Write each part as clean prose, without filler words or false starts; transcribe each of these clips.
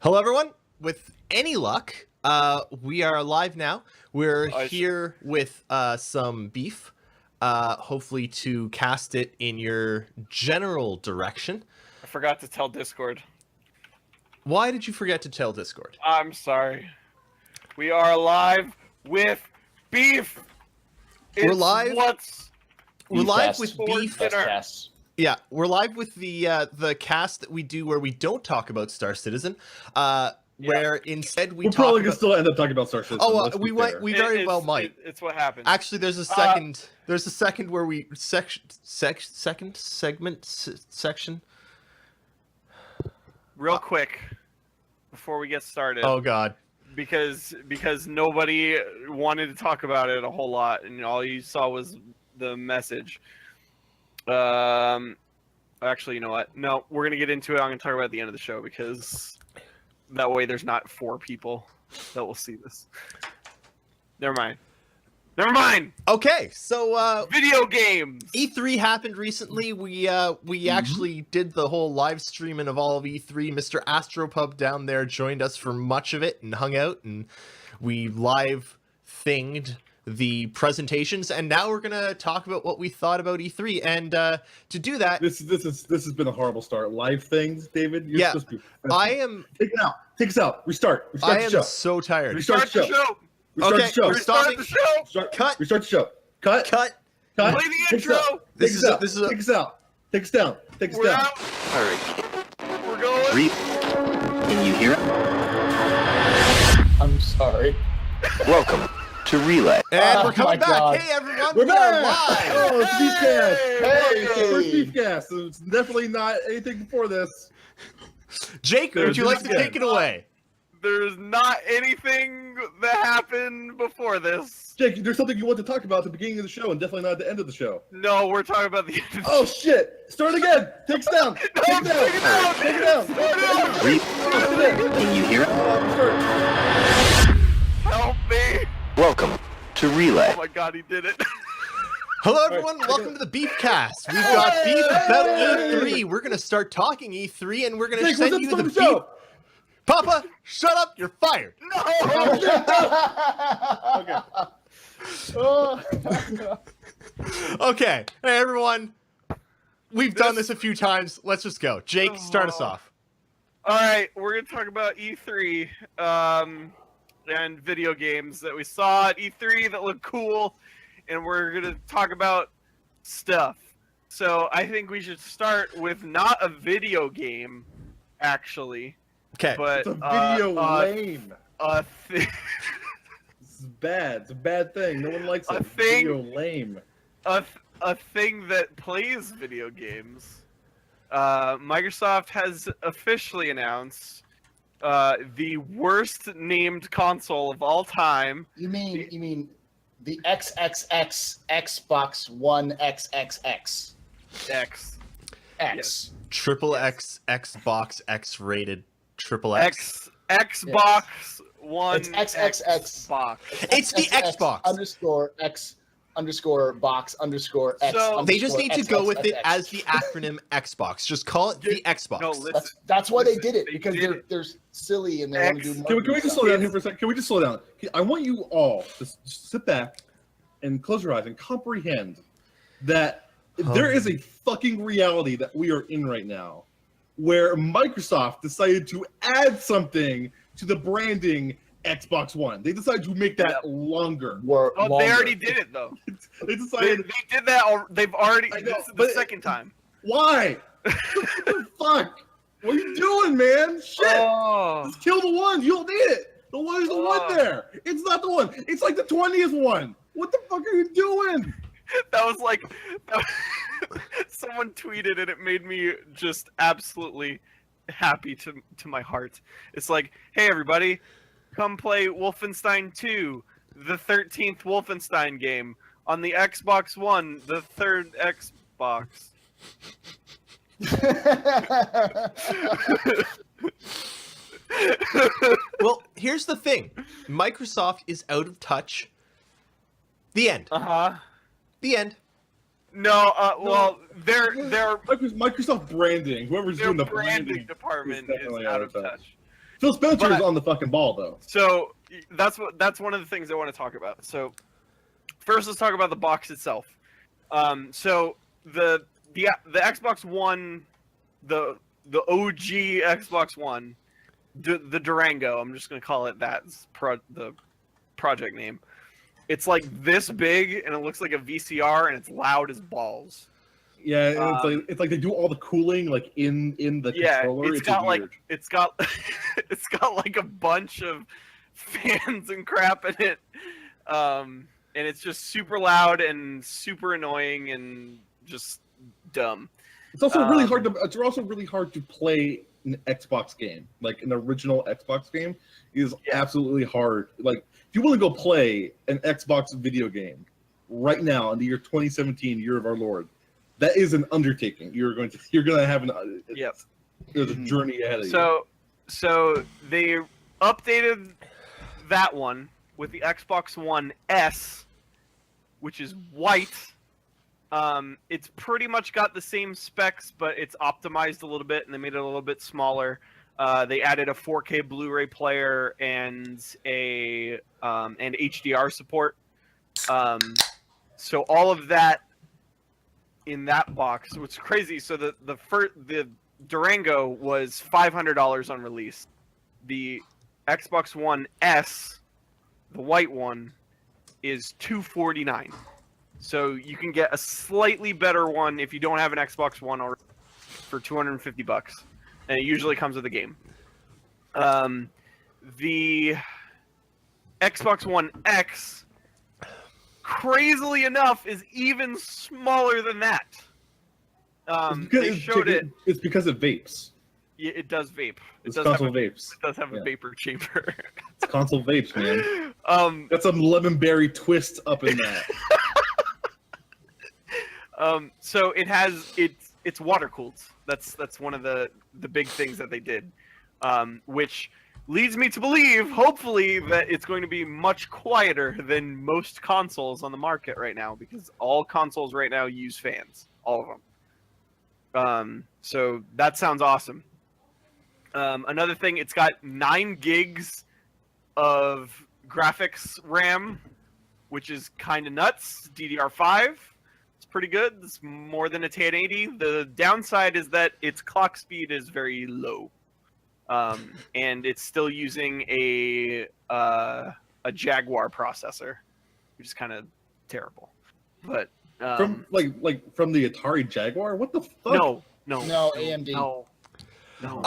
Hello, everyone. With any luck, we are live now. We're here with some beef, hopefully to cast it in your general direction. I forgot to tell Discord. Why did you forget to tell Discord? I'm sorry. We are live with beef. We're live. We're live with beef. Yeah, we're live with the cast that we do where we don't talk about Star Citizen, where instead we're probably gonna still end up talking about Star Citizen. Oh, we very well might. It's what happens. Actually, there's a second. There's a second where we second section. Real quick, before we get started. Oh God. Because nobody wanted to talk about it a whole lot, and all you saw was the message. Actually, you know what? No, we're gonna get into it. I'm gonna talk about it at the end of the show because that way there's not 4 people that will see this. Never mind. Okay, so video games. E3 happened recently. We actually did the whole live streaming of all of E3. Mr. AstroPub down there joined us for much of it and hung out, and we live thinged the presentations, and now we're gonna talk about what we thought about E3. And to do that, this has been a horrible start. Live things, David. You're supposed to be. I am. Take it out. Take us out. Restart. I the am show. so tired. Restart the show. Okay, we're stopping. The show. Cut. Restart the show. Cut. Cut. Play the intro. This is Take us out. Take us down. Take us We're down. out. All right. We're going. Can you hear it? I'm sorry. Welcome to Relay. And we're coming my back. God. Hey everyone, We're we are back. live. Oh, it's Beefcast. Hey. First Beefcast. So it's definitely not anything before this. Jake, would you like to take it away? There's not anything that happened before this. Jake, there's something you want to talk about at the beginning of the show and definitely not at the end of the show. No, we're talking about the end of the Oh shit! Start again. Take us down. Take it down. take it down. Take it down. Can you hear it? Help me! Welcome to Relay. Oh my God, he did it. Hello everyone, welcome to the Beefcast. We've got beef about E3. We're gonna start talking E3, and we're gonna Jake, send what's you up the for beef. the show? Papa, shut up! You're fired. Okay, hey everyone. We've done this a few times. Let's just go. Jake, start us off. All right, we're gonna talk about E3 and video games that we saw at E3 that look cool, and we're gonna talk about stuff. So I think we should start with not a video game, actually, Okay. but It's a video lame. a thing. This is bad. It's a bad thing. No one likes A it. thing- Video lame. a thing that plays video games. Microsoft has officially announced the worst named console of all time. You mean the XXX Xbox One XXX X. X. Triple X Xbox X rated triple X. Xbox One. It's XXX. Xbox. It's the Xbox. Underscore X underscore box underscore X. So- They just need to go with it XXX. as the acronym Xbox. Just call it the Xbox. No, listen. That's why they did it They because did they're silly and they want to do. Can we just slow down here for a second? Can we just slow down? I want you all to just sit back and close your eyes and comprehend that there is a fucking reality that we are in right now where Microsoft decided to add something to the branding Xbox One. They decided to make that longer. Oh, they already did it though. They They decided, did that. They've already. I know, This is the but- second time. why? What the fuck? What are you doing, man? Shit! Oh. Just kill the one. You don't need it. The one is the one there. It's not the one. It's like the 20th one. What the fuck are you doing? That was like someone tweeted and it made me just absolutely happy to my heart. It's like, hey everybody, come play Wolfenstein 2, the 13th Wolfenstein game on the Xbox One, the third Xbox. Well, here's the thing. Microsoft is out of touch. The end. Uh-huh. The end. No, well, their Microsoft branding. Whoever's their doing the branding branding department is is definitely out of touch. Phil Spencer is But- on the fucking ball though. So that's one of the things I want to talk about. So first, let's talk about the box itself. So the Xbox One, the OG Xbox One, the Durango. I'm just gonna call it that. It's the project name. It's like this big, and it looks like a VCR, and it's loud as balls. Yeah, it's like they do all the cooling like in the controller. It's got weird. like it's got like a bunch of fans and crap in it, and it's just super loud and super annoying and just dumb. It's also really hard to. It's also really hard to play an Xbox game. Like an original Xbox game is absolutely hard. Like if you want to go play an Xbox video game right now in the year 2017, year of our Lord, that is an undertaking. You're going to have an. Yep. There's a journey ahead of you. So they updated that one with the Xbox One S, which is white. It's pretty much got the same specs, but it's optimized a little bit, and they made it a little bit smaller. They added a 4K Blu-ray player and and HDR support. So all of that in that box, which is crazy. So the Durango was $500 on release. The Xbox One S, the white one, is $249. So you can get a slightly better one if you don't have an Xbox One already for $250, and it usually comes with a game. The Xbox One X, crazily enough, is even smaller than that. They showed it. It's because it vapes. Yeah, it does vape. It's console vapes. It does have a vapor chamber. It's console vapes, man. Got some lemon berry twist up in that. So it's water cooled. That's one of the big things that they did, which leads me to believe, hopefully, that it's going to be much quieter than most consoles on the market right now, because all consoles right now use fans, all of them. So that sounds awesome. Another thing, it's got 9 gigs of graphics RAM, which is kind of nuts. DDR5. Pretty good. It's more than a 1080. The downside is that its clock speed is very low, and it's still using a Jaguar processor, which is kind of terrible. But from from the Atari Jaguar, what the fuck? No, AMD. No.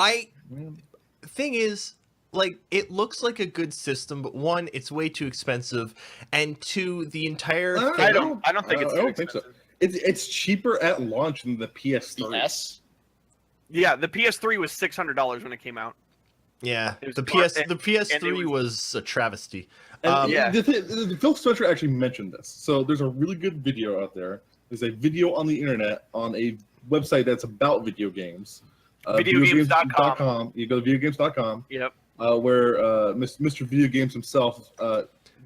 Thing is, like, it looks like a good system, but one, it's way too expensive, and two, the entire thing. I don't think it's. I don't think so. It's cheaper at launch than the PS3. The S? Yeah, the PS3 was $600 when it came out. Yeah, It was the and PS3 it was a travesty. And Yeah. the Phil Spencer actually mentioned this. So there's a really good video out there. There's a video on the internet on a website that's about video games. Videogames.com. You go to videogames.com. Yep. Where Mr. Video Games himself,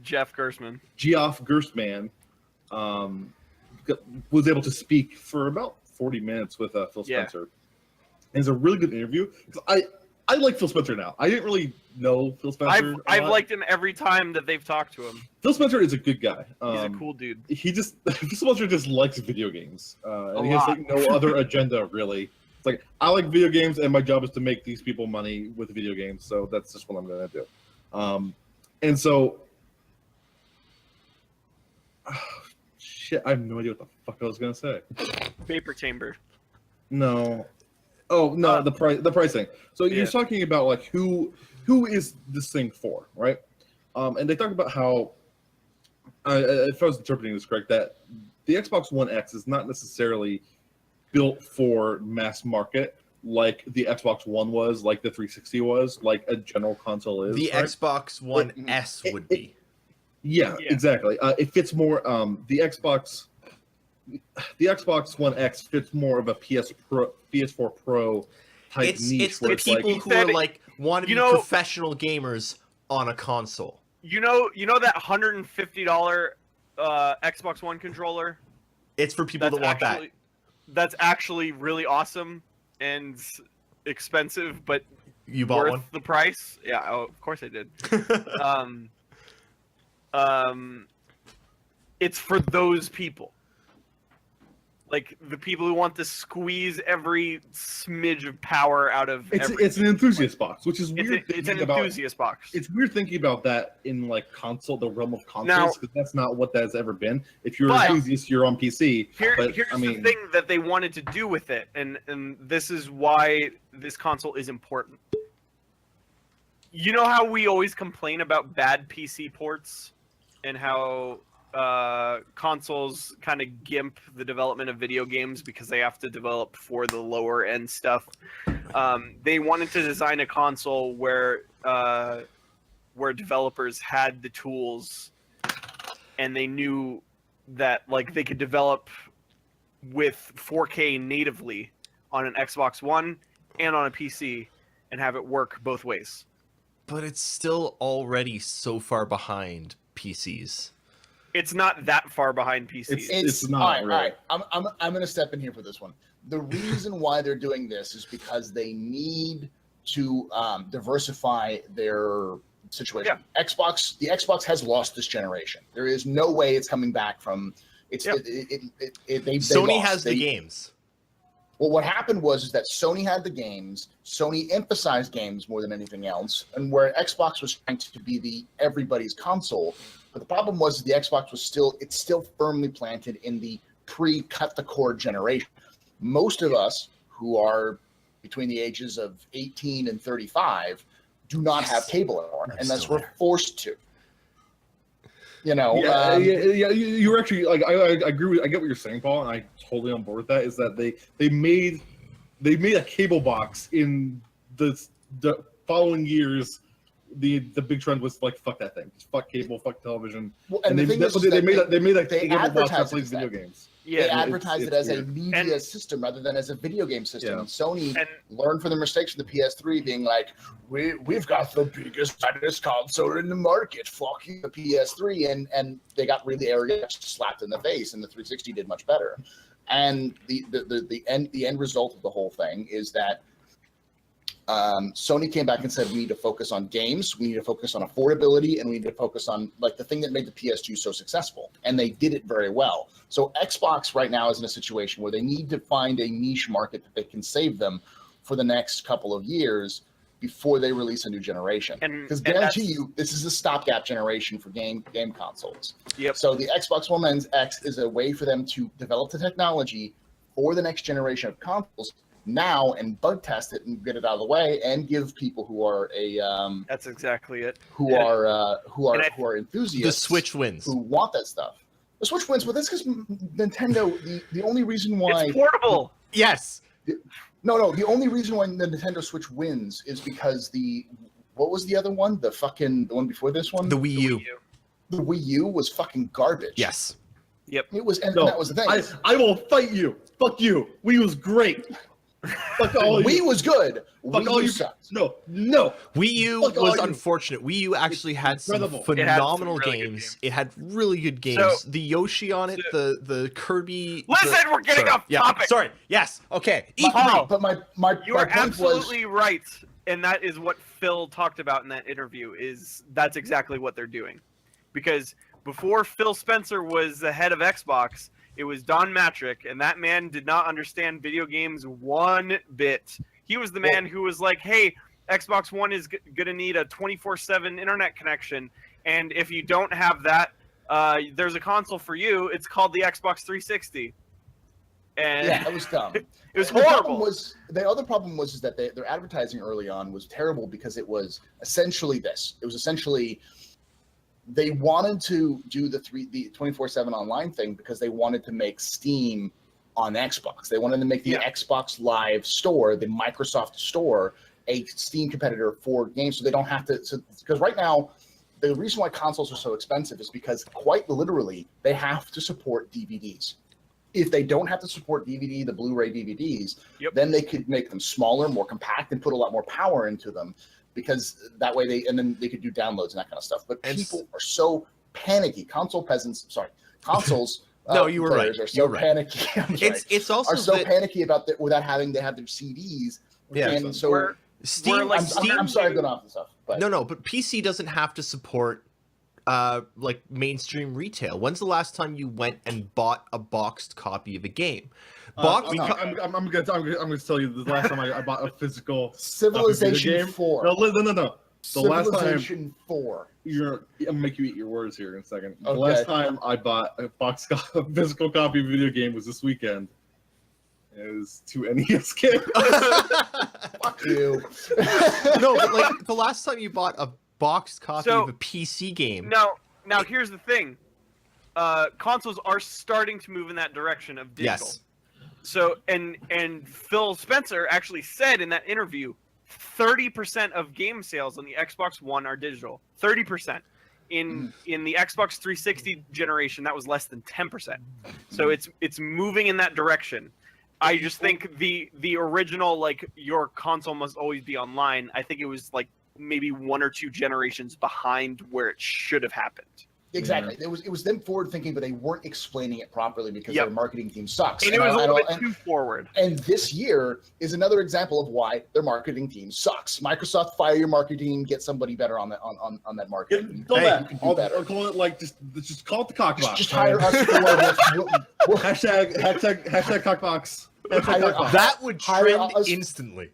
Jeff Gerstmann. Geoff Gerstmann, was able to speak for about 40 minutes with Phil Spencer. And it's a really good interview. I like Phil Spencer now. I didn't really know Phil Spencer. I've liked him every time that they've talked to him. Phil Spencer is a good guy. He's a cool dude. Phil Spencer just likes video games. And he has lot. like no other agenda really. It's like, I like video games and my job is to make these people money with video games. So that's just what I'm going to do. And so, shit, I have no idea what the fuck I was going to say. Vapor chamber. No. Oh no, the pricing. So Yeah. you're talking about like who is this thing for, right? And they talk about how, if I was interpreting this correct, that the Xbox One X is not necessarily built for mass market like the Xbox One was, like the 360 was, like a general console is. The right? Xbox One S would be. Yeah, exactly. It fits more. The Xbox One X fits more of a PS4 Pro type niche. It's the people who are like want to be professional gamers on a console. You know that $150 Xbox One controller? It's for people that want that. That's actually really awesome and expensive, but You bought worth one? the price. Yeah, of course I did. It's for those people. Like the people who want to squeeze every smidge of power out of. It's an enthusiast box, which is weird. It's an about, enthusiast box. It's weird thinking about that in like the realm of consoles, Now- because that's not what that's ever been. If you're an But- enthusiast, you're on PC. Here's I mean, the thing that they wanted to do with it, and this is why this console is important. You know how we always complain about bad PC ports, and how consoles kind of gimp the development of video games because they have to develop for the lower end stuff. They wanted to design a console where developers had the tools, and they knew that like they could develop with 4K natively on an Xbox One and on a PC and have it work both ways. But it's still already so far behind PCs. It's not that far behind PCs. It's not, all right. right. All right. I'm going to step in here for this one. The reason why they're doing this is because they need to diversify their situation. Yeah. The Xbox has lost this generation. There is no way it's coming back from. It's Yeah. they Sony lost. has the games. Well, what happened was that Sony had the games. Sony emphasized games more than anything else, and where Xbox was trying to be everybody's console. But the problem was the Xbox was still firmly planted in the pre-cut the cord generation. Most of us who are between the ages of 18 and 35 do not have cable anymore, unless still we're there. forced to. You know, you were actually like I agree with, I get what you're saying, Paul, and I totally on board with that. Is that they made a cable box in the following years. The big trend was like fuck that thing, just fuck cable, fuck television, well, and the they thing is made that they cable box that advertised plays it as video that. games. They Yeah, advertised it's it as a weird. media And- system rather than as a video game system. Yeah. And Sony And- learned from their mistakes from the PS3, being like, "We've got the biggest, baddest console in the market. Fuck you, the PS3," and they got really arrogant, slapped in the face, and the 360 did much better. And the end result of the whole thing is that Sony came back and said, we need to focus on games, we need to focus on affordability, and we need to focus on like the thing that made the PS2 so successful. And they did it very well. So Xbox right now is in a situation where they need to find a niche market that they can save them for the next couple of years before they release a new generation. Because guarantee you, this is a stopgap generation for game consoles. Yep. So the Xbox One X is a way for them to develop the technology for the next generation of consoles now and bug test it and get it out of the way and give people who are That's exactly it. who are enthusiasts, The Switch wins. who want that stuff. The Switch wins, but that's because Nintendo. The only reason why It's portable. Yes. the only reason why the Nintendo Switch wins is because what was the other one? The one before this one? The Wii U. The Wii U was fucking garbage. Yes. Yep. It was, and No, that was the thing. I will fight you. Fuck you. Wii was great. Fuck all Wii you. was good. Fuck Wii all U you. sucked. No. Wii U Fuck all was you. unfortunate. Wii U actually had some incredible. It had some phenomenal really good games. games. It had really good games. So- the Yoshi on it, the Kirby. Listen, we're getting sorry. off topic. Sorry. Yes. Okay. Paul, But my You are point absolutely right, and that is what Phil talked about in that interview. That's exactly what they're doing, because before Phil Spencer was the head of Xbox, it was Don Matrick, and that man did not understand video games one bit. He was the man who was like, "Hey, Xbox One is gonna need a 24/7 internet connection, and if you don't have that, there's a console for you. It's called the Xbox 360." And yeah, that was dumb. it was The problem horrible. the other problem was that their advertising early on was terrible because it was essentially this. It was essentially they wanted to do the 24/7 online thing because they wanted to make Steam on Xbox. They wanted to make the Xbox Live store, the Microsoft store, a Steam competitor for games, so they don't have to. Because right now, the reason why consoles are so expensive is because quite literally they have to support DVDs. If they don't have to support DVD, the Blu-ray DVDs, then they could make them smaller, more compact, and put a lot more power into them. Because that way then they could do downloads and that kind of stuff. But people are so panicky. Consoles. No, you were right. Are so You're right. panicky. It's also are so that- panicky about that without having to have their CDs. Yeah. And so Steam, like, I'm sorry, I'm going off the stuff. But no, but PC doesn't have to support like mainstream retail. When's the last time you went and bought a boxed copy of a game? I'm gonna tell you the last time I bought a physical Civilization game. 4. No. The last time Civilization 4. I'm gonna make you eat your words here in a second. The Okay. last time I bought a physical copy of a video game was this weekend. It was 2 NES games. Fuck you. No, but like the last time you bought a boxed copy So- of a PC game. Now here's the thing. Consoles are starting to move in that direction of digital. Yes. So and Phil Spencer actually said in that interview, 30% of game sales on the Xbox One are digital. 30%. In the Xbox 360 generation, that was less than 10%. So it's moving in that direction. I just think the original, like, your console must always be online, I think it was like maybe 1 or 2 generations behind where it should have happened. Exactly. It was them forward thinking, but they weren't explaining it properly because Yep. their marketing team sucks. And it was a little bit too forward. And this year is another example of why their marketing team sucks. Microsoft, fire your marketing team, get somebody better on that marketing. Call Hey, that. you can do better. Or call it like just call it the cockbox. Just hire us for we'll hashtag cockbox. Hashtag Hire cockbox. us. That would Hire trend us. instantly.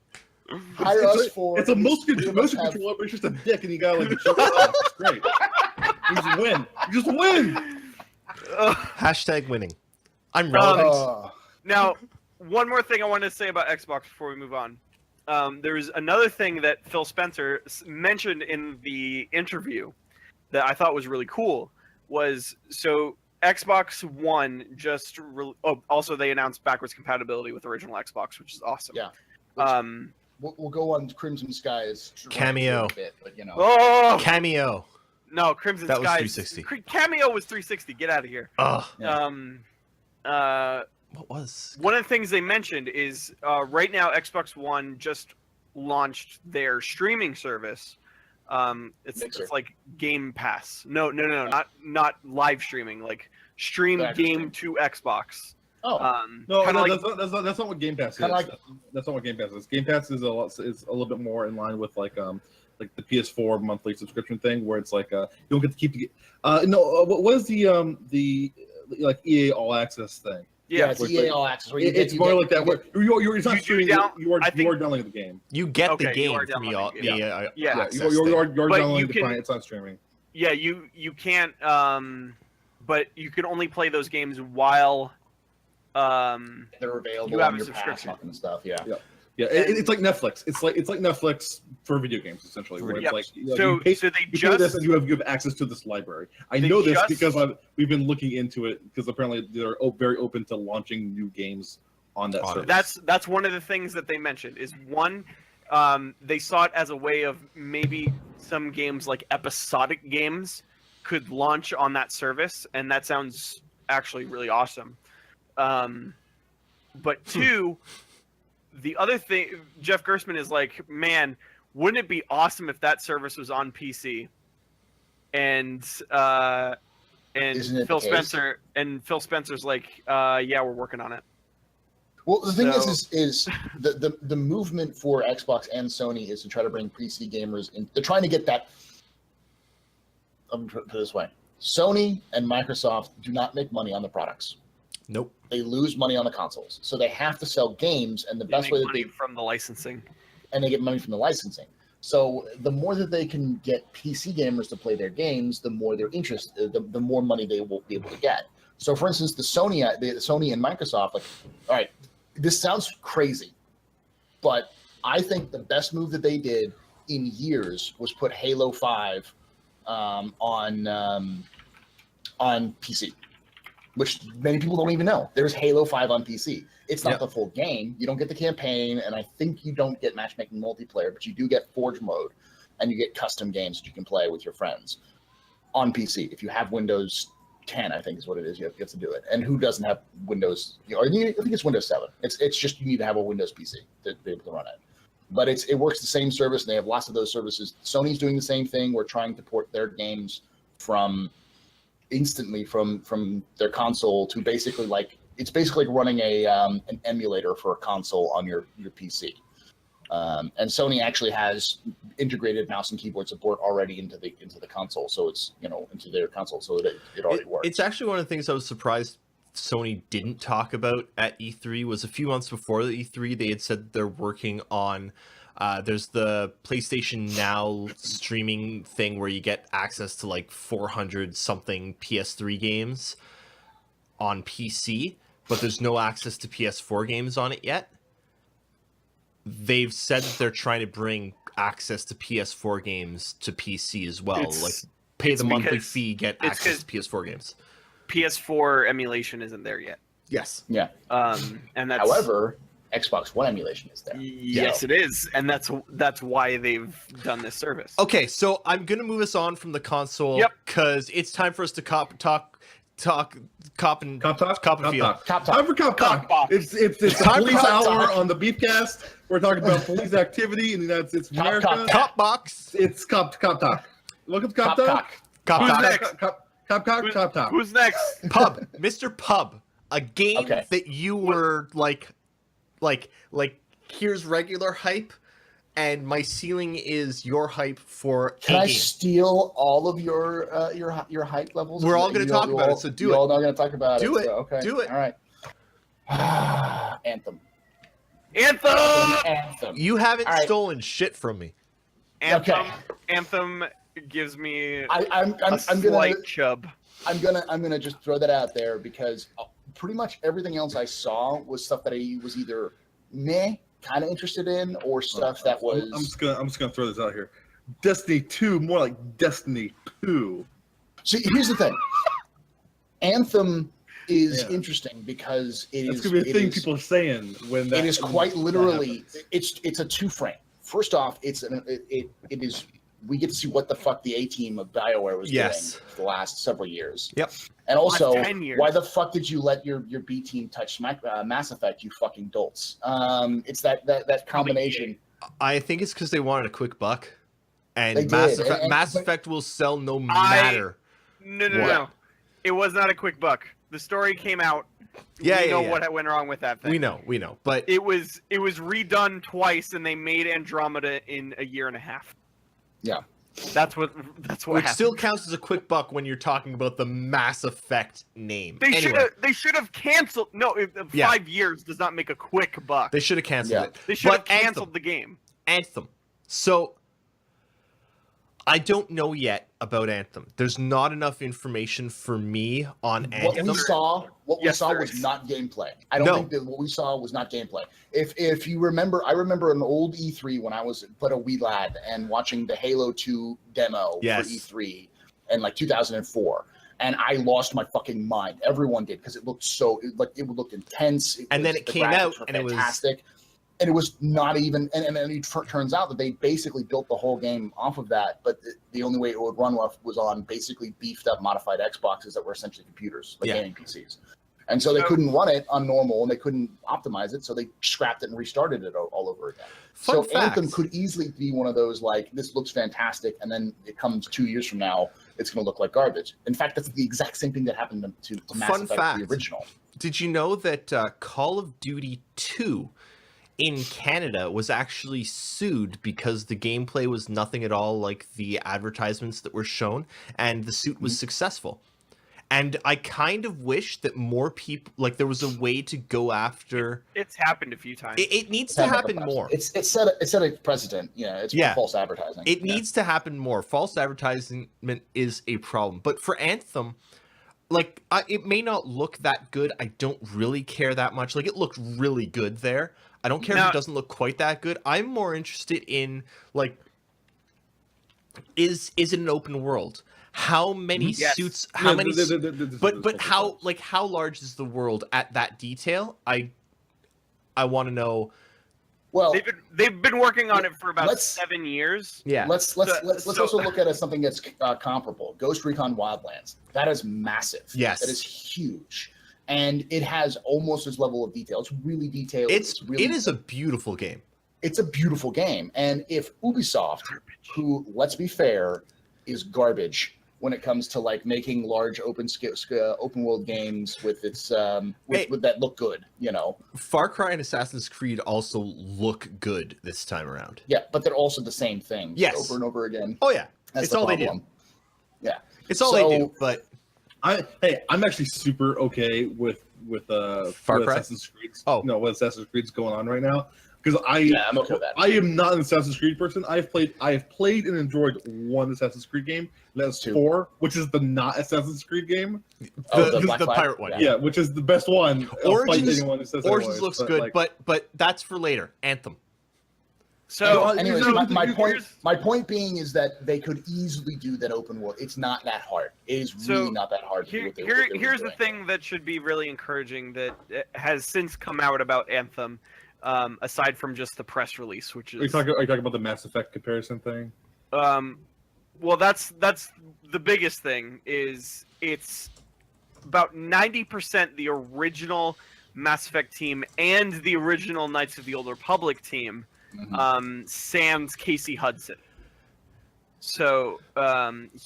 hire us for. It's a motion we control, have- but it's just a dick, and you got like a choke off. It's great. You just win. You just win. Hashtag winning. I'm relevant. Now, one more thing I wanted to say about Xbox before we move on. There's another thing that Phil Spencer mentioned in the interview that I thought was really cool. Was so Xbox One just also they announced backwards compatibility with original Xbox, which is awesome. Yeah. We'll go on Crimson Skies. Cameo. Bit, but you know. Oh Cameo. no, Crimson That was Skies. 360. Cameo was 360. Get out of here. Ugh. Yeah. What was? One of the things they mentioned is right now Xbox One just launched their streaming service. It's like Game Pass. No, not live streaming. Like stream Back game to Xbox. Oh. No, kinda like, that's not what Game Pass is. Kinda like- That's not what Game Pass is. Game Pass is a little bit more in line with like the PS4 monthly subscription thing, where it's like you don't get to keep the. What is the like EA All Access thing? yeah, it's Where EA All Access. Where you It's get, more you like that. Where you're not You streaming. down- You are I think- downloading the game. You get the Okay, you game are from downloading the it, yeah, Yeah. access You're But downloading you the can- client. It's not streaming. yeah. You can't. But you can only play those games while. they're available You have on a your pass subscription. and stuff. Yeah. Yeah, it's like Netflix. It's like Netflix for video games essentially. Where it's Yep. like So you pay they you pay this just and you have access to this library. I They know this just- because we've been looking into it because apparently they're very open to launching new games on that On it. service. that's one of the things that they mentioned is one. They saw it as a way of maybe some games like episodic games could launch on that service, and that sounds actually really awesome. But two, the other thing, Jeff Gerstmann is like, man, wouldn't it be awesome if that service was on PC? And Isn't it Phil the case? Phil Spencer's like, yeah, we're working on it. Well, the thing So- is the movement for Xbox and Sony is to try to bring PC gamers in. They're trying to get that. I'm going to put it this way: Sony and Microsoft do not make money on the products. Nope. They lose money on the consoles, so they have to sell games, and the They best make way that money they from the licensing. and they get money from the licensing. So the more that they can get PC gamers to play their games, the more they're interested, the more money they will be able to get. So, for instance, the Sony and Microsoft, like, all right, this sounds crazy, but I think the best move that they did in years was put Halo 5 on PC, which many people don't even know. There's Halo 5 on PC. It's not Yep. the full game. You don't get the campaign, and I think you don't get matchmaking multiplayer, but you do get Forge mode, and you get custom games that you can play with your friends on PC. If you have Windows 10, I think is what it is, you have to do it. And who doesn't have Windows? I think it's Windows 7. It's just you need to have a Windows PC to be able to run it. But it works the same service, and they have lots of those services. Sony's doing the same thing. We're trying to port their games instantly from their console to basically like it's basically like running an emulator for a console on your PC. And Sony actually has integrated mouse and keyboard support already into the console, so it's into their console, so it already works. It's actually one of the things I was surprised Sony didn't talk about at E3 was a few months before the E3 they had said they're working on there's the PlayStation Now streaming thing where you get access to like 400 something PS3 games on PC, but there's no access to PS4 games on it yet. They've said that they're trying to bring access to PS4 games to PC as well. Like pay the monthly fee, get access to PS4 games. PS4 emulation isn't there yet. Yes. Yeah. And that's However, Xbox One emulation is there. Yes, it is, and that's why they've done this service. Okay, so I'm gonna move us on from the console because it's time for us to cop and feel. Time for cop talk. Box. It's Time police for hour talk. on the Beefcast. We're talking about police activity in the United States of America. Cop box. It's cop talk. Welcome to cop Cop talk. Cop Who's talk. next? Cop talk. Who's next? Pub. Mr. Pub. A game Okay. that you were like here's regular hype, and my ceiling is your hype for Can a I game. steal all of your hype levels? We're all gonna talk about it, so do it. All not going to talk about Do it. it. So, okay. Do it. All right. Anthem. Anthem. You haven't All right. stolen shit from me. Anthem gives me I'm a slight gonna chub. I'm gonna just throw that out there because pretty much everything else I saw was stuff that I was either kind of interested in or stuff that was. I'm just gonna throw this out here. Destiny 2, more like Destiny 2. See, here's the thing. Anthem is interesting because That's gonna be a thing people are saying when that. It is quite literally. that It's a two frame. First off, it is. We get to see what the fuck the A team of BioWare was doing for the last several years. Yep. And also, Last 10 years. why the fuck did you let your B team touch Mass Effect? You fucking dolts. It's that combination. I think it's because they wanted a quick buck, and They Mass did, Effect, and- Mass Effect will sell no matter. No. It was not a quick buck. The story came out. We know what went wrong with that thing. We know, but It was redone twice, and they made Andromeda in a year and a half. Yeah. That's what which happened. still counts as a quick buck when you're talking about the Mass Effect name. They Anyway, should have canceled. No, 5 years does not make a quick buck. they should have canceled it. They should have But canceled the game. Anthem. So I don't know yet about Anthem. There's not enough information for me on What Anthem. we saw there was is. not gameplay. I don't No. think that what we saw was not gameplay. If you remember, I remember an old E3 when I was but a wee lad and watching the Halo 2 demo Yes. for E3 in like 2004. And I lost my fucking mind. Everyone did because it looked it looked intense. And then the it came graphics out were and it was- fantastic. And it was not even, and it turns out that they basically built the whole game off of that. But the only way it would run was on basically beefed up, modified Xboxes that were essentially computers, like gaming PCs. And so they couldn't run it on normal, and they couldn't optimize it, so they scrapped it and restarted it all over again. Fun So Anthem fact. could easily be one of those like, this looks fantastic, and then it comes 2 years from now, it's going to look like garbage. In fact, that's the exact same thing that happened to Mass Fun Effect, fact. the original. Did you know that Call of Duty 2 in Canada was actually sued because the gameplay was nothing at all like the advertisements that were shown, and the suit was successful? And I kind of wish that more people, like, there was a way to go after. It's happened a few times. It needs to happen more. It's set a precedent. It's false advertising. It needs to happen more. False advertisement is a problem. But for Anthem, like, it may not look that good. I don't really care that much. Like, it looked really good there. I don't care if it doesn't look quite that good. I'm more interested in, like, is it an open world? How many suits? How many? But how large is the world at that detail? I want to know. Well, they've been working on it for about let's- 7 years. Yeah. let's also look at something that's comparable. Ghost Recon Wildlands. That is massive. Yes. That is huge. And it has almost this level of detail. It's really detailed. It really, is a beautiful game. It's a beautiful game. And if Ubisoft, who, let's be fair, is garbage when it comes to like making large open world games with its with that look good, you know. Far Cry and Assassin's Creed also look good this time around. Yeah, but they're also the same thing Yes. over and over again. Oh yeah, That's it's the all problem. they do. Yeah, It's all they do. But I'm actually super okay with Far with Cry? Assassin's Creed's. Oh. No, what Assassin's Creed's going on right now. Because I'm okay with that. I am not an Assassin's Creed person. I have played and enjoyed one Assassin's Creed game. And that's 4, which is the not Assassin's Creed game. Oh, the Black Flag? pirate one. Yeah, which is the best one. I'll fight anyone who says Origins otherwise, looks but, good, like, but that's for later. Anthem. So anyways, here's- my point being is that they could easily do that open world. It's not that hard. It is So, really not that hard to do what they were here's the doing. thing that should be really encouraging that has since come out about Anthem, aside from just the press release, which Are you is talking about the Mass Effect comparison thing? well, that's the biggest thing. Is it's about 90% the original Mass Effect team and the original Knights of the Old Republic team, sans Casey Hudson. So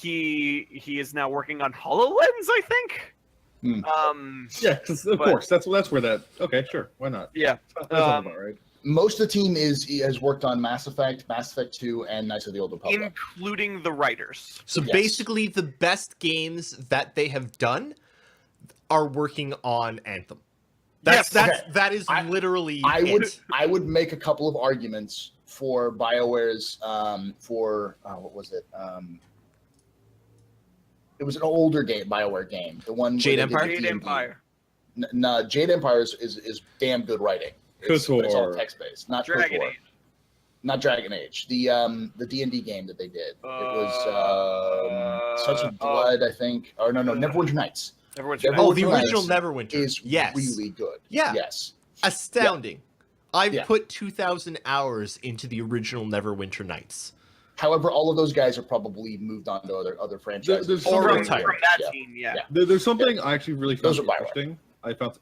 he is now working on HoloLens, I think. Yeah, because of course that's where that. Okay, sure, why not? Yeah. That's all about right. Most of the team has worked on Mass Effect 2, and Knights of the Old Republic. Including the writers. So Yes. basically, the best games that they have done are working on Anthem. Yes. That is literally it. I would make a couple of arguments for BioWare's what was it? It was an older BioWare game. The one Jade where they did Empire? Jade D&D. Empire. No, Jade Empire is damn good writing. But it's all KOTOR. text based, not Dragon KOTOR. Age. Not Dragon Age. The D&D game that they did. It was Such a Blood, I think. Or no, Neverwinter Nights. Everyone's Neverwinter Oh, the Nights original Neverwinter is yes, really good. Yeah. Yes. astounding. I've Yeah. put 2,000 hours into the original Neverwinter Nights. However, all of those guys are probably moved on to other franchises. There's from something- that Yeah. team, yeah. Yeah. There's something I actually really found Those are BioWare. interesting. I found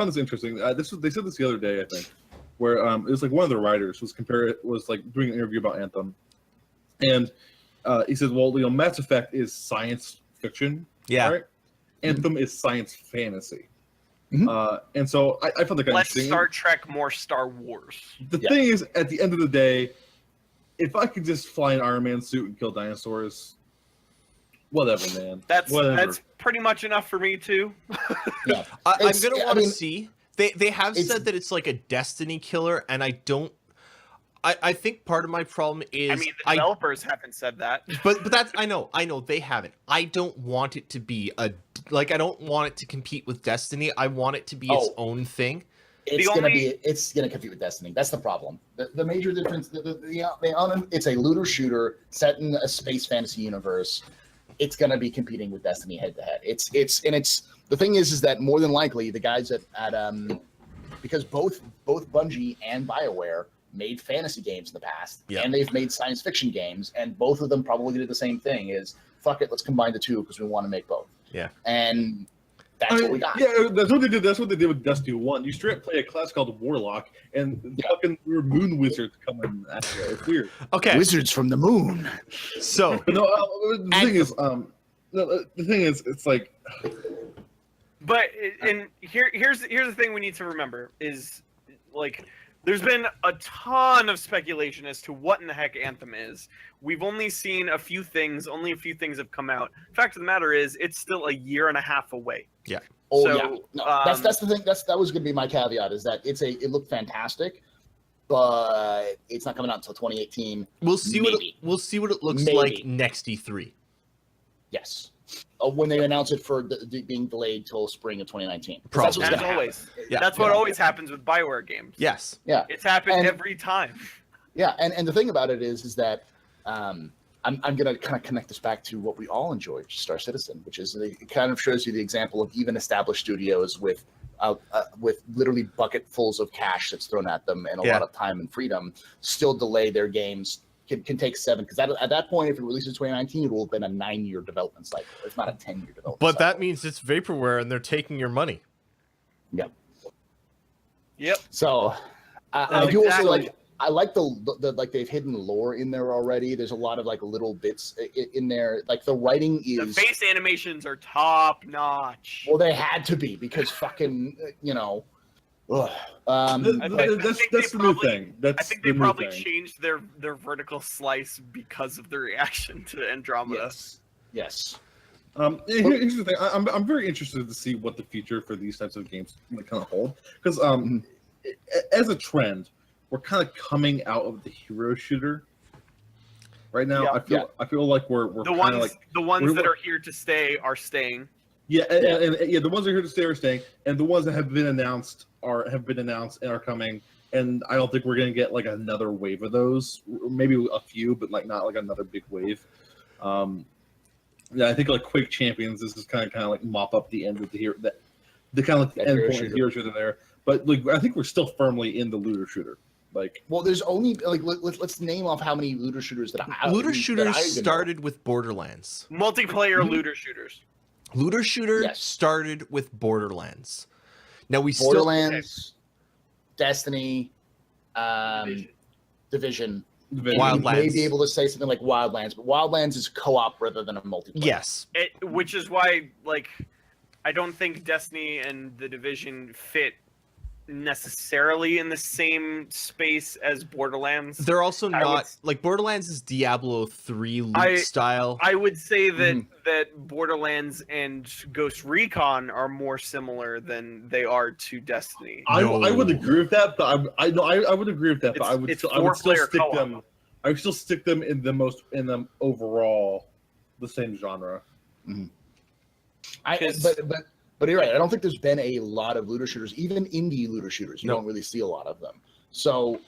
this interesting. They said this the other day, I think, where it was like one of the writers was doing an interview about Anthem, and he said, "Well, Mass Effect is science fiction, Yeah. right? Anthem is science fantasy." Mhm. And so I found that kind of Less interesting. Star Trek, more Star Wars. The Yeah. thing is, at the end of the day, if I could just fly an Iron Man suit and kill dinosaurs, whatever, man. That's Whatever. pretty much enough for me too. Yeah. I'm It's- gonna I want to mean, see. They have it's- said that it's like a Destiny killer, and I don't. I think part of my problem is I mean, the developers haven't said that. but that's I know they haven't. I don't want it to be I don't want it to compete with Destiny. I want it to be its own thing. It's The gonna only- it's gonna compete with Destiny. That's the problem. The major difference. It's a looter shooter set in a space fantasy universe. It's gonna be competing with Destiny head to head. It's the thing is that more than likely the guys at because both Bungie and BioWare made fantasy games in the past, Yeah. and they've made science fiction games, and both of them probably did the same thing: is fuck it, let's combine the two because we want to make both. Yeah. And that's what we got. Yeah, that's what they did. That's what they did with Destiny 1. You straight up play a class called Warlock, and fucking moon wizards come in after you. It's weird. Okay, Wizards from the moon. so But no, the thing is, it's like, But and here's the thing we need to remember is like there's been a ton of speculation as to what in the heck Anthem is. We've only seen a few things. Only a few things have come out. Fact of the matter is, it's still a year and a half away. Oh So, yeah, no, that's the thing. That was going to be my caveat. Is that it looked fantastic, but it's not coming out until 2018. we'll see Maybe. what it looks Maybe. like next E3. Yes, when they announce it for being delayed till spring of 2019. 'Cause Probably. That's what's As gonna always, happen. Yeah. that's what always happens with Bioware games. Yes. Yeah, It's happened And- every time. yeah, and the thing about it is that I'm going to kind of connect this back to what we all enjoy, Star Citizen, which is it kind of shows you the example of even established studios with literally bucketfuls of cash that's thrown at them and a lot of time and freedom still delay their games. Can take 7 because at that point, if it releases in 2019, it will have been a 9-year development cycle. It's not a 10-year development. But cycle. that means it's vaporware, and they're taking your money. Yep. Yep. So I That's do also exactly- like I like the like they've hidden lore in there already. There's a lot of like little bits in there. Like the writing is The face animations are top notch. well, they had to be because fucking ugh. That's the new thing. I think they probably changed their vertical slice because of the reaction to Andromeda. Yes. Here's the thing. I'm very interested to see what the future for these types of games kind of hold, because as a trend, we're kind of coming out of the hero shooter right now. Yeah. I feel like we're The kind ones of like that are here to stay are staying. yeah, and the ones that are here to stay are staying, and the ones that have been announced and are coming. And I don't think we're gonna get like another wave of those. Maybe a few, but like not like another big wave. Yeah, I think like Quake Champions. This is kind of like mop up the end of the hero, the kind of like the end point of hero shooter there. But like I think we're still firmly in the looter shooter. Like, well, there's only like let's name off how many looter shooters that I Looter shooters started with Borderlands. Multiplayer looter shooters. Looter shooter Yes. started with Borderlands. Now we Borderlands, Destiny, Division. Wildlands. You may be able to say something like Wildlands, but Wildlands is co-op rather than a multiplayer. Yes. Which is why, like, I don't think Destiny and the Division fit necessarily in the same space as Borderlands. They're also not like Borderlands is Diablo 3 loot style. I would say that that Borderlands and Ghost Recon are more similar than they are to Destiny. I would agree with that, but I would agree with that, but I would still stick co-op. them. I would still stick them in the overall the same genre. But you're right. I don't think there's been a lot of looter shooters, even indie looter shooters. You don't really see a lot of them. So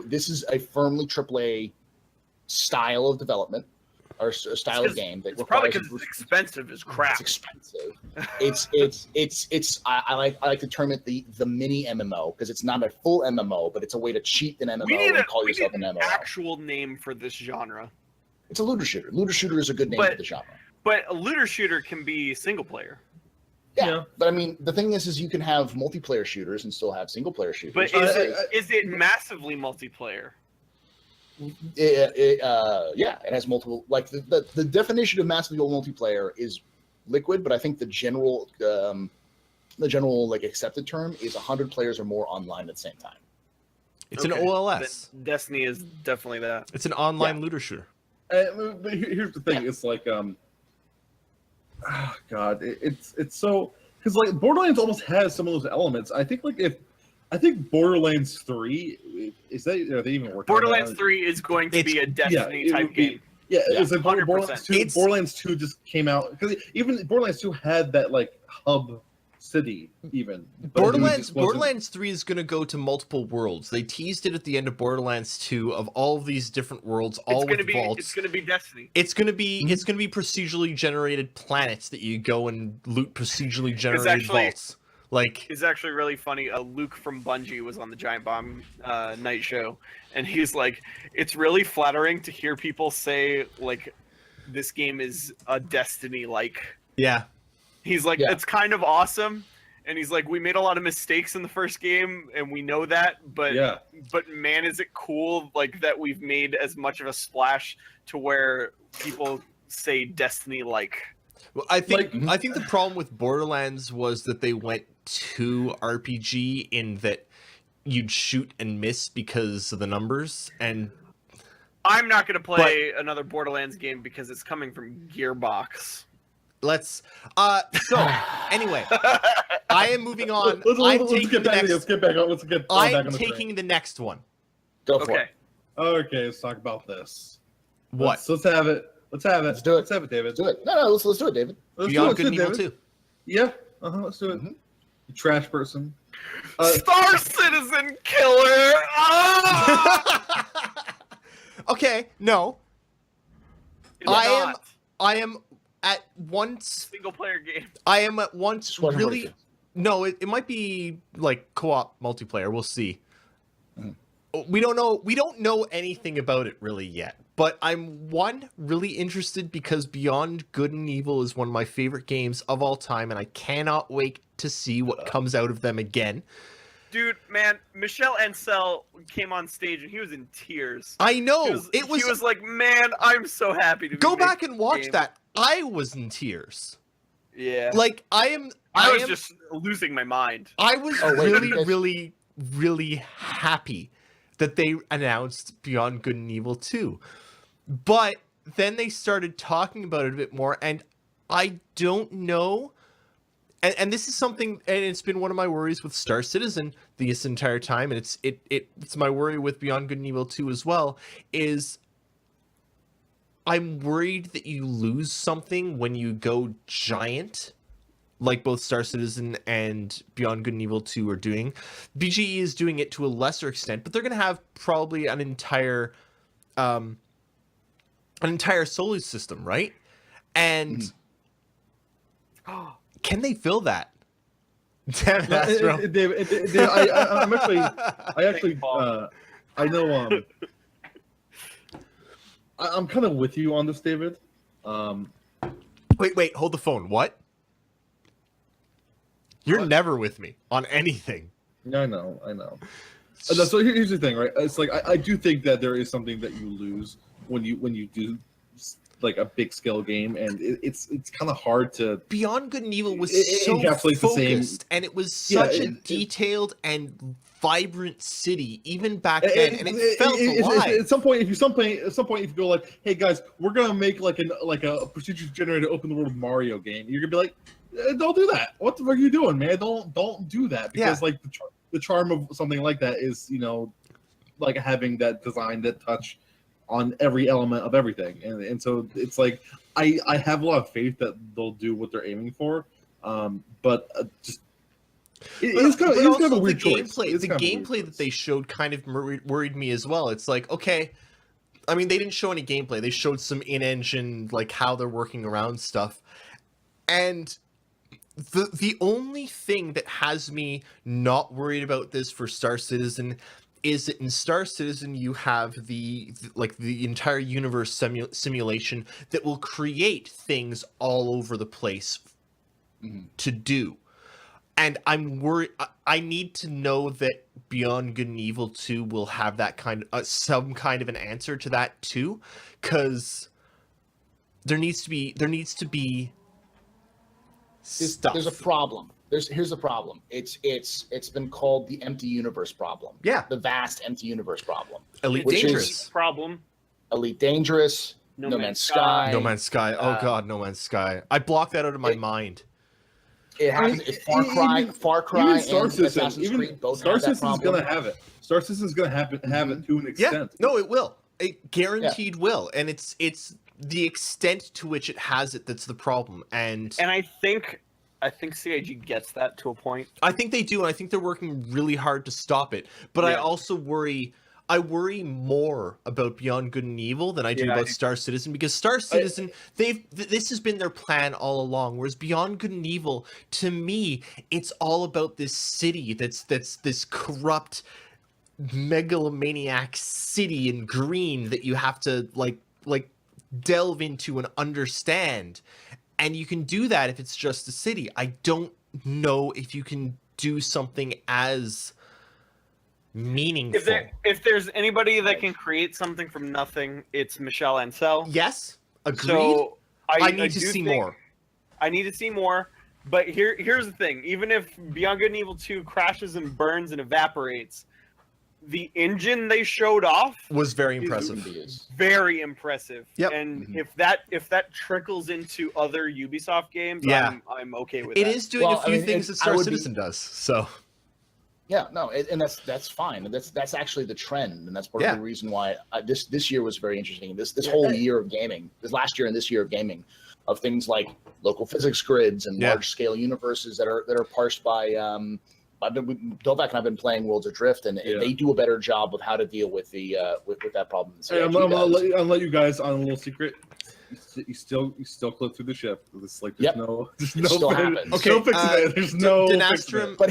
this is a firmly AAA style of development or style of game that it's probably because it's expensive as crap. It's expensive. I like to term it the mini MMO because it's not a full MMO, but it's a way to cheat an MMO and call yourself an MMO. Actual name for this genre. It's a looter shooter. Looter shooter is a good name for the genre. But a looter shooter can be single player. Yeah, but I mean, the thing is you can have multiplayer shooters and still have single player shooters. But is it massively multiplayer? Yeah, it has multiple. Like the definition of massively multiplayer is liquid, but I think the general like accepted term is 100 players or more online at the same time. It's an OLS. Destiny is definitely that. It's an online looter shooter. But here's the thing: it's like oh God, it's so because like Borderlands almost has some of those elements. I think Borderlands 3 is that are they even working? Borderlands 3 is going to be a Destiny type game. Yeah, it's like 100%. Borderlands 2 just came out because even Borderlands 2 had that like hub city even. Borderlands 3 is going to go to multiple worlds. They teased it at the end of Borderlands 2 of all of these different worlds, all with vaults. It's going to be Destiny. It's going to be procedurally generated planets that you go and loot procedurally generated vaults. Like, it's actually really funny. Luke from Bungie was on the Giant Bomb night show, and he's like, "It's really flattering to hear people say like this game is a Destiny-like." Yeah. He's like, it's kind of awesome, and he's like, we made a lot of mistakes in the first game, and we know that, but man, is it cool like that we've made as much of a splash to where people say Destiny-like. Well, I think the problem with Borderlands was that they went too RPG in that you'd shoot and miss because of the numbers, and I'm not going to play another Borderlands game because it's coming from Gearbox. Let's anyway, I am moving on. Let's get back I'm taking the next one. Go for it. Okay, let's talk about this. What? Let's have it. Let's have it. Let's do it. Let's have it, David. Do it. No, let's do it, David. Beyond Good and Evil 2. Yeah. Let's do it. You trash person. Star Citizen Killer. Okay, no. I am at once single player game. I am at once really. No, it might be like co-op multiplayer. We'll see. We don't know. We don't know anything about it really yet. But I'm really interested because Beyond Good and Evil is one of my favorite games of all time, and I cannot wait to see what comes out of them again. Dude, man, Michel Ancel came on stage and he was in tears. I know. He was like, man, I'm so happy to be Go making back and this watch game." that. I was in tears. Yeah. Like I was am just losing my mind. I was Oh, wait, really, because- really, really happy that they announced Beyond Good and Evil 2. But then they started talking about it a bit more, and I don't know. And this is something, and it's been one of my worries with Star Citizen this entire time, and it's my worry with Beyond Good and Evil 2 as well, is I'm worried that you lose something when you go giant, like both Star Citizen and Beyond Good and Evil 2 are doing. BGE is doing it to a lesser extent, but they're going to have probably an entire solar system, right? And can they fill that? Damn it, Astro. I know. I'm kind of with you on this, David. Wait, hold the phone. What? You're never with me on anything. I know. So here's the thing, right? It's like I do think that there is something that you lose when you do like a big scale game, and it's kind of hard to. Beyond Good and Evil was It so encapsulates the same- focused, and it was such a detailed and vibrant city, even back then, and it felt alive. At some point, if you go like, "Hey guys, we're gonna make like a procedure generated open world Mario game," you're gonna be like, "Don't do that. What the fuck are you doing, man? Don't do that." Because like the charm of something like that is, like having that design, that touch on every element of everything, and so it's like I have a lot of faith that they'll do what they're aiming for, but just. It's kind of a weird choice. The gameplay that they showed kind of worried me as well. It's like, okay, I mean, they didn't show any gameplay. They showed some in-engine, like how they're working around stuff. And the only thing that has me not worried about this for Star Citizen is that in Star Citizen you have the entire universe simulation that will create things all over the place to do. And I'm worried. I need to know that Beyond Good and Evil 2 will have that kind of some kind of an answer to that too, because there needs to be stuff. There's a problem. Here's the problem. It's been called the empty universe problem. Yeah. The vast empty universe problem. Elite which Dangerous. Problem. Elite Dangerous. No Man's Sky. No Man's Sky. Oh god, No Man's Sky. I blocked that out of my mind. It happens. It's Far Cry, even Star and Citizen, Assassin's Creed both Star have that Citizen's problem. gonna have it. Star Citizen's gonna have it to an Yeah, extent. no, it will. It guaranteed will, and it's the extent to which it has it that's the problem. And I think CIG gets that to a point. I think they do, and I think they're working really hard to stop it. But I also worry. I worry more about Beyond Good and Evil than I do about Star Citizen, because Star Citizen, this has been their plan all along. Whereas Beyond Good and Evil, to me, it's all about this city that's this corrupt megalomaniac city in green that you have to like delve into and understand. And you can do that if it's just a city. I don't know if you can do something as meaningful. If there's anybody that can create something from nothing, it's Michel Ancel. Yes, agreed. So I need to see more. I need to see more. But here's the thing: even if Beyond Good and Evil 2 crashes and burns and evaporates, the engine they showed off was very impressive. Very impressive. Yep. And if that trickles into other Ubisoft games, I'm okay with it. that. It is doing a few things that Star Citizen does. So. Yeah, no, and that's fine. That's actually the trend, and that's part of the reason why this year was very interesting. This whole year of gaming, this last year and this year of gaming, of things like local physics grids and large scale universes that are parsed by. Dovak and I've been playing Worlds Adrift, and they do a better job of how to deal with the with that problem. Hey, I'll let you guys on a little secret. You still clip through the ship. It's like there's no still happens. Okay, no fixing it. There's no. Denastrum, but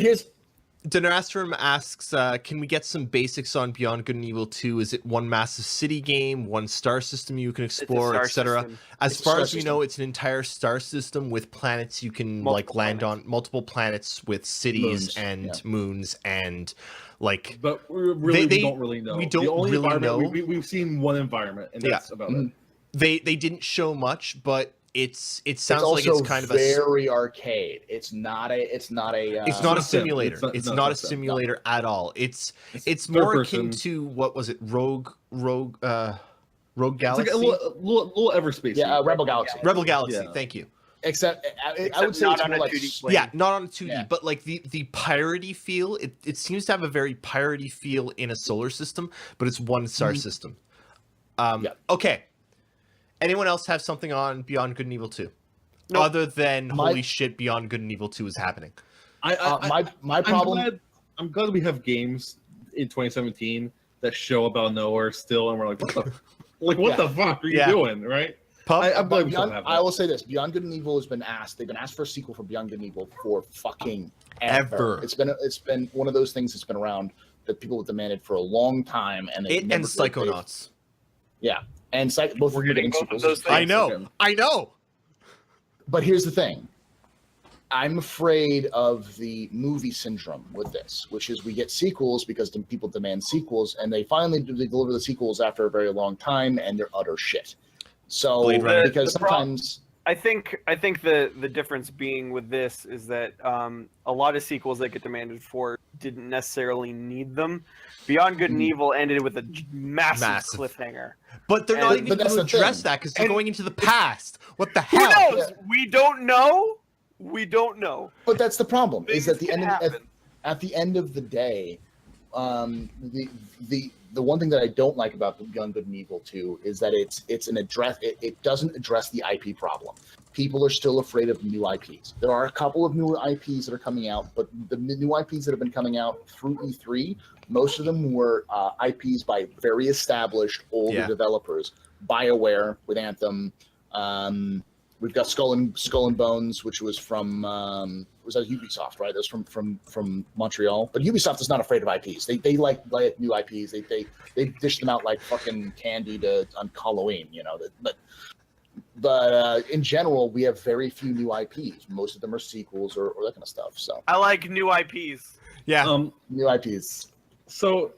Dinastrum asks, can we get some basics on Beyond Good and Evil 2? Is it one massive city game, one star system you can explore, star etc.? system. As It's a far star as we know, it's an entire star system with planets you can Multiple land planets. on, multiple planets with cities Moons, and yeah. moons and like But we They- don't really know. we don't the only really environment know. we've seen one environment, and that's about it. they didn't show much, but it sounds It's like also it's kind of a very arcade. It's not a. it's not not a sim. simulator. It's not- It's no, not a it's not sim. simulator at all. It's third more akin person. to what was it? Rogue It's Galaxy. like a little Everspace. Yeah, Rebel Galaxy. Rebel Galaxy. Yeah. Thank you. Except I Except would say not it's on more a like 2D plane. Yeah, not on a 2D, Yeah. but like the piratey feel. It seems to have a very piratey feel in a solar system, but it's one star system. Yeah. Okay. Anyone else have something on Beyond Good and Evil 2? Nope. Other than My- holy shit, Beyond Good and Evil 2 is happening. my problem. I'm glad we have games in 2017 that show about nowhere still, and we're like, what the fuck are you Yeah. doing, right? Pub? I'm glad we still Beyond, have that. I will say this: Beyond Good and Evil has been asked. They've been asked for a sequel for Beyond Good and Evil for fucking Ever. It's been one of those things that's been around that people have demanded for a long time, and they It and Psychonauts. Yeah, and both We're are getting getting both of sequels. those things. I know. Okay. I know. But here's the thing. I'm afraid of the movie syndrome with this, which is we get sequels because people demand sequels, and they finally deliver the sequels after a very long time, and they're utter shit. So Blade Runner. because The problem- sometimes I think the difference being with this is that a lot of sequels that get demanded for didn't necessarily need them. Beyond Good and Evil ended with a massive cliffhanger. But they're not And- even but going that's to the address thing. that because they're And- going into the past. What the Who hell? knows? We don't know. We don't know. but that's the problem is Things at the can end of, happen. at the end of the day, the one thing that I don't like about Beyond Good and Evil 2 is that it doesn't address the IP problem. People are still afraid of new IPs. There are a couple of new IPs that are coming out, but the new IPs that have been coming out through E3, most of them were IPs by very established older Yeah. developers. BioWare with Anthem. We've got Skull and Bones, which was from was that Ubisoft, right? That's from Montreal. But Ubisoft is not afraid of IPs. They like new IPs. They dish them out like fucking candy on Halloween, you know. But in general, we have very few new IPs. Most of them are sequels or that kind of stuff. So I like new IPs. Yeah. new IPs. So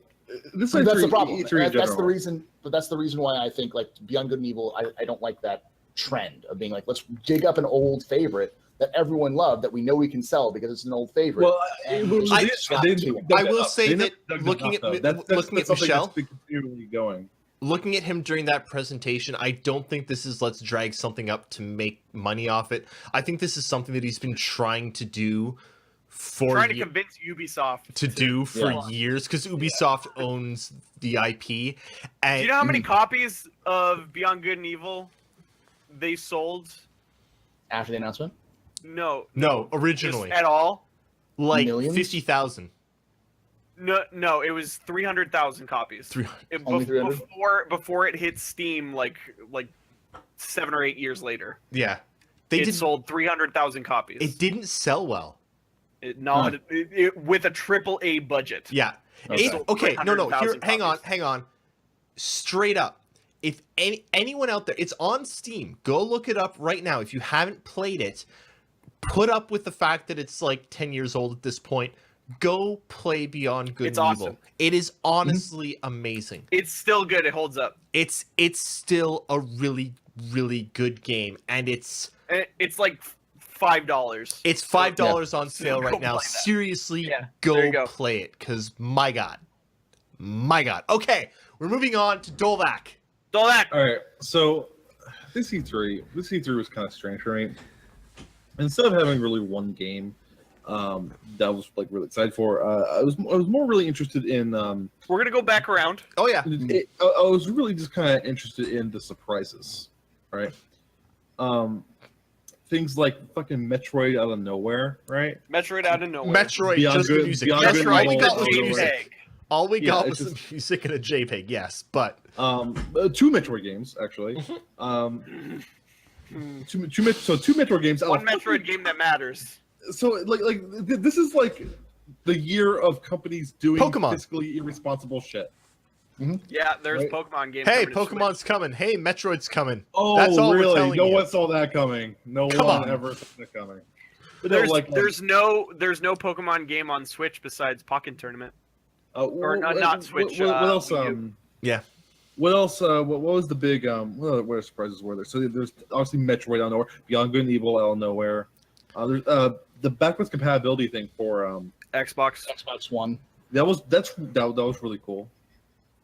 this But that's E3 the problem. E3 in That's the general. reason. But that's the reason why I think like Beyond Good and Evil. I don't like that trend of being like, let's dig up an old favorite that everyone loved that we know we can sell because it's an old favorite. Well, And it was- I- they I dug I it will up. say They that dug it looking up, at- though. That's looking at something Michelle- that's been continually going. Looking at him during that presentation, I don't think this is let's drag something up to make money off it. I think this is something that he's been trying to do for Trying to ye- convince Ubisoft to do for Yeah. years because Ubisoft owns the IP. And Do you know how many copies of Beyond Good and Evil they sold? after the announcement, No, no, just originally at all. like Millions? 50,000. No, it was 300,000 copies. Only 300? Before it hit Steam, like 7 or 8 years later, Yeah, it sold 300,000 copies. It didn't sell well. With a AAA budget. Yeah. Okay. Okay. No. Here, 300,000 hang on. copies. Hang on. Straight up. If anyone out there, it's on Steam. Go look it up right now. If you haven't played it, put up with the fact that it's like 10 years old at this point. Go play Beyond Good It's and awesome. Evil. It is honestly amazing. It's still good. It holds up. It's still a really, really good game, and it's It's like $5. It's $5 on sale Go right now. play that. Seriously, Yeah, there you go go. play it, because my god. Okay, we're moving on to Dolvac. So that All right, so this E3 was kind of strange for me. Instead of having really one game that I was like really excited for, I was more really interested in. we're gonna go back around. Oh yeah, I was really just kind of interested in the surprises, right? Things like fucking Metroid out of nowhere, right? Metroid out of nowhere. Metroid, Beyond just the Good- music. Beyond Just Good all and we Evil got was the was music. JPEG. All we Yeah, got it's was the just- music and a JPEG. Yes, but Two Metroid games actually. Two Metroid games. One Metroid game that matters. So like this is like the year of companies doing Pokemon. fiscally irresponsible shit. Yeah, there's Right. Pokemon games. Hey, coming to Pokemon's Switch. coming. Hey, Metroid's coming. Oh, That's all we're really? telling No you. one saw that coming. No Come one on. ever saw that coming. But no, There's no Pokemon game on Switch besides Pokken Tournament. Or not Switch, What else? Wii U. Yeah. What else? What was the big? What surprises were there? So there's obviously Metroid out of nowhere, Beyond Good and Evil out of nowhere. There's the backwards compatibility thing for Xbox. Xbox One. that was really cool.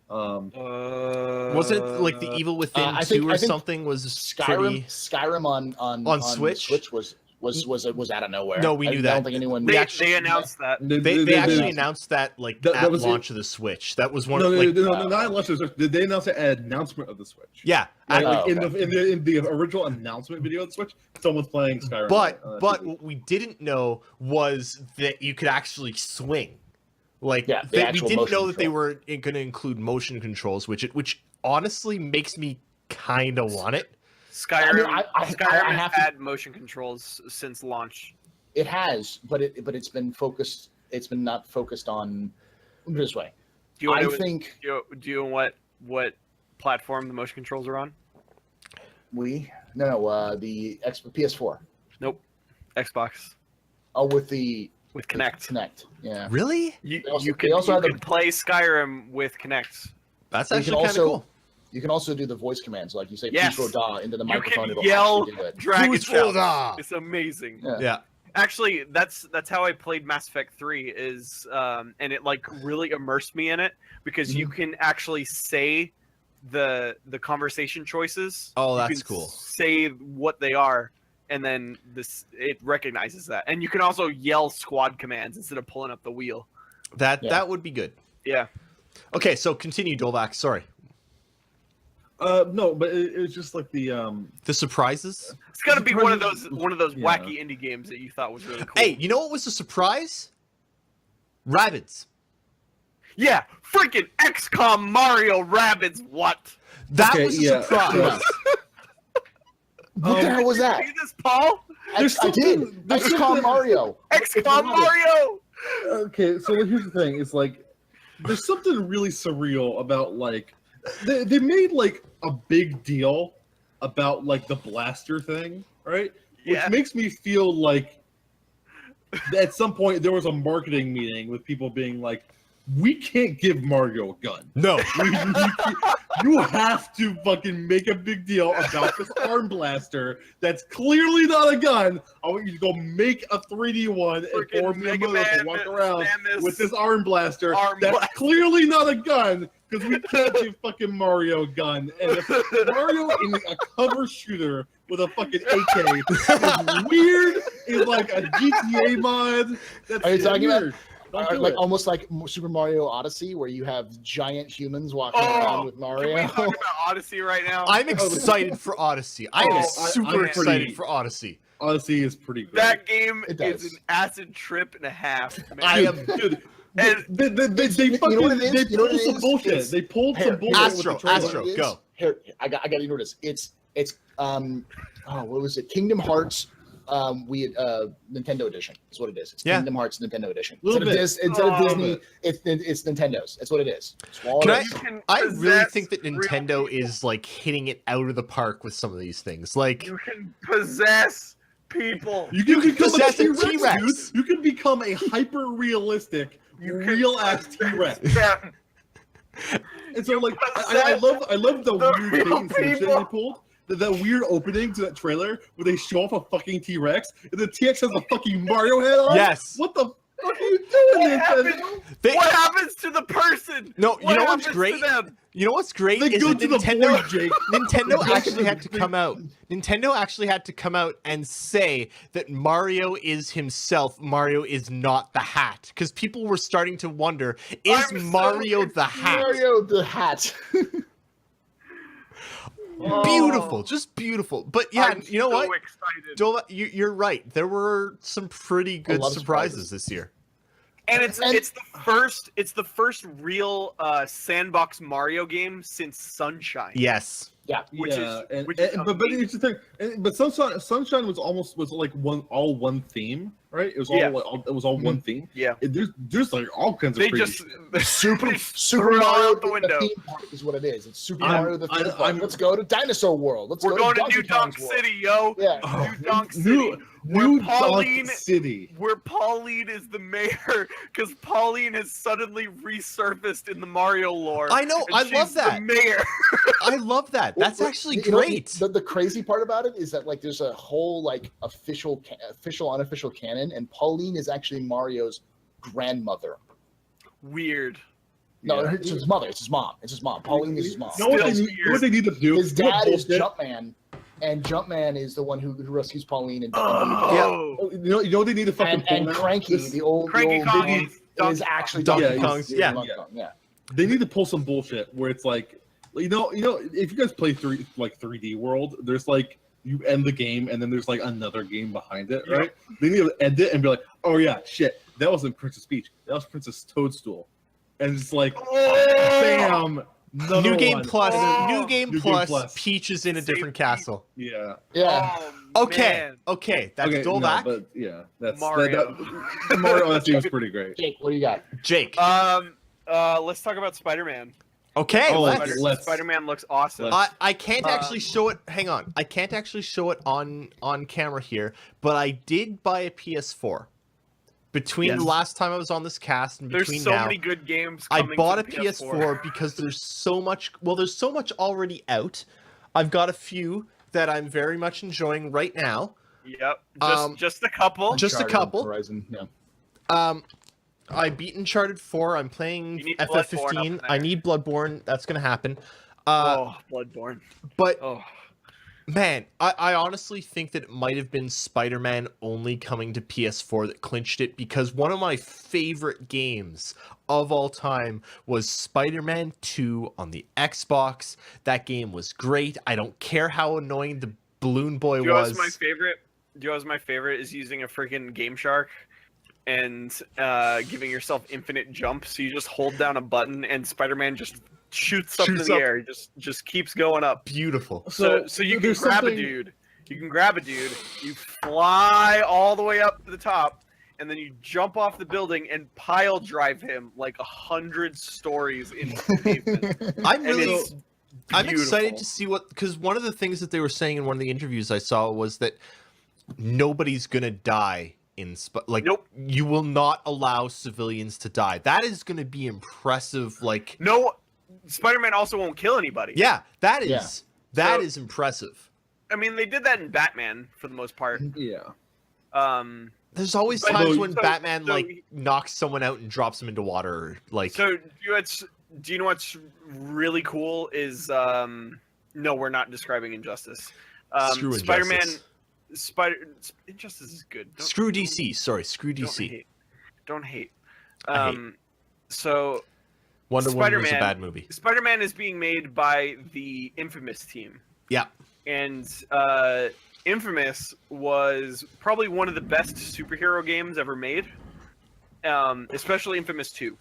Was it like the Evil Within I 2 think or something was pretty... Skyrim on Switch? was out of nowhere. No, we knew I that. don't think anyone. They announced that. They actually announced that like That at was launch of the Switch. That was one No, of like not at launch of the Switch. They announced it at announcement of the Switch. yeah. Like, Oh, in okay. the original announcement video of the Switch, someone's playing Skyrim. But TV. what we didn't know was that you could actually swing. Like Yeah, the we actual didn't motion know that they control. were going to include motion controls, which honestly makes me kind of want it. Skyrim. Skyrim I has have to- had motion controls since launch. It has, but it's been focused. It's been not focused on. Put it this way. Do you I know think do you know what platform the motion controls are on? the PS4. Nope. Xbox Oh, with the with Kinect. Kinect. Yeah. Really? You They also- you they can also you have the- can play Skyrim with Kinect. That's You actually can kind of also cool. You can also do the voice commands, like you say, Yes. "Please roll da" into the You microphone. can It'll yell actually do it. dragon Who's for shouts. that? It's amazing. Yeah. Yeah. Actually, that's how I played Mass Effect 3 is and it like really immersed me in it because you can actually say the conversation choices. Oh, You that's can cool. Say what they are and then it recognizes that. And you can also yell squad commands instead of pulling up the wheel. That would be good. Yeah. Okay, so continue, Dolvac. Sorry. No, but it's just like the The surprises. It's got to be one of those Yeah. wacky indie games that you thought was really cool. Hey, you know what was a surprise? Rabbids. Yeah, freaking XCOM Mario Rabbids. What? That Okay, was a yeah. surprise. What the hell was that? See this, Paul? I did. there's XCOM something- Mario. XCOM Mario. Okay, so here's the thing: it's like there's something really surreal about like they made like a big deal about like the blaster thing, right? Which Yeah. makes me feel like at some point there was a marketing meeting with people being like, "We can't give Mario a gun. No. You have to fucking make a big deal about this arm blaster that's clearly not a gun. I want you to go make a 3D one and Freaking form me a Mega move to Man walk around Samus with this arm blaster arm that's blaster. clearly not a gun because we can't give fucking Mario a gun. And if Mario in a cover shooter with a fucking AK is weird, is like a GTA mod. That's Are you talking about- weird. Don't do Like it. almost like Super Mario Odyssey, where you have giant humans walking around with Can Mario. we talk about Odyssey right now? I'm excited for Odyssey. I am Oh, super I'm excited pretty- for Odyssey. Odyssey is pretty great. That game It is does. an acid trip and a half. Man. I am. Dude, And- they You know what it is? they You know what pulled it some is? bullshit. It's- They pulled Here, some bullshit Astro, with the trailer. Astro. It is- go. Here, I got to know this. It's what was it? Kingdom Hearts. Nintendo Edition is what it is. It's Yeah. Kingdom Hearts Nintendo Edition. Little Instead of, bit. instead of Oh. Disney, it's Nintendo's. That's what it is. It's all Can it I- is. You can I really possess think that real Nintendo people. is like hitting it out of the park with some of these things. Like, You can possess people. You can become a possess a T-Rex, T-Rex. dude. You can become a hyper-realistic, You can real-ass T-Rex. Yeah. And so, like, I possess love the the weird real bait and switch that people. they pulled. That weird opening to that trailer where they show off a fucking T-Rex and the T-Rex has a fucking Mario head on. yes. What the fuck are you doing, What Nintendo? happens? They, What happens to the person? No, you What know what's happens great? To them? you know what's great They is go that to the Nintendo. board, Jake. Nintendo They- actually had to they- come out. Nintendo actually had to come out and say that Mario is himself. Mario is not the hat, because people were starting to wonder: is I'm so Mario the hat? Mario the hat. Beautiful, just beautiful. But yeah, I'm you know so what? Excited. Dova, you're right. There were some pretty good lot of surprises this year. And it's the first real sandbox Mario game since Sunshine. Yes. Yeah. Which is but it's the thing. But Sunshine was like one theme, right? It was all one theme. Yeah. There's like all kinds of. They crazy just Super threw it all Mario out the window. theme park is what it is. It's Super I'm- Mario the theme park. I'm- Let's go to Dinosaur World. We're going to Donkey New Donk Kong's World. City, yo. Yeah. New Donk City. New Pauline- Donk City. Where Pauline is the mayor, because Pauline has suddenly resurfaced in the Mario lore. I know, and I she's love that. The mayor. I love that. That's actually You know, great. the crazy part about it is that like there's a whole like official unofficial canon, and Pauline is actually Mario's grandmother. Weird. No, Yeah. it's his mother. It's his mom. It's his mom. Pauline is his mom. You know what they Still need? You know what they need to do? His You know dad is bullshit? Jumpman, and Jumpman is the one who rescues Pauline and Oh. Oh, you know what they need to fucking pull and now? Cranky, This- the old Cranky Kong big- is is Donkey actually Donkey Donkey Kong. Kong's Yeah. Donkey Kong, yeah. They need to pull some bullshit where it's like, you know, if you guys play 3D World, there's like you end the game and then there's like another game behind it, Yep. right? They need to end it and be like, oh yeah, shit, that wasn't Princess Peach, that was Princess Toadstool, and it's like, bam, another New game one. plus. Oh. New game New game plus. plus. Peach is in a Save different Peach. castle. Yeah. Yeah. Oh, Okay. man. Okay. That's Okay, Dolvac. no, but yeah, that's Mario. That Mario Odyssey was pretty great. Jake, what do you got? Jake. Let's talk about Spider-Man. Okay. Oh, let's. Spider-Man looks awesome. I can't actually show it. Hang on. I can't actually show it on camera here, but I did buy a PS4. Between Yes. the last time I was on this cast and There's between so now, many good games I coming bought to a the PS4 because there's so much. Well, there's so much already out. I've got a few that I'm very much enjoying right now. Yep. Um, Just a couple. Just a Uncharted, couple. Horizon, yeah. I beat Uncharted 4. I'm playing You need FF15. Bloodborne up I there. need Bloodborne. That's gonna happen. Bloodborne. But Oh. man, I honestly think that it might have been Spider-Man only coming to PS4 that clinched it, because one of my favorite games of all time was Spider-Man 2 on the Xbox. That game was great. I don't care how annoying the Balloon Boy Do you know was. what's my favorite? Do you know what's my favorite is using a freaking Game Shark and giving yourself infinite jumps. So you just hold down a button and Spider-Man just shoots up in Shoots the up. air. Just keeps going up. Beautiful. So you can there's grab a something- dude. You can grab a dude. You fly all the way up to the top, and then you jump off the building and pile drive him like 100 stories into the pavement. I'm And really it's I'm excited beautiful. to see what, because one of the things that they were saying in one of the interviews I saw was that nobody's gonna die in Nope. you will not allow civilians to die. That is gonna be impressive. Like, No, Spider-Man also won't kill anybody. yeah, that is Yeah. that So- is impressive. I mean, they did that in Batman for the most part. Yeah. There's always But- times so- when so- Batman so- like knocks someone out and drops them into water. Like, So do you know what's really cool is no, we're not describing Injustice. Screw Spider-Man, Injustice. Injustice is good. screw DC. Sorry, screw Don't DC. hate. Don't hate. I hate. So Wonder Woman was a Spider-Man- bad movie. Spider-Man is being made by the Infamous team. Yeah. And Infamous was probably one of the best superhero games ever made, especially Infamous 2.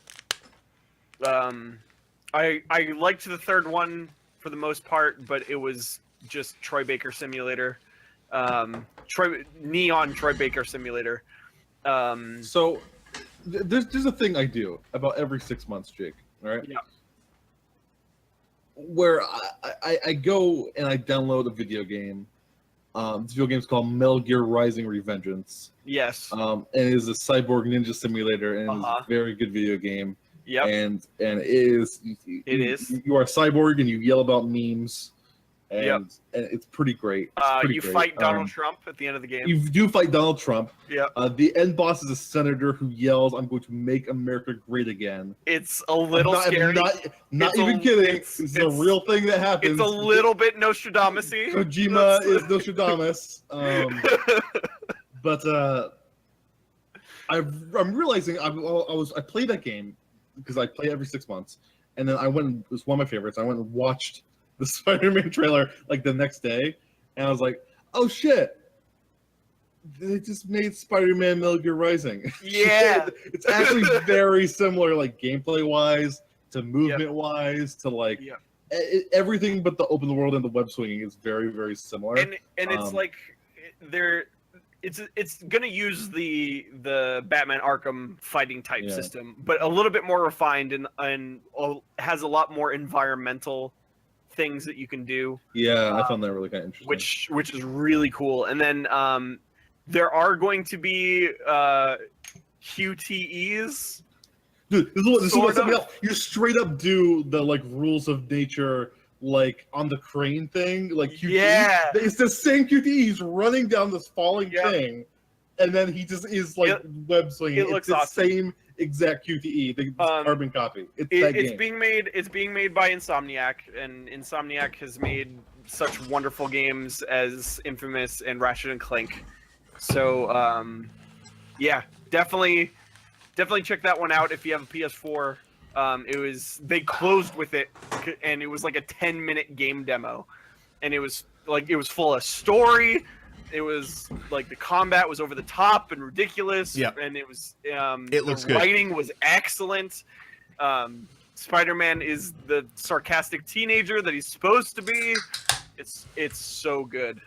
I liked the third one for the most part, but it was just Troy Baker Simulator, Neon Troy Baker Simulator. So there's a thing I do about every 6 months, Jake. All right. Yeah. Where I go and I download a video game. This video game is called Metal Gear Rising: Revengeance. Yes. And it is a cyborg ninja simulator, and Uh-huh. it's a very good video game. Yep. And it is. It is. You are a cyborg, and you yell about memes, and, Yep. and it's pretty great. It's pretty You great. fight Donald Trump at the end of the game. You do fight Donald Trump. Yep. The end boss is a senator who yells, "I'm going to make America great again." It's a little I'm scary. not It's even a- kidding. it's- This is a it's- real thing that happens. It's a little bit Nostradamus-y. Kojima is Nostradamus. But I'm realizing I played that game because I play every 6 months, and then I went. It was one of my favorites. I went and watched the Spider-Man trailer like the next day, and I was like, "Oh shit! they just made Spider-Man Metal Gear Rising. Yeah. It's actually very similar, like gameplay-wise, to movement-wise, to like everything but the open world and the web swinging is very, very similar. And it's like it's gonna use the Batman Arkham fighting type system, but a little bit more refined and has a lot more environmental things that you can do. Yeah, I found that really kind of interesting. Which is really cool. And then there are going to be QTEs. Dude, this is something else. You straight up do the like rules of nature, like on the crane thing, like QTE. Yeah, it's the same QTE. He's running down this falling thing, and then he just is like web swinging. It looks the awesome. Same exact QTE, the carbon copy. It's being made. It's being made by Insomniac, and Insomniac has made such wonderful games as Infamous and Ratchet and Clank. So, yeah, definitely check that one out if you have a PS4. They closed with it, and it was like a 10-minute game demo, and it was full of story. It was like the combat was over the top and ridiculous. And it was it looks the good. writing was excellent. Spider-Man is the sarcastic teenager that he's supposed to be. It's so good.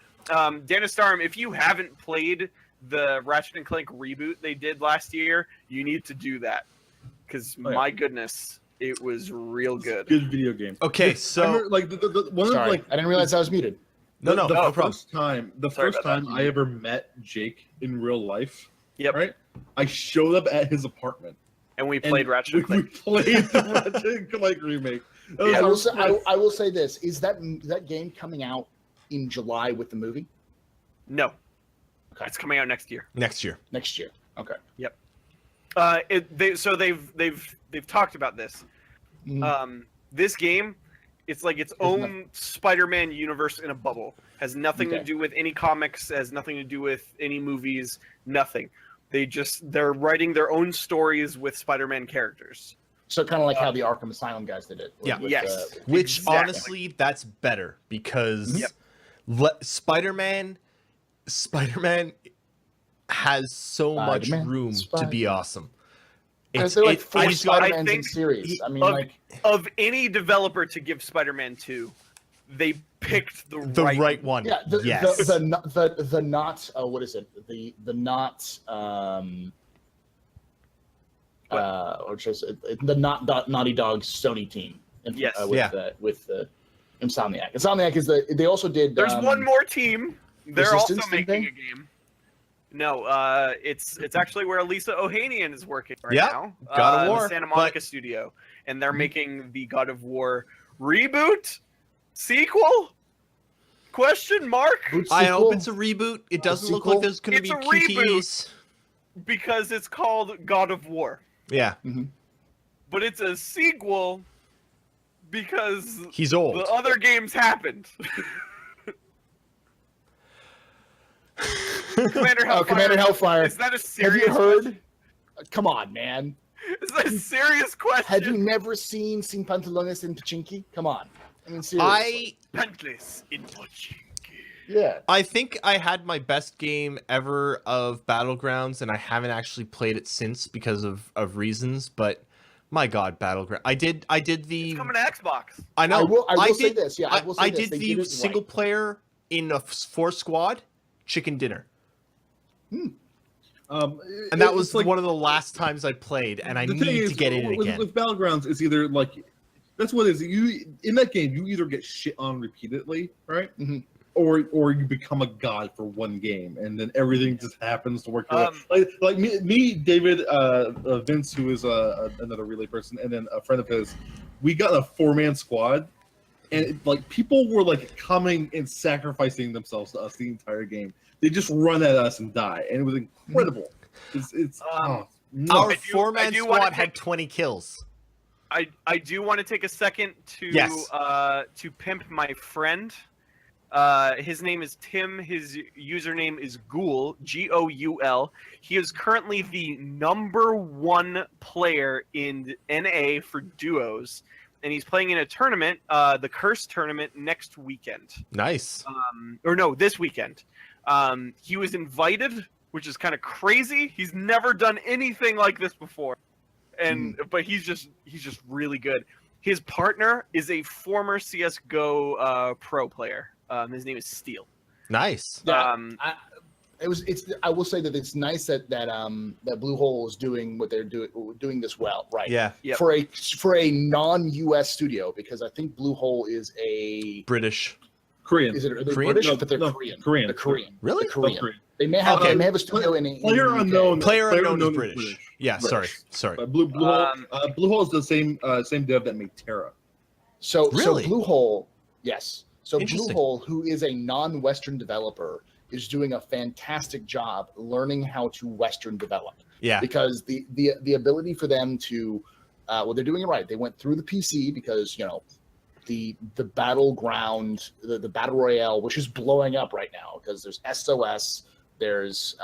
Dennis Starm, if you haven't played the Ratchet and Clank reboot they did last year, you need to do that, because my goodness, it was real good. Good video game. Okay, so I remember, like Sorry, I didn't realize I was muted. The first time I ever met Jake in real life, right? I showed up at his apartment, and we played Ratchet and Clank. We played the Ratchet and Clank remake. I will say this: is that game coming out in July with the movie? No. Okay. It's coming out next year. Next year. Okay. Yep. They've talked about this. This game, it's like its own Spider-Man universe in a bubble. Has nothing to do with any comics. Has nothing to do with any movies. Nothing. They're writing their own stories with Spider-Man characters. So kind of like how the Arkham Asylum guys did it. Which honestly, that's better, because Spider-Man has so much room to be awesome. There's like 4 Spider-Mans in series. I mean, of any developer to give Spider-Man 2, they picked the right one. Yeah, the not what is it? The not or just the not Naughty Dog Sony team. With Insomniac. Insomniac is they also did. There's one more team. They're also Resistance, making a game. No, it's actually where Lisa Ohanian is working now. God of War, the Santa Monica studio, and they're making the God of War reboot, sequel? Question mark? I hope it's a reboot. It doesn't look like there's going to be QTEs. Because it's called God of War. Yeah. But it's a sequel because he's old. The other games happened. Commander Hellfire. Is that a serious Have you heard? question? Come on, man. Is that a serious question? Have you never seen Sin Pantalones in Pachinki? Come on. I mean, seriously. Pantless in Pachinki. Yeah. I think I had my best game ever of Battlegrounds, and I haven't actually played it since because of reasons, but my God, Battleground. I did the... It's coming to Xbox. I know. I will say this. Yeah, I did the single player in a 4-squad chicken dinner. And that was like one of the last times I played, and I need to get in it again. With Battlegrounds, it's either like... That's what it is. In that game, you either get shit on repeatedly, right? Or you become a god for one game, and then everything just happens to work. Like me, David, Vince, who is another relay person, and then a friend of his, we got a 4-man squad, and people were like coming and sacrificing themselves to us the entire game. They just run at us and die, and it was incredible. Our 4-man squad had 20 kills. I do want to take a second to pimp my friend. His name is Tim. His username is Ghoul, Goul. He is currently the #1 player in NA for duos, and he's playing in a tournament, the Curse tournament, next weekend. Nice. Or no, this weekend. He was invited, which is kind of crazy. He's never done anything like this before, but he's just really good. His partner is a former CS:GO pro player. His name is Steel. Nice. Yeah, I will say that it's nice that Bluehole is doing what they're doing this well, right? Yeah. Yep. For a non-US studio, because I think Bluehole is a British. Korean. Is it are they Korean? British? No, But they're no, Korean. Korean. They're Korean. Really? They're Korean. Korean. They may have Okay. a studio in Player the UK. unknown. Player Player unknown is unknown is British. British. Yeah, British. sorry. Bluehole. Bluehole is the same dev that made Terra. So Really? Bluehole, yes. So Interesting. Bluehole, who is a non-Western developer, is doing a fantastic job learning how to Western develop. Yeah. Because the ability for them to, they're doing it right. They went through the PC because the battleground, the battle royale, which is blowing up right now because there's SOS, there's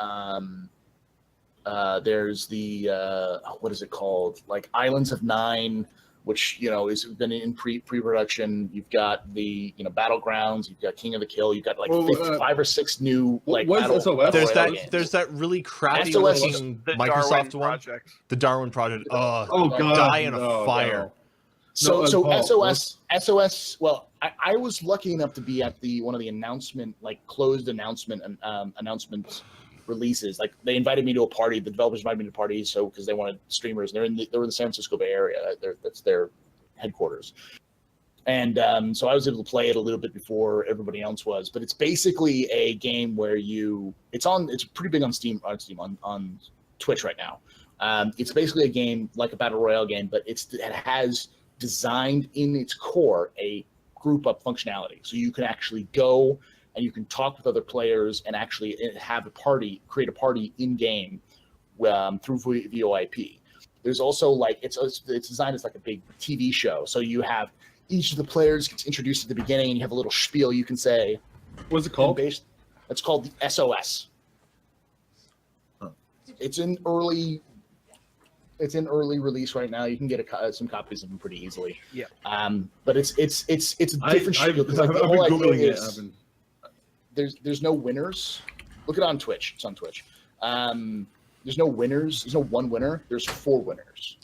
the what is it called, like Islands of Nine, which is been in pre-production. You've got the battlegrounds, you've got King of the Kill, you've got like 5 or 6 new like what is battle SOS? There's royale that. games. There's that really crappy SOS looking The Microsoft Darwin one, Project. the Darwin Project. Oh, Oh god. die in a No, fire. no. So No, so Paul, SOS. Well, I was lucky enough to be at one of the closed announcement releases. Like they invited me to a party. The developers invited me to parties, so because they wanted streamers. They're in the San Francisco Bay Area. That's their headquarters. And so I was able to play it a little bit before everybody else was. But it's basically a game where it's pretty big on Steam on Twitch right now. It's basically a game like a battle royale game, but it has designed in its core a group up functionality. So you can actually go and you can talk with other players and actually have create a party in game through VoIP. There's also it's designed as like a big TV show. So you have each of the players gets introduced at the beginning and you have a little spiel you can say. What's it called? It's called the SOS. Huh. It's in early release right now. You can get some copies of them pretty easily. Yeah. But it's a different I've spiel. been The whole idea googling it. is there's no winners. Look it on Twitch. It's on Twitch. There's no winners. There's no one winner. There's 4 winners.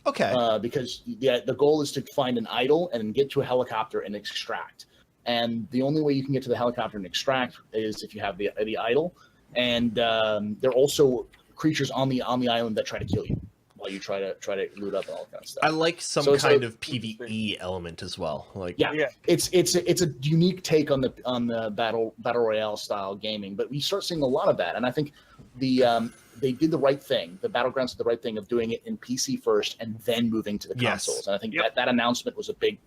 Okay. Because the goal is to find an idol and get to a helicopter and extract. And the only way you can get to the helicopter and extract is if you have the idol. And there are also creatures on the island that try to kill you while you try to loot up and all that kind of stuff. I like some So it's kind of PvE element as well. Like Yeah. It's a unique take on the battle royale style gaming, but we start seeing a lot of that, and I think they did the right thing. The Battlegrounds did the right thing of doing it in PC first and then moving to the Yes. consoles. And I think Yep. that announcement was a big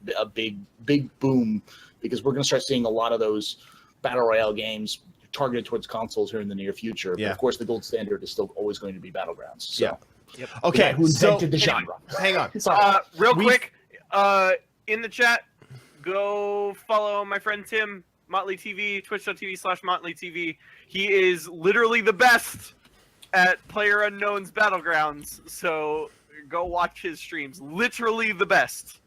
boom because we're going to start seeing a lot of those battle royale games targeted towards consoles here in the near future. Yeah. But of course, the gold standard is still always going to be Battlegrounds. So, Yeah. Yep. Okay. who So invented the genre? hang on. Sorry. Real We've- quick, in the chat, go follow my friend Tim, Motley TV, twitch.tv/Motley TV. He is literally the best at PlayerUnknown's Battlegrounds, so go watch his streams. Literally the best.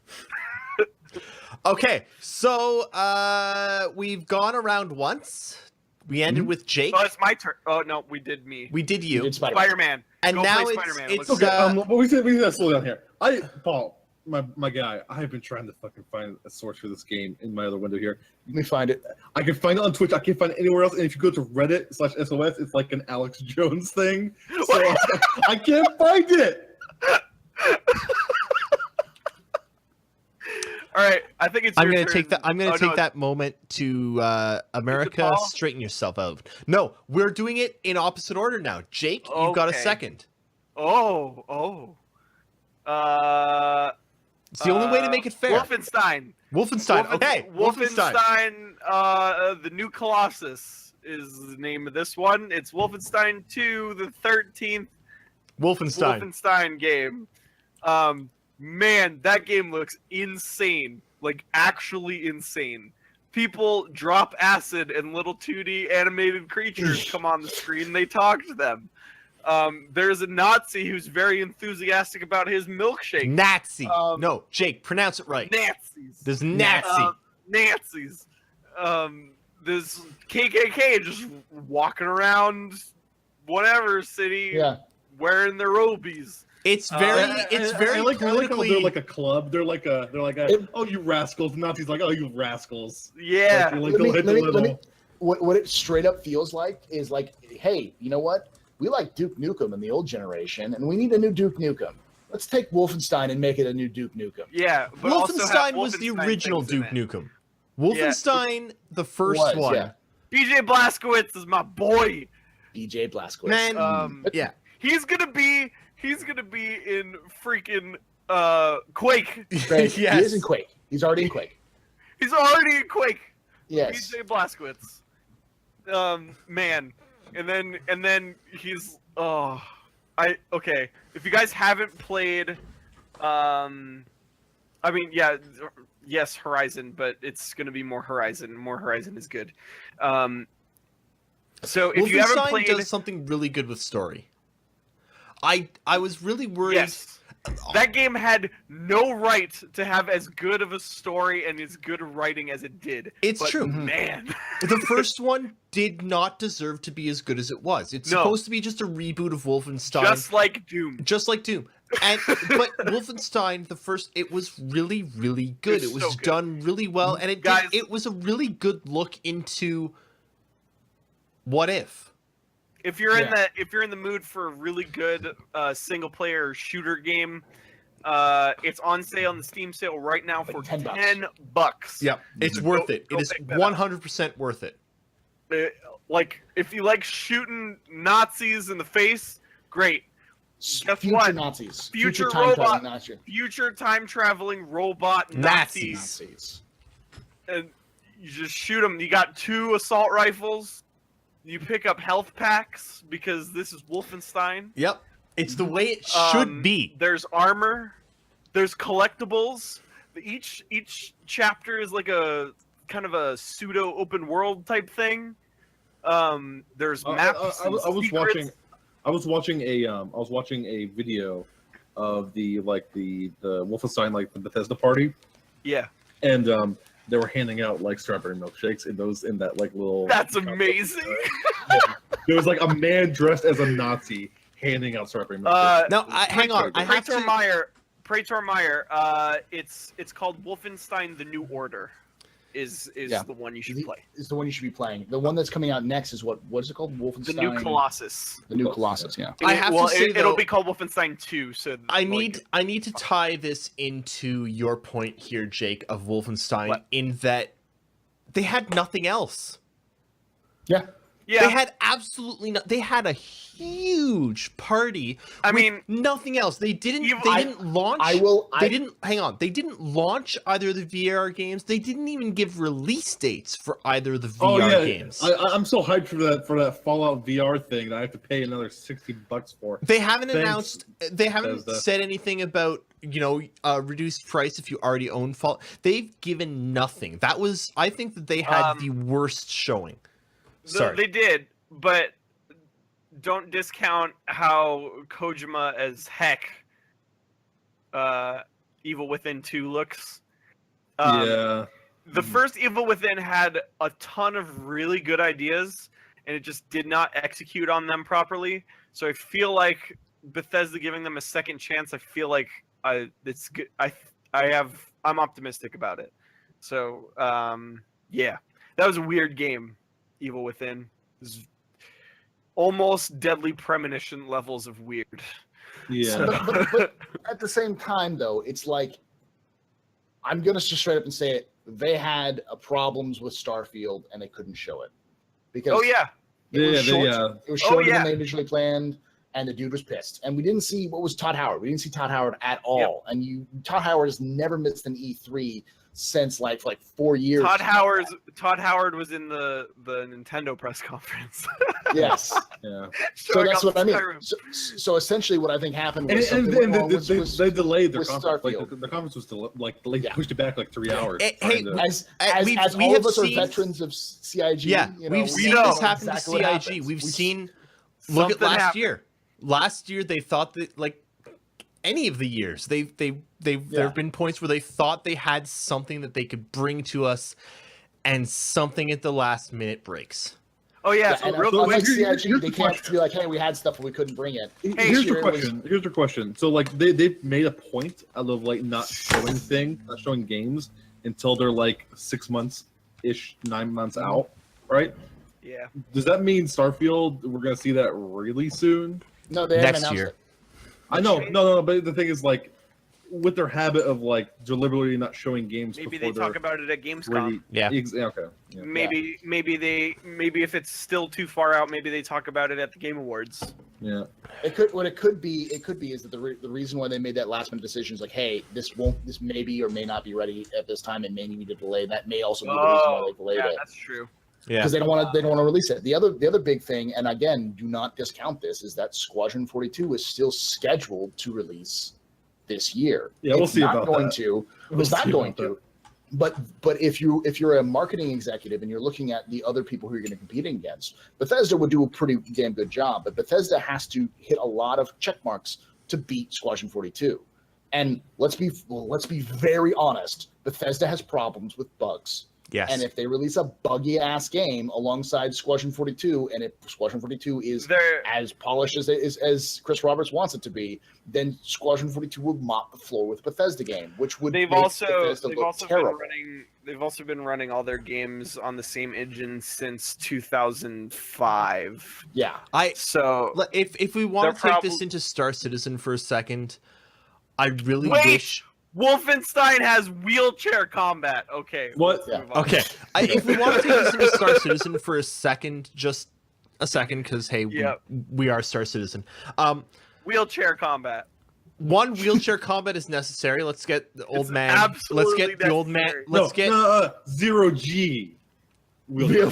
Okay. So we've gone around once. We ended with Jake. Oh, it's my turn. Oh, no, we did me. We did you. You did Spider-Man. Spider-Man. And Go now play it's- Spider-Man. it's, Looks Okay, good. but we gotta slow down here. Paul, my guy, I have been trying to fucking find a source for this game in my other window here. Let me find it. I can find it on Twitch. I can't find it anywhere else. And if you go to Reddit/SOS, it's like an Alex Jones thing. So I can't find it. All right, I think it's. I'm your gonna turn. take that. I'm gonna Oh, take no, that moment to America. Paul? Straighten yourself out. No, we're doing it in opposite order now. Jake, you've got a Okay. second. Oh. It's the only way to make it fair. Wolfenstein. Okay. Wolfenstein. Wolfenstein. The New Colossus is the name of this one. It's Wolfenstein 2, the 13th Wolfenstein game. Man, that game looks insane. Like, actually insane. People drop acid and little 2D animated creatures come on the screen. They talk to them. There's a Nazi who's very enthusiastic about his milkshake. Nazi. No, Jake, pronounce it right. Nazis. There's Nazi. Nazis. this KKK just walking around whatever city, Yeah. wearing their robies. It's very, I like how politically. they're like a club. They're like a oh, you rascals. Nazis like, oh, you rascals. Yeah. Like, they'll hit the little. What it straight up feels like is like, hey, you know what? We like Duke Nukem in the old generation, and we need a new Duke Nukem. Let's take Wolfenstein and make it a new Duke Nukem. Yeah, but also have Wolfenstein was the Wolfenstein original things in Duke it. Nukem. Wolfenstein, the first Was, one. yeah. BJ Blazkowicz is my boy. BJ Blazkowicz. Man, yeah. He's gonna be in freaking Quake. Right. He Yes. is in Quake. He's already in Quake. He's already in Quake. Yes. BJ Blazkowicz. Man. And then he's okay. If you guys haven't played I mean, yeah, yes, Horizon, but it's going to be more Horizon. More Horizon is good. So if you haven't Wolfenstein played, does something really good with story. I was really worried. yes, that game had no right to have as good of a story and as good writing as it did. It's But true. man. The first one did not deserve to be as good as it was. It's No. supposed to be just a reboot of Wolfenstein. Just like Doom. Just like Doom. And but Wolfenstein, the first, it was really, really good. It's It was so good. done really well, and Guys- it was a really good look into what if. If you're Yeah. if you're in the mood for a really good single player shooter game, it's on sale on the Steam sale right now for Like $10. $10. Yeah, it's Go- worth it. go It is pick that up. 100% worth it. Like if you like shooting Nazis in the face, great. Guess Future what? Nazis. Future time traveling robot- Nazis. Future time traveling robot Nazis. Nazis, and you just shoot them. You got 2 assault rifles. You pick up health packs because this is Wolfenstein. Yep, it's the way it should be. There's armor. There's collectibles. Each chapter is like a kind of a pseudo open world type thing. There's maps. I was and secrets. watching a video of the Wolfenstein, like the Bethesda party, Yeah, and they were handing out like strawberry milkshakes in that like little. that's amazing. There was like a man dressed as a Nazi handing out strawberry milkshakes. Now, hang on. I have to. Praetor Meyer. It's called Wolfenstein: The New Order. Is Yeah. the one you should play. Is the one you should be playing. The one that's coming out next is what is it called? Wolfenstein. The New Colossus. The new Colossus. Yeah. I have to say, it'll though, be called Wolfenstein 2. So I need to tie this into your point here, Jake, of Wolfenstein, What? in that they had nothing else. Yeah. yeah. They had absolutely no. They had a huge party. I with mean, nothing else. They didn't. Evil- They didn't launch. They didn't. Hang on. They didn't launch either of the VR games. They didn't even give release dates for either of the VR games. I'm so hyped for that Fallout VR thing that I have to pay another $60 for. They haven't Thanks, announced. They haven't Bethesda. said anything about reduced price if you already own Fallout. They've given nothing. That was. I think that they had the worst showing. Sorry. They did, but don't discount how Kojima as heck Evil Within 2 looks. Yeah. The first Evil Within had a ton of really good ideas, and it just did not execute on them properly. So I feel like Bethesda giving them a second chance. I feel like it's good. I'm optimistic about it. So yeah, that was a weird game. Evil Within. It was almost Deadly Premonition levels of weird. Yeah. But at the same time, though, it's like I'm gonna just straight up and say it. They had problems with Starfield and they couldn't show it because Oh yeah, it was short. It was shorter yeah. than they initially planned, and the dude was pissed. And we didn't see what was Todd Howard. We didn't see Todd Howard at all. And Todd Howard has never missed an E3 since like 4 years. Todd Howard was in the Nintendo press conference. Yes. Yeah. So that's what I mean. So essentially, what I think happened was And something went wrong with- they delayed their with conference. Like, Starfield. the conference was delayed, Yeah. pushed it back like 3 hours. Hey, trying to- as we all have of us are seen- veterans of CIG. Yeah, you know, we've we seen know this happen exactly what to CIG. happens. We've We- seen. Look at Something last happened. year. Last year, they thought that like any of the years, there have been points where they thought they had something that they could bring to us, and something at the last minute breaks. Oh yeah, Yeah, so and real so, quick. like, CIG, here's they the can't question. be like, hey, we had stuff, but we couldn't bring it. Here's sure, the it was- question. Here's the question. So like they've made a point out of like not showing games until they're like 6 months ish, 9 months out, right? Yeah. Does that mean Starfield? We're gonna see that really soon? No, they haven't Next announced year. it. I know, no. But the thing is, like, with their habit of like deliberately not showing games Maybe before they talk about it at they're Gamescom. ready. Yeah. Okay. Yeah. Maybe if it's still too far out, maybe they talk about it at the Game Awards. Yeah. It could be is that the reason why they made that last minute decision is like, hey, this may be or may not be ready at this time and may need to delay. That may also be the reason why they delayed yeah, it. that's true. Yeah. Because they don't want to release it. The other big thing, and again, do not discount this, is that Squadron 42 is still scheduled to release this year. Yeah, we'll It's see not about going that. to. We'll It's not see going about to. But if you're a marketing executive and you're looking at the other people who you're going to compete against, Bethesda would do a pretty damn good job. But Bethesda has to hit a lot of check marks to beat Squadron 42. And let's be very honest. Bethesda has problems with bugs. Yes. And if they release a buggy ass game alongside Squadron 42, and if Squadron 42 is as polished as Chris Roberts wants it to be, then Squadron 42 will mop the floor with Bethesda game, which would They've make also Bethesda look terrible. they've also been running all their games on the same engine since 2005. Yeah, So If we want to They're take this probably- into Star Citizen for a second, I really Wait! wish. Wolfenstein has wheelchair combat. Okay. What? let's move on. Okay, if we want to take this into Star Citizen for a second, just a second, because hey, Yep. we are Star Citizen. Wheelchair combat. One wheelchair combat is necessary. Let's get the old It's man. Let's absolutely get the old man. necessary. Let's get. Zero G. Real- Yeah.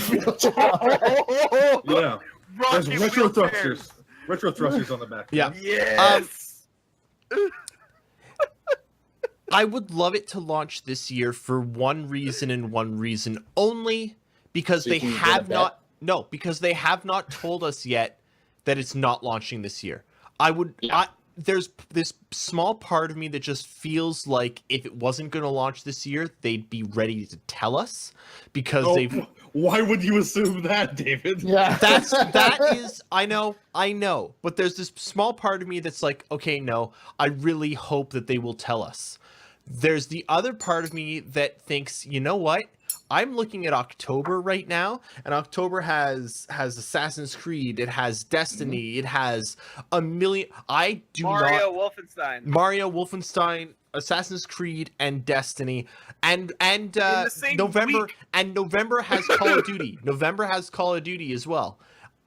There's Rocket retro wheelchairs. thrusters. Retro thrusters on the back. Yeah. Yes. I would love it to launch this year for one reason and one reason only, because So you they can get have a bet? not. No, because they have not told us yet that it's not launching this year. I would. Yeah. There's this small part of me that just feels like if it wasn't going to launch this year, they'd be ready to tell us, because Oh, they've. why would you assume that, David? yeah. That is, I know, but there's this small part of me that's like, okay, no, I really hope that they will tell us. There's the other part of me that thinks, you know what? I'm looking at October right now, and October has Assassin's Creed, it has Destiny, it has a million. I do Mario not Wolfenstein. Wolfenstein, Assassin's Creed, and Destiny, and the same November, week. and November has Call of Duty. November has Call of Duty as well.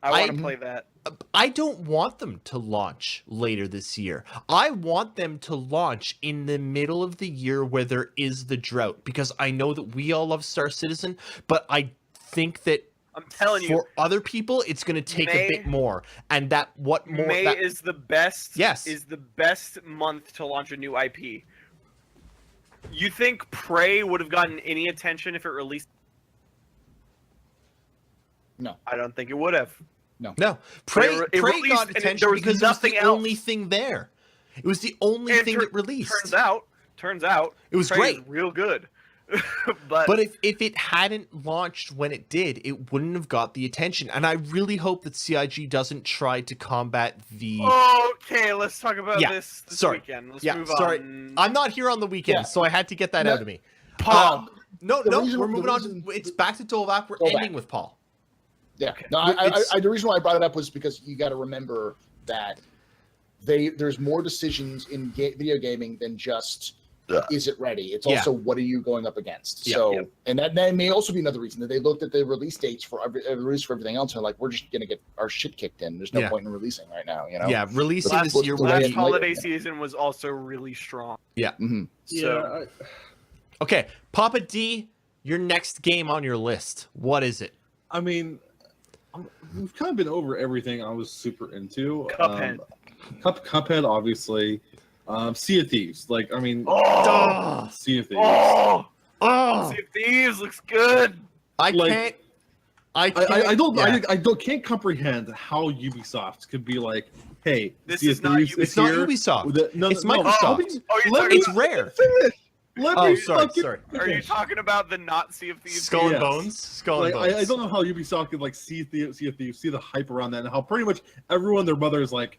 I want I- to play that. I don't want them to launch later this year. I want them to launch in the middle of the year where there is the drought, because I know that we all love Star Citizen, but I think that I'm telling you, for other people it's going to take May- a bit more, and that what more May that, is the best. Yes. Is the best month to launch a new IP. You think Prey would have gotten any attention if it released? No. I don't think it would have. no Prey, it Prey released got and attention there was because it was the nothing else. only thing there. It was the only And thing that released. Turns out, It was Prey great. is real good. but But if it hadn't launched when it did, it wouldn't have got the attention. And I really hope that CIG doesn't try to combat the. okay, let's talk about Yeah, this sorry. weekend. Let's Yeah, move sorry. on. I'm not here on the weekend, Yeah. so I had to get that No. out of me. Paul. No, The no, reason- we're the moving reason- on. It's back to Dolvac. We're Dolvac. ending with Paul. Yeah, Okay. no, It's- the reason why I brought it up was because you got to remember that there's more decisions in video gaming than just is it ready. It's Yeah. also what are you going up against. Yeah. So, Yeah. and that may also be another reason that they looked at the release dates for everything else and like we're just gonna get our shit kicked in. There's no Yeah. point in releasing right now. You know. Yeah, releasing Last- this year the would way Last it- be. holiday season was also really strong. Mhm. So Okay, Papa D, your next game on your list. What is it? I mean, we've kind of been over everything I was super into. Cuphead. Cuphead, obviously. Sea of Thieves. Like, I mean, Oh, Sea of Thieves. Oh, oh, Sea of Thieves looks good. I like- can't. I can't. I can't comprehend how Ubisoft could be like, hey, This Sea is of not Thieves Ubisoft. is It's not here. Ubisoft. No, It's no, Microsoft. let me- Oh, you're let talking me It's rare. finish. Let Oh, me sorry, fucking sorry. Are you finish. talking about the not Sea of Thieves? Skull and Yes. Bones. Skull and Like, Bones. I don't know how Ubisoft could like see the hype around that, and how pretty much everyone, their mother is like,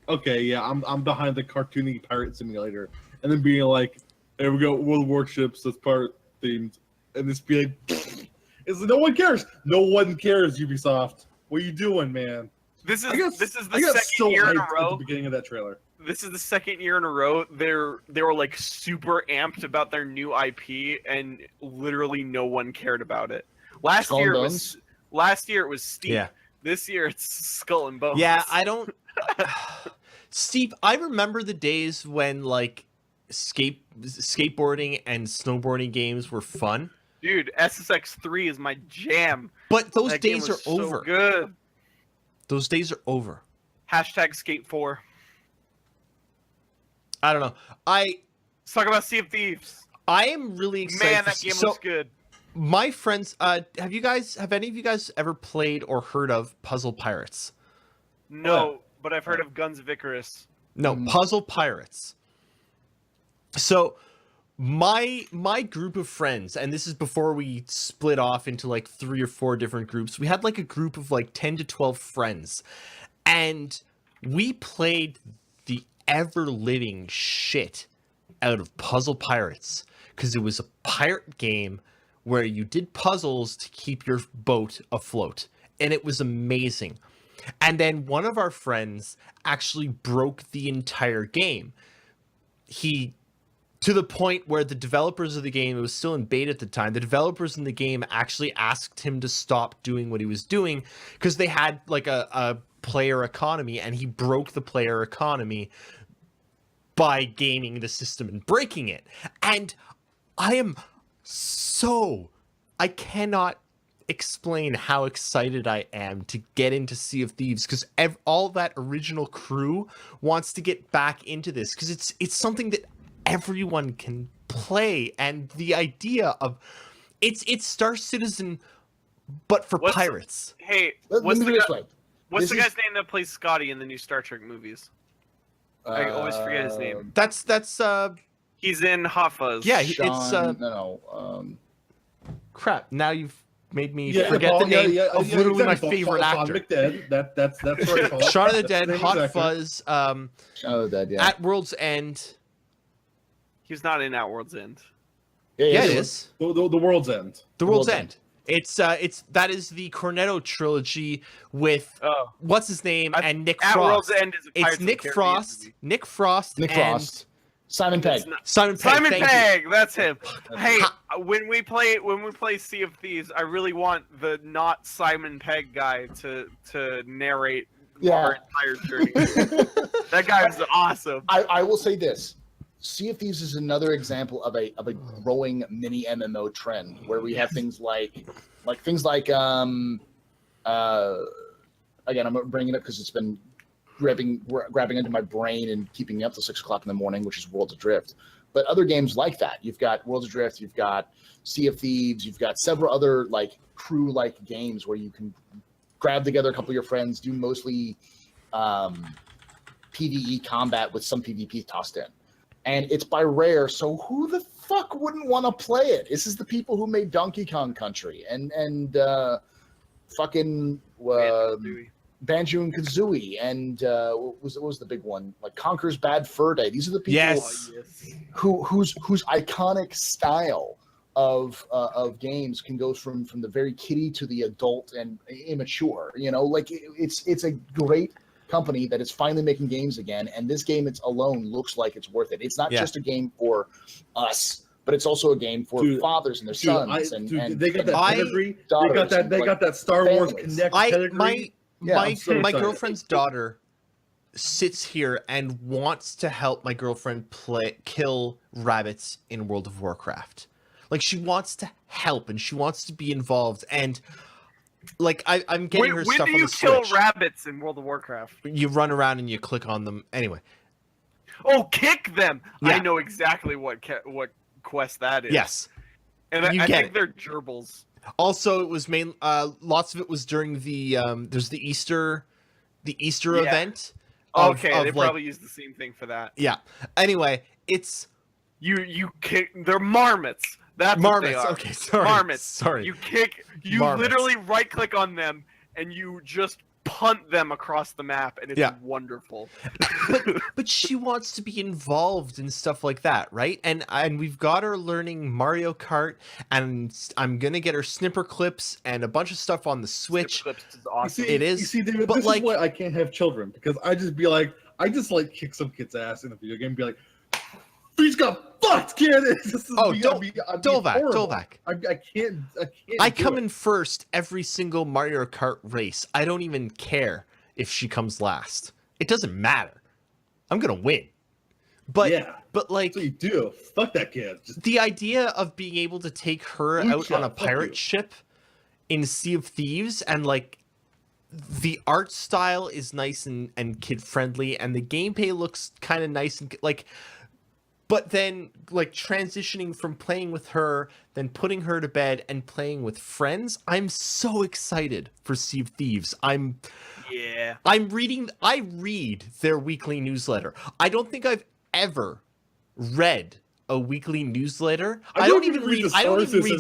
okay, yeah, I'm behind the cartoony pirate simulator, and then being like, here we go, World Warships, that's pirate themed, and this being, it's no one cares. No one cares, Ubisoft. What are you doing, man? This is I got the so second year in a hyped at the row. beginning of that trailer. This is the second year in a row they were like super amped about their new IP, and literally no one cared about it. Last Skull and year Bones? it was Steep. Yeah. This year it's Skull and Bones. Yeah, I don't. Steve, I remember the days when like skateboarding and snowboarding games were fun, Dude, SSX 3 is my jam. but those That game days are was so over. good. Those days are over. Hashtag Skate 4. I don't know. Let's talk about Sea of Thieves. I am really excited. Man, for- that game so looks good. my friends, have any of you guys ever played or heard of Puzzle Pirates? No, but I've heard of Guns of Icarus. No, Puzzle Pirates. So my group of friends, and this is before we split off into like 3 or 4 different groups. We had like a group of like 10 to 12 friends, and we played the ever living shit out of Puzzle Pirates because it was a pirate game where you did puzzles to keep your boat afloat, and it was amazing. And then one of our friends actually broke the entire game. To the point where the developers of the game, it was still in beta at the time, the developers in the game actually asked him to stop doing what he was doing because they had like a player economy, and he broke the player economy by gaming the system and breaking it. And I cannot explain how excited I am to get into Sea of Thieves because all that original crew wants to get back into this because it's something that everyone can play, and the idea of it's Star Citizen but for pirates. Hey, Let what's me the do it this guy, way. what's This the is- guy's name that plays Scotty in the new Star Trek movies? I always forget his name. That's He's in Hot Fuzz. yeah, Sean, it's crap. Now you've made me forget the name of literally my favorite actor. McDead. That's right. Paul. Shaun of the That's Dead, name Hot exactly. Fuzz, Shaun of the Dead, yeah. At World's End. He's not in At World's End. Yeah, it is. The World's End. The World's World's End. It's that is the Cornetto trilogy with Oh, what's his name and Nick At World's Frost. End is a Pirates It's of the Nick Caribbean Frost, movie. Nick Frost, Nick and Frost. Simon Pegg. It's not- Simon Pegg. Simon thank you. Pegg, that's him. Hey, when we play Sea of Thieves, I really want the not Simon Pegg guy to narrate Yeah. our entire journey. That guy was awesome. I will say this. Sea of Thieves is another example of a growing mini MMO trend where we have things like again, I'm bringing it up because it's been grabbing into my brain and keeping me up till 6 o'clock in the morning, which is Worlds Adrift. But other games like that, you've got Worlds Adrift, you've got Sea of Thieves, you've got several other like crew-like games where you can grab together a couple of your friends, do mostly PvE combat with some PvP tossed in. And it's by Rare, so who the fuck wouldn't want to play it? This is the people who made Donkey Kong Country and fucking Banjo and Kazooie and what was the big one? Like Conker's Bad Fur Day. These are the people Yes. whose iconic style of games can go from the very kiddie to the adult and immature. You know, like it's a great company that is finally making games again, and this game alone looks like it's worth it. It's not just a game for us, but it's also a game for fathers and their sons. And they got that pedigree. daughters They got that Star Wars families. Connect pedigree. My so excited. girlfriend's daughter sits here and wants to help my girlfriend kill rabbits in World of Warcraft. Like, she wants to help and she wants to be involved, and like I'm getting her when stuff do on you the kill Switch. rabbits in World of Warcraft? You run around and you click on them. Anyway, Oh, kick them! Yeah. I know exactly what quest that is. yes. and you I get think it. they're gerbils. Also, it was lots of it was during the there's the Easter event. Okay, they like, probably used the same thing for that. yeah. Anyway, it's You kick. They're marmots. That's Marmots. what they are. Okay, sorry. Marmots. Sorry. You kick. You Marmots. literally right click on them and you just punt them across the map, and it's Yeah. wonderful. But she wants to be involved in stuff like that, right? And we've got her learning Mario Kart, and I'm gonna get her snipper clips and a bunch of stuff on the Switch. Clips is You awesome. see, It is, You see, David, but this like- is why I can't have children, because I just kick some kid's ass in a video game and be like, "He's got fucked, kid." Dolvac. I can't. I do come it. in first every single Mario Kart race. I don't even care if she comes last. It doesn't matter. I'm gonna win. But Yeah. but like That's what you do. Fuck that kid. Just the idea of being able to take her Blue out shell, on a fuck you. pirate ship in Sea of Thieves, and like the art style is nice and kid friendly, and the gameplay looks kind of nice and like, but then like transitioning from playing with her, then putting her to bed and playing with friends, I'm so excited for Sea of Thieves. Yeah. I read their weekly newsletter. I don't think I've ever read a weekly newsletter. I don't even read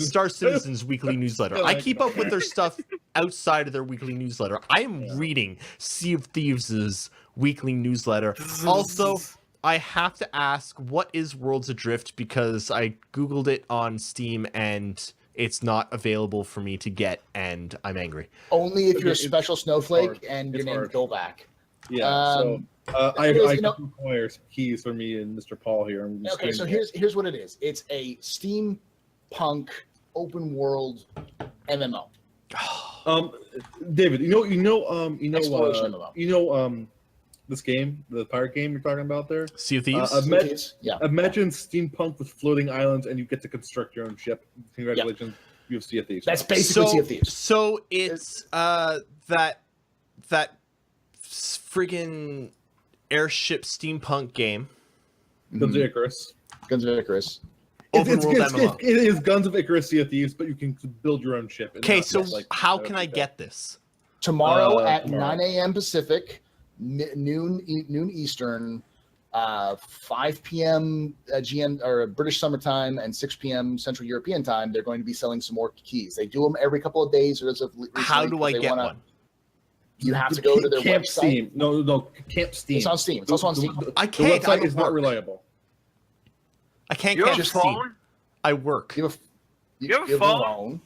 Star Citizen's weekly newsletter. I keep up with their stuff outside of their weekly newsletter. I am reading Sea of Thieves' weekly newsletter. Also, I have to ask, what is Worlds Adrift? Because I Googled it on Steam and it's not available for me to get, and I'm angry. Only if you're a It's special snowflake hard. and It's your name's hard. Dolvac. yeah. I anyways, require some keys for me and Mr. Paul here. I'm just Okay, so getting- here's what it is. It's a steampunk open world MMO. David, Exploration MMO. this game, the pirate game you're talking about there. Sea of Thieves? Yeah. Imagine steampunk with floating islands, and you get to construct your own ship. Congratulations, you have Sea of Thieves. That's basically Sea of Thieves. So it's that friggin' airship steampunk game. Guns of Icarus. Guns of Icarus. Open world MMO. It is Guns of Icarus, Sea of Thieves, but you can build your own ship. Okay, so how can I get this? Tomorrow at tomorrow. 9 a.m. Pacific, noon Eastern, 5 p.m. GM or British Summertime, and 6 p.m. Central European Time. They're going to be selling some more keys. They do them every couple of days. Or as of recently, How do I because they get wanna- one? You have to go to their Camp website. Steam. No, Camp Steam. It's on Steam. It's also on Steam. I The can't. I website is not work. reliable. I can't You have get a Steam. phone? I work. You have You have a phone?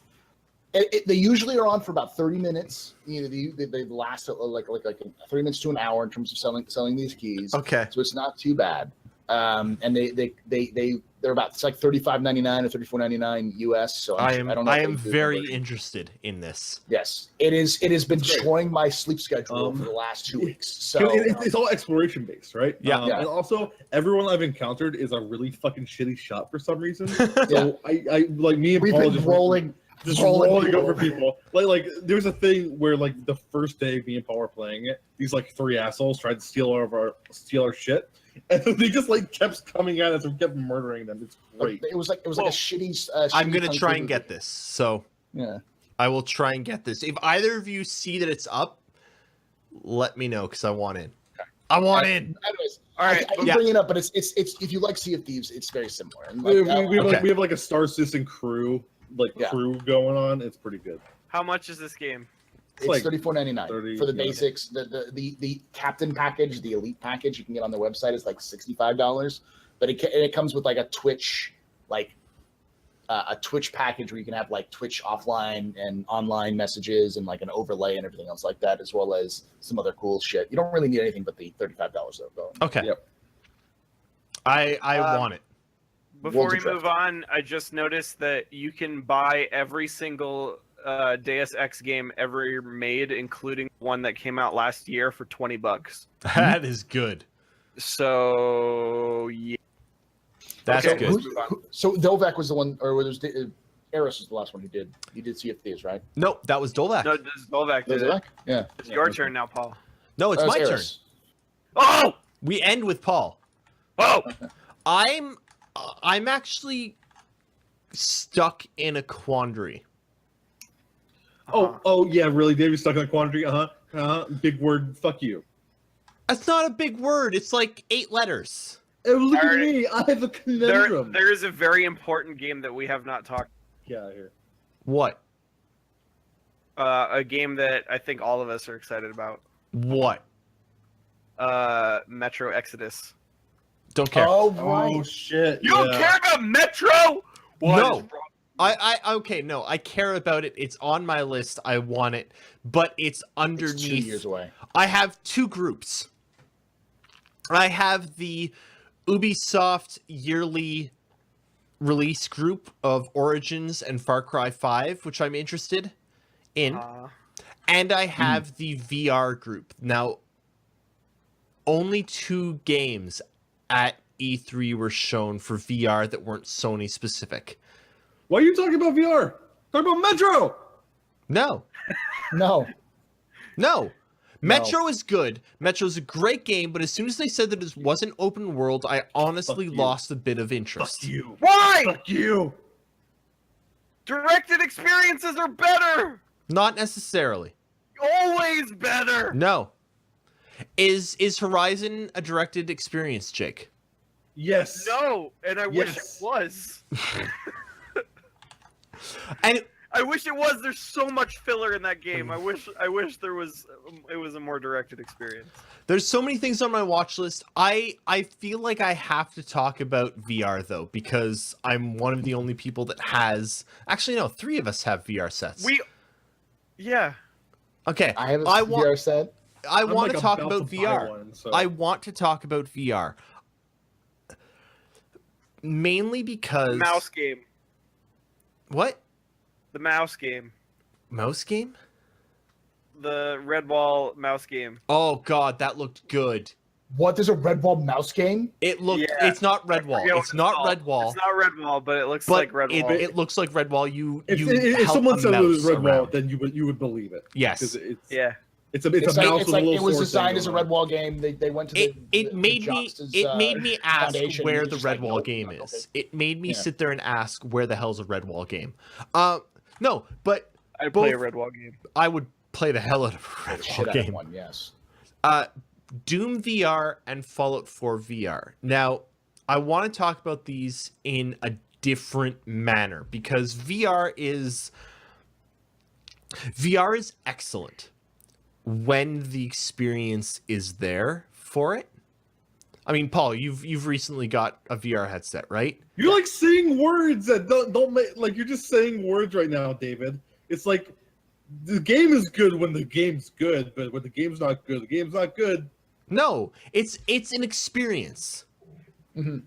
They usually are on for about 30 minutes. You know, they last like 30 minutes to an hour in terms of selling these keys. Okay. So it's not too bad. And they're about, it's like $35.99 or $34.99 US. So I I don't know. am if they do very conversion. interested in this. Yes, it is. It has been That's great. destroying my sleep schedule for the last 2 weeks. So It's all exploration based, right? Yeah. Yeah. And also, everyone I've encountered is a really fucking shitty shot for some reason. Yeah. So I like me and we've Paul been just rolling over people. Like there's a thing where like the first day me and Paul were playing it, these like 3 assholes tried to steal our shit, and they just like kept coming at us and kept murdering them. It's great. It was like a shitty. I'm shitty gonna Kung try Fu and get movie. this. So Yeah. I will try and get this. If either of you see that it's up, let me know because I want in. I want in. Anyways, All right. I keep Yeah. bringing it up, but it's if you like Sea of Thieves, it's very similar. And We, like, we, we have, Okay. like, we have like a Star Citizen crew Yeah. going on. It's pretty good. How much is this game? it's like $34.99 30, for the yeah. basics. The captain package, the elite package, you can get on their website is like $65, but it comes with like a Twitch package where you can have like Twitch offline and online messages and like an overlay and everything else like that, as well as some other cool shit. You don't really need anything but the $35 though. Okay. Yep. I Um, want it. Before Worlds we Adrift. move on, I just noticed that you can buy every single Deus Ex game ever made, including one that came out last year for $20. That is good. So yeah. That's Okay. good. So Dovak was the one, or was Erris was the last one who did. You did Sea of Thieves, right? Nope, that was Dolvac. No, this is Volvac did it. Dovak? Yeah. It's your turn now, Paul. No, it's That was my turn. Erris. Oh! We end with Paul. Oh! I'm actually stuck in a quandary. Oh yeah, really? David's stuck in a quandary. Big word. Fuck you. That's not a big word. It's like 8 letters. look at Alright. me. I have a conundrum. There is a very important game that we have not talked. Yeah, here. What? A game that I think all of us are excited about. What? Metro Exodus. Don't care. Oh, Oh right. shit. You don't care about Metro? What No. is wrong? Okay, no, I care about it. It's on my list. I want it, but it's underneath. It's 2 years away. I have two groups. I have the Ubisoft yearly release group of Origins and Far Cry 5, which I'm interested in. And I have the VR group. Now, only 2 games at E3 were shown for VR that weren't Sony specific. Why are you talking about VR? Talk about Metro. No. No. Metro is good. Metro's a great game, but as soon as they said that it wasn't open world, I honestly Fuck you. lost a bit of interest. Fuck you. Why? Fuck you. Directed experiences are better. Not necessarily. Always better. No. Is Horizon a directed experience, Jake? Yes. No, and I wish it Yes. was. And I wish it was. There's so much filler in that game. I wish there was. It was a more directed experience. there's so many things on my watch list. I feel like I have to talk about VR though, because I'm one of the only people that has. Actually, no, 3 of us have VR sets. Yeah. Okay. I have a I VR want. set. I I'm, want like, to talk about about to buy VR. one, so- I want to talk about VR. Mainly because Mouse game. What? The mouse game. Mouse game? The Redwall mouse game. Oh god, that looked good. What? There's a Redwall mouse game? It looked. Yeah. It's not I Redwall. forget what It's not called. Redwall. It's not Redwall, but it looks But like Redwall. it looks like Redwall. You If help someone a said it was mouse Redwall, around. then you would believe it. Yes. 'Cause it's Yeah. it's a mouse It's with a like little it was sword designed thing as a going on. Redwall game. They went to It made me ask foundation, where and the it's just like, Redwall nope, game not is. okay. It made me Yeah. sit there and ask where the hell's a Redwall game. No, but I'd play a both- Redwall game. I would play the hell out of a Shit Redwall out of game. one, yes. Doom VR and Fallout 4 VR. Now, I want to talk about these in a different manner because VR is excellent when the experience is there for it. I mean, Paul, you've recently got a VR headset, right? You're like saying words that don't make like you're just saying words right now, David. It's like the game is good when the game's good, but when the game's not good, the game's not good. No, it's an experience. Mhm.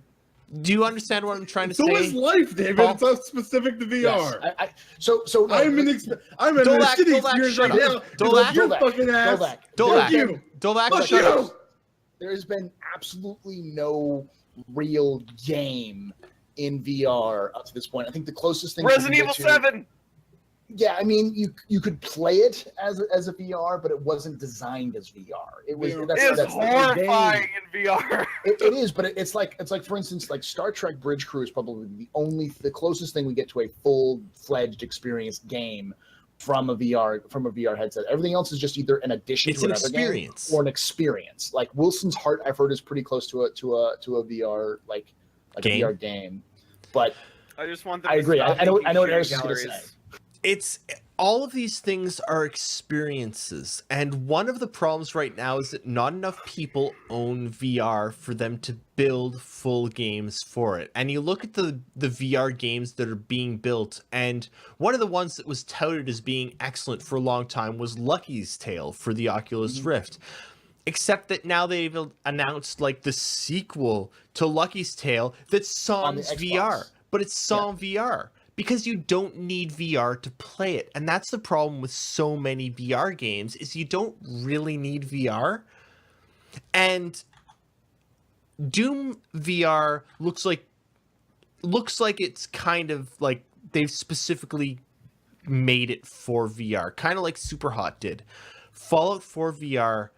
Do you understand what I'm trying to So say? is life, David. Paul? It's not specific to Yes. VR. So no, I'm in a Dolak, shitty Dolak, experience shut right up. now. Dolak, Your Dolak, fucking ass. Dolak. Dolak. Fuck you. Dolak, Fuck shut up. you. There has been absolutely no real game in VR up to this point. I think the closest thing Resident we Evil can get to- 7. Yeah, I mean, you could play it as a VR, but it wasn't designed as VR. It was Yeah. that's, It's that's the horrifying in VR. it is, but it's like for instance, like Star Trek Bridge Crew is probably the closest thing we get to a full-fledged experienced game from a VR headset. Everything else is just either an addition It's to an another game experience. or an experience. Like Wilson's Heart, I've heard is pretty close to a VR like Game. a VR game. But I just want them I to agree. stop I know making what shooting Erris is gonna galleries. say. It's all of these things are experiences, and one of the problems right now is that not enough people own VR for them to build full games for it. And you look at the VR games that are being built, and one of the ones that was touted as being excellent for a long time was Lucky's Tale for the Oculus Rift. Except that now they've announced like the sequel to Lucky's Tale that's On the sans Xbox. VR, but it's sans VR. Because you don't need VR to play it. And that's the problem with so many VR games is you don't really need VR. And Doom VR looks like it's kind of like they've specifically made it for VR, kind of like Superhot did. Fallout 4 VR,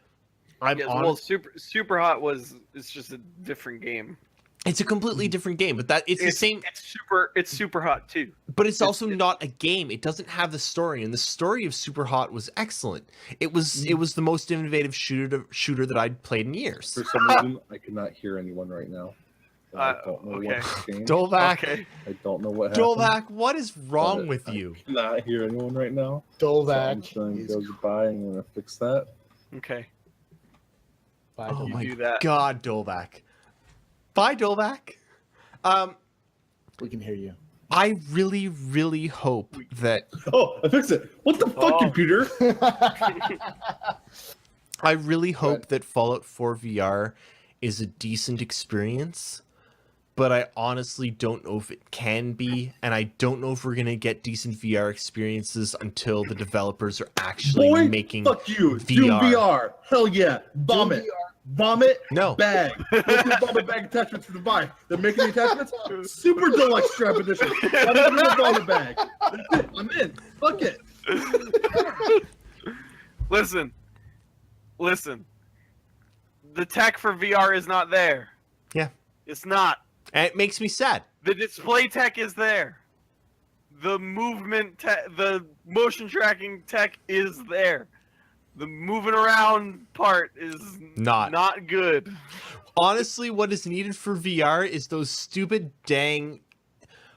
Yeah, well, Super Hot it's just a different game. it's a completely different game, but it's the same. It's Super Hot too. But it's also not a game. It doesn't have the story, and the story of Super Hot was excellent. It was the most innovative shooter that I'd played in years. For some reason, I could not hear anyone right now. I don't know okay. what changed. Dolvac, Okay. I don't know what happened. Dolvac, what is wrong with you? I cannot hear anyone right now. So I'm Dolvac just gonna is go goodbye and I'm gonna fix that. Okay. Bye, Oh You my do that. God, Dolvac. Bye, Dolvac. We can hear you. I really, really hope that Oh, I fixed it. What the fuck, Oh. computer? I really hope Good. that Fallout 4 VR is a decent experience, but I honestly don't know if it can be, and I don't know if we're gonna get decent VR experiences until the developers are actually Boy, making fuck you. VR. Doom VR. Hell yeah. Vomit. Vomit. No. Bag. Look at the vomit bag attachments for the Vive. They're making the attachments. Super deluxe strap edition. I'm in the vomit bag. That's it. I'm in. Fuck it. Listen. The tech for VR is not there. Yeah. It's not. And it makes me sad. The display tech is there. The movement the motion tracking tech is there. The moving around part is not good. Honestly, what is needed for VR is those stupid, dang,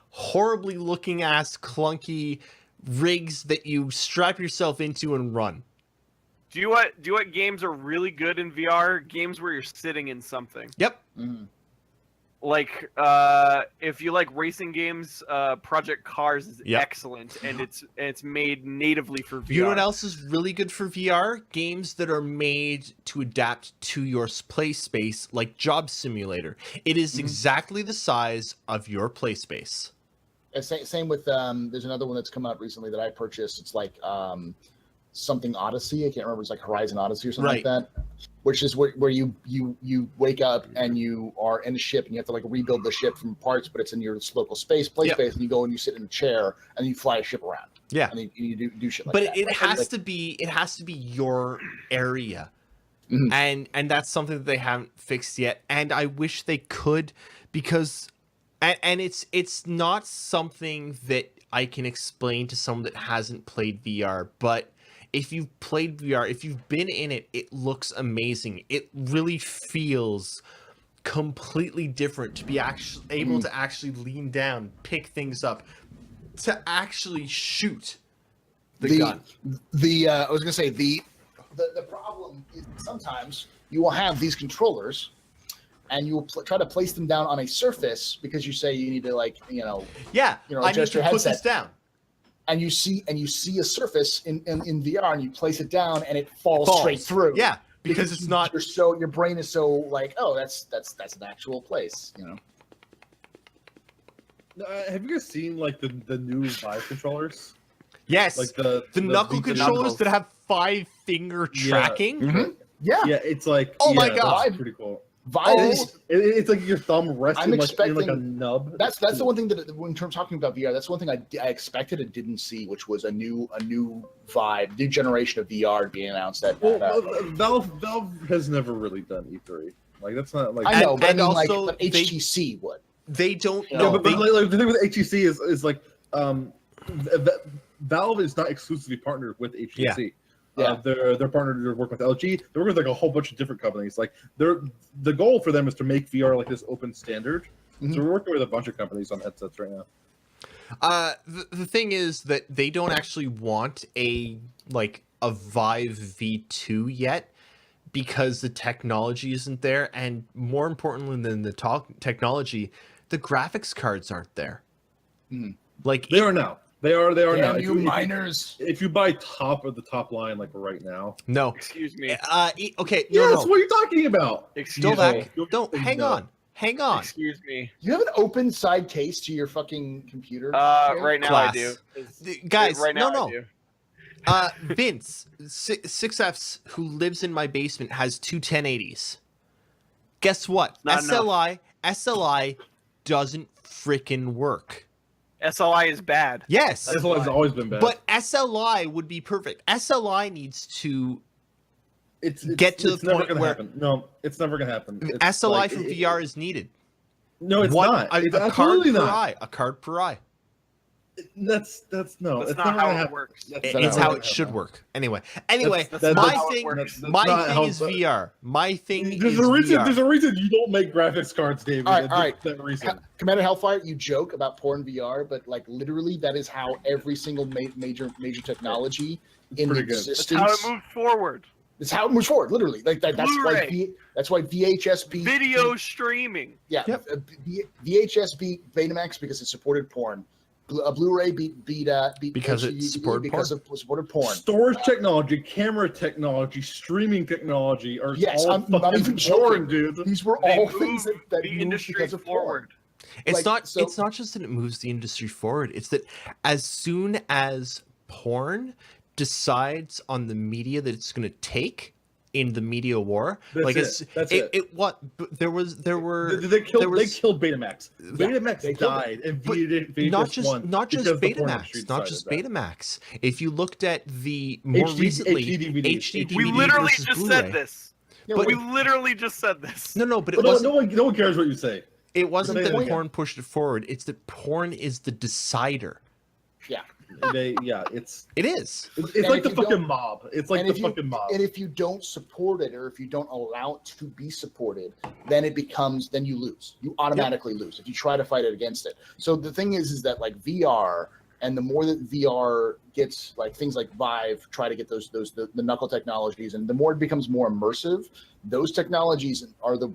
horribly looking ass clunky rigs that you strap yourself into and run. Do you what games are really good in VR? Games where you're sitting in something. Yep. Mhm. Like if you like racing games, Project Cars is Yep. excellent, and it's made natively for VR. You know what else is really good for VR? Games that are made to adapt to your play space, like Job Simulator. It is exactly the size of your play space. Same with there's another one that's come out recently that I purchased. It's like something Odyssey. I can't remember. It's like Horizon Odyssey or something like that. Which is where you wake up and you are in a ship and you have to like rebuild the ship from parts, but it's in your local space, space, and you go and you sit in a chair and you fly a ship around. Yeah. And you do shit like But that. it has to be your area. And that's something that they haven't fixed yet. And I wish they could, because and it's not something that I can explain to someone that hasn't played VR, but if you've played VR, if you've been in it, it looks amazing. It really feels completely different to be actually able to actually lean down, pick things up, to actually shoot the gun. I was gonna say the problem is sometimes you will have these controllers and you will try to place them down on a surface because you say you need to I need to your put headset. this down. And you see a surface in VR and you place it down and it falls straight through. Yeah, because it's not. Your brain is so like, oh, that's an actual place, Have you guys seen like the new Vive controllers? Yes, Like the knuckle controllers that have 5-finger tracking. Yeah. Yeah, it's like Oh my God. that's pretty cool. Vive is It's like your thumb resting I'm like in like a expecting- nub. that's the one thing that when terms talking about VR, that's one thing I expected and didn't see, which was a new Vive, new generation of VR being announced at Valve has never really done E3. Like that's not like I know, but and I mean, also but HTC would. They don't Yeah, know. but like, the thing with HTC is like Valve is not exclusively partnered with HTC. Yeah. They're partnered. They're working with LG. They're working with like a whole bunch of different companies. Like the goal for them is to make VR like this open standard. So we're working with a bunch of companies on headsets right now. The thing is that they don't actually want a Vive V2 yet, because the technology isn't there, and more importantly than the technology, the graphics cards aren't there. Like They are now. They are now. Damn you miners. If you buy top of the top line like right now. No. Excuse me. Okay. Yes, No. what are you talking about? Excuse Dolvac, me. don't hang on. Hang on. Excuse me. You have an open side case to your fucking computer. Right now Class. I do. Guys, right now no. I do. Vince, 6Fs, who lives in my basement, has two 1080s. Guess what? Not SLI doesn't freaking work. SLI is bad. Yes, This one has always been bad. but SLI would be perfect. SLI needs to it's get to it's the never point gonna where- happen. No, it's never gonna happen. It's SLI like- for VR is needed. No, it's not. It's A card absolutely per not. eye. A card per eye. That's no. That's it's not never how gonna it happen. works. That's It's not how gonna it should happen. work. Anyway, That's my how it thing, works. That's my not thing how- is VR. My thing There's is a reason. VR. There's a reason you don't make graphics cards, David. All right, and all right. That reason. Commander Hellfire, you joke about porn VR, but like literally, that is how every single major technology in pretty good. That's existence. how it moved forward. It's how it moves forward. Literally, like that. Blu-ray. That's why VHS beat Video streaming. Yeah, Yep. VHS beat Betamax because it supported porn. Blu-ray beat Because it HD supported because porn. it supported porn. Storage technology, camera technology, streaming technology are Yes, all I'm not fucking even porn, joking. dude. These were They all moved things that the moved industry because of forward. It's Like, not. so- It's not just that it moves the industry forward. It's that as soon as porn decides on the media that it's going to take in the media war, That's like it. it's That's it, it. what there were They killed. there was- They killed Betamax. Yeah, Betamax they killed died, and But VHS not just won not just because the porn industry Betamax, not decided just that. Betamax. If you looked at the more HD recently DVDs. We DVD literally versus just Blu-ray. said this. Yeah, But- We literally just said this. No, but it But no, wasn't. no one cares what you say. It wasn't Say that that again. porn pushed it forward. It's that porn is the decider. yeah. It's It is. like And the if you fucking don't- mob. It's like and the if you- fucking mob. And if you don't support it, or if you don't allow it to be supported, then you lose. You automatically lose if you try to fight it against it. So the thing is that like VR, and the more that VR gets, like things like Vive try to get the knuckle technologies, and the more it becomes more immersive, those technologies are the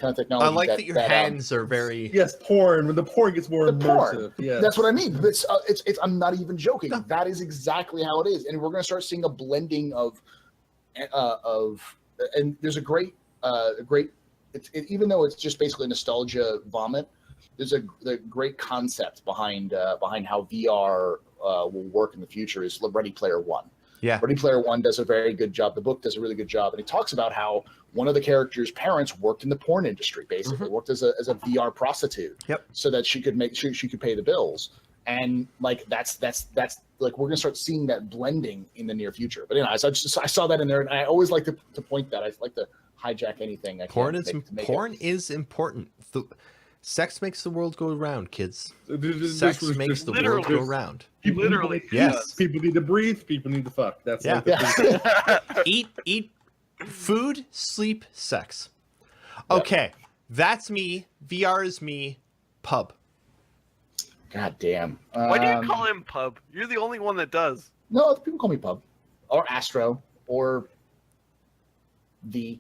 kind of technology. I like that your hands are very. Yes, porn. When the porn gets more The porn. immersive. Yeah, That's what I mean. It's I'm not even joking. That is exactly how it is, and we're going to start seeing a blending of, and there's a great, even though it's just basically nostalgia vomit, there's the great concept behind how VR will work in the future is Ready Player One. Yeah. Ready Player One does a very good job. The book does a really good job, and it talks about how one of the characters' parents worked in the porn industry. Basically, worked as a VR prostitute. Yep. So that she could make sure she could pay the bills, and like that's like we're gonna start seeing that blending in the near future. But anyways, I saw that in there, and I always like to point that. I like to hijack anything. Porn is important. Sex makes the world go round, kids. Sex makes the world go round. Literally. Yes. People need to breathe. People need to fuck. That's Yeah. like Eat, food, sleep, sex. Okay, that's me. VR is me. Pub. God damn. Why do you call him Pub? You're the only one that does. No, people call me Pub, or Astro, or the.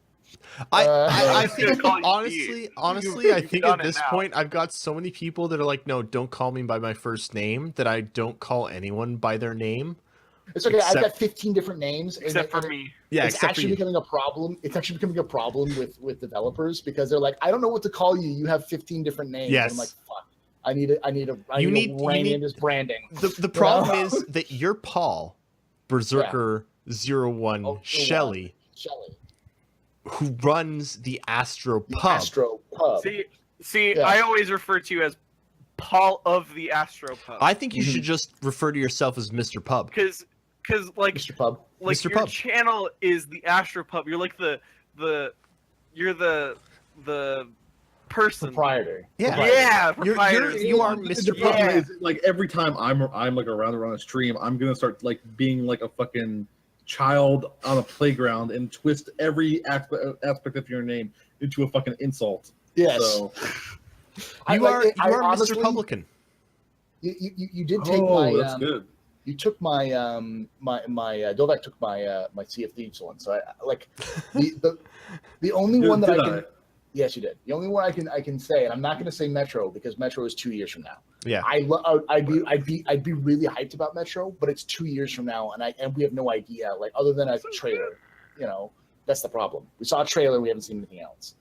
I was gonna think call you honestly, I You've think done at it this now. point I've got so many people that are like, no, don't call me by my first name, that I don't call anyone by their name. It's okay. I've Except- got 15 different names, Except for me. Yeah, it's except for actually you. becoming a problem. It's actually becoming a problem with developers because they're like, I don't know what to call you. You have 15 different names. Yes. And I'm like, fuck. I need to You rein need- in this branding. The problem is that you're Paul, Berserker 01 Oh, Shelley, Shelly. who runs the AstroPub. Astro Pub. See, Yeah. I always refer to you as Paul of the AstroPub. I think you Mhm. should just refer to yourself as Mr. Pub. Because like Mr. Pub. Mr. your Pub. channel is the AstroPub. You're like the person. Proprietor. Yeah. Yeah, You're- proprietor. you are The Mr. problem Yeah. is, like, every time I'm like around a stream, I'm gonna start like being like a fucking child on a playground and twist every aspect of your name into a fucking insult. Yes. So, You are honestly- Mr. Publican. You did take that's good. you took my Dovak took my CFD one. So I like the only one that I can. Yes, you did. The only one I can say, and I'm not going to say Metro because Metro is 2 years from now. Yeah. I'd be really hyped about Metro, but it's 2 years from now, and we have no idea. Like other than a trailer, that's the problem. We saw a trailer, we haven't seen anything else.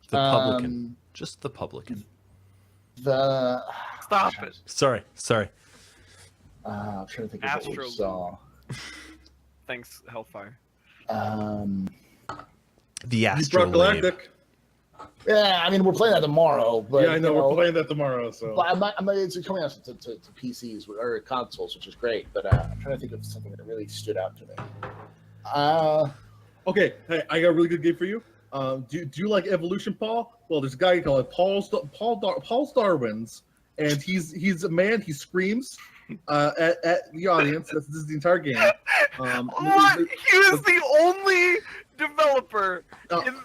The Publican. Just the Publican. Stop it. Sorry. I'm trying to think of what Astro. we saw. Thanks, Hellfire. The You Astro brought Galactic. Yeah, I mean we're playing that tomorrow, but Yeah, I know we're playing that tomorrow. So But it's coming out to PCs or consoles, which is great. But I'm trying to think of something that really stood out to me. okay, hey, I got a really good game for you. Do you like Evolution, Paul? Well, there's a guy called Paul Darwin's and he's a man. He screams at the audience. This is the entire game. What? He was the only developer in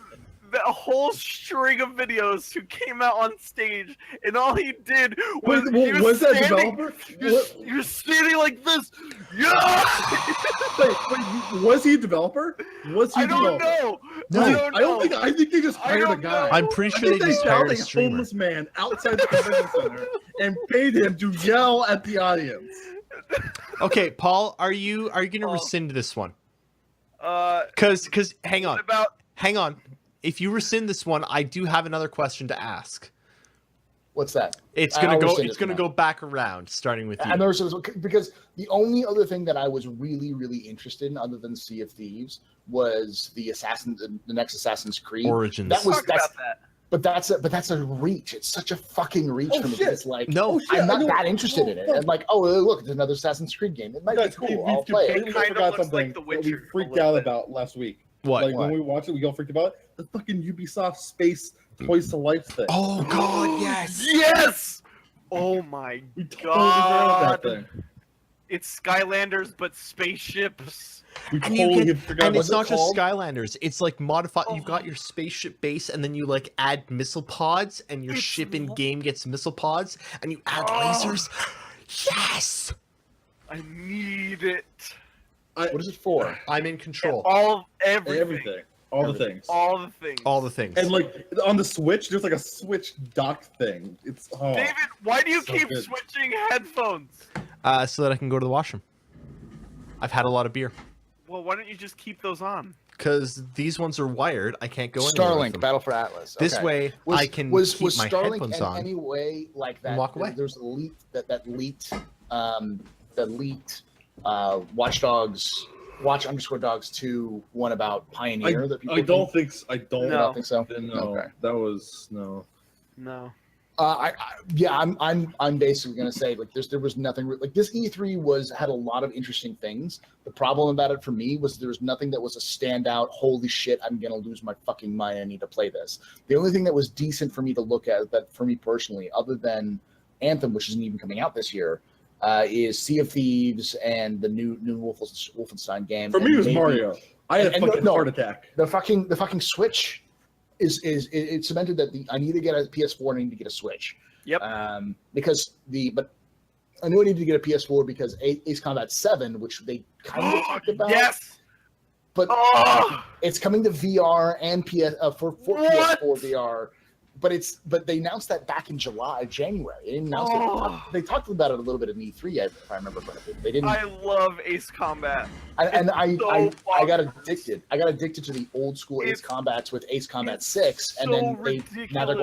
the whole string of videos who came out on stage, and all he did was was that developer? He was standing like this. Yeah. Wait, was he a developer? Was he? I don't know. No. I don't know. I think they just hired a guy. I'm pretty sure they just hired a streamer. homeless man outside the convention center and paid him to yell at the audience. Okay, Paul, are you gonna rescind this one? Cause hang on. Hang on. If you rescind this one, I do have another question to ask. What's that? It's gonna go back around, starting with you. I know, because the only other thing that I was really, really interested in, other than Sea of Thieves, was the next Assassin's Creed Origins. Talk about that. But that's a reach. It's such a fucking reach for me. It's like, no, I'm not that interested in it. I'm like, oh, look, it's another Assassin's Creed game. It might be cool. I'll play it. We Kinda forgot looks something like The that Witcher we freaked a little out bit. about last week. What? Like when we watched it, we all freaked about it. The fucking Ubisoft Space Toys to Life thing. Oh God, yes. Yes. Oh my We totally God. forgot that thing. It's Skylanders, but spaceships. We And you totally get, forgot. and What it's it not just called? Skylanders. It's like modified. You've got your spaceship base, and then you like add missile pods, and your It's ship in lo- game gets missile pods, and you add Oh. lasers. Yes, I need it. What is it for? I'm in control. Everything. All the things. All the things. All the things. And like on the Switch, there's like a Switch dock thing. It's David, why do you so keep good. switching headphones? So that I can go to the washroom. I've had a lot of beer. Well, why don't you just keep those on? Because these ones are wired, I can't go anywhere with Starlink, them. Battle for Atlas. This Okay. way, I can was keep my Starlink headphones in on. any way like that? and walk away. There's that leaked Watch Dogs 2 one about Pioneer that people I don't think so. I don't. I don't think so. No, Okay. that was no. No. I'm basically gonna say like there was nothing like this E3 had a lot of interesting things. The problem about it for me was there was nothing that was a standout. Holy shit! I'm gonna lose my fucking mind. I need to play this. The only thing that was decent for me to look at, that for me personally, other than Anthem, which isn't even coming out this year, is Sea of Thieves and the new Wolfenstein game. For me, it was Mario. I had a and fucking no, heart attack. The fucking Switch it cemented that I need to get a PS4 and I need to get a Switch. Yep. But I knew I needed to get a PS4 because Ace Combat 7, which they kind of talked about. Yes. But Oh. it's coming to VR and for What? PS4 VR. But they announced that back in January. They didn't announce Oh. it. They talked about it a little bit in E3, if I remember correctly. They didn't. I love Ace Combat. I so got fun. addicted. I got addicted to the old school Ace It's- Combats with Ace Combat it's 6, and so then now they're going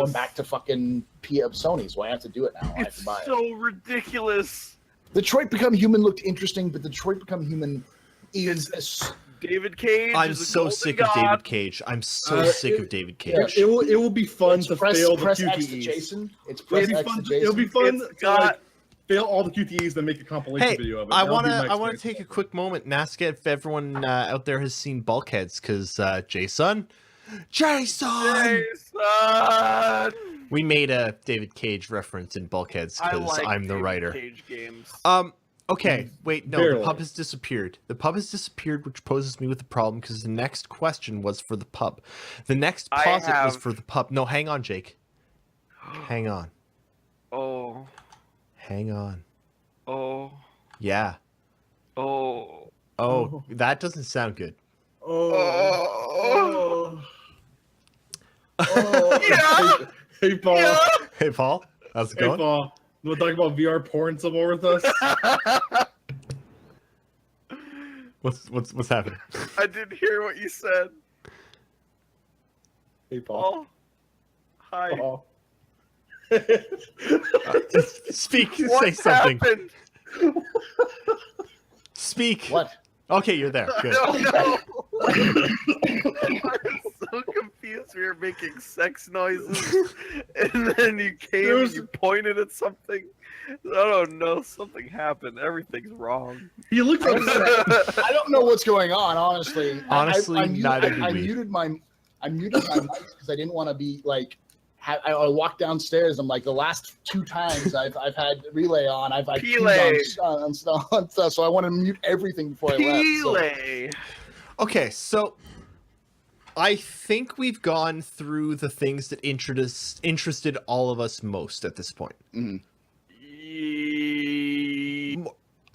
ridiculous. back to fucking Sony, so I have to do it now. I have It's to buy it. so ridiculous. Detroit Become Human looked interesting, but Detroit Become Human is David Cage. I'm is a so golden sick god. of David Cage. I'm so sick of David Cage. It will be fun to fail the press X to QTEs. Jason. It's It'll press be X to fun. Jason. It'll be fun It's to got- fail all the QTEs, then make a compilation Hey, video of it. I That'll be wanna my take a experience. quick moment and ask if everyone out there has seen Bulkheads, because Jason, Jason! we made a David Cage reference in Bulkheads I because like I'm the David writer. Cage games. Okay, wait, no, Barely. the pub has disappeared. The pub has disappeared, which poses me with a problem because the next question was for the pub. The next I posit was have- for the pub. No, hang on, Jake. Hang on. Oh. Hang on. Oh. Yeah. Oh. Oh, that doesn't sound good. Oh. Yeah. Hey, Paul. Yeah. Hey, Paul, how's it Hey, going? Paul. You want to talk about VR porn some more with us? What's happening? I didn't hear what you said. Hey, Paul. Oh. Hi. Paul. Speak. What Say something. happened? Speak. What? Okay, you're there. Good. No. I'm so confused. We were making sex noises, and then you came and you pointed at something. I don't know. Something happened. Everything's wrong. He looks upset. I don't know what's going on, honestly. Honestly, I neither do we. muted my mic because I didn't want to be like I walk downstairs. I'm like, the last 2 times I've had relay on, I've Pele. on stuff. So I want to mute everything before I left. So. Pele. Okay, so I think we've gone through the things that interested all of us most at this point. Mhm.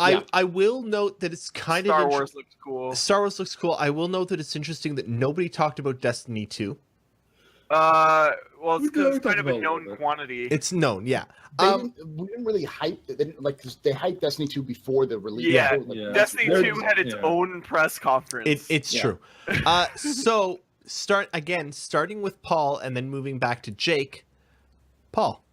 I will note that it's kind Star of Wars looks cool. Star Wars looks cool. I will note that it's interesting that nobody talked about Destiny 2. Well, it's We 'cause it's talked kind of a about it a known little bit. quantity. It's known, yeah. We didn't really hype it. They didn't, like, 'cause they hyped Destiny 2 before the release. Yeah, Before, like, yeah. Destiny They're- 2 had its yeah. own press conference. It's Yeah. true. So starting with Paul and then moving back to Jake. Paul,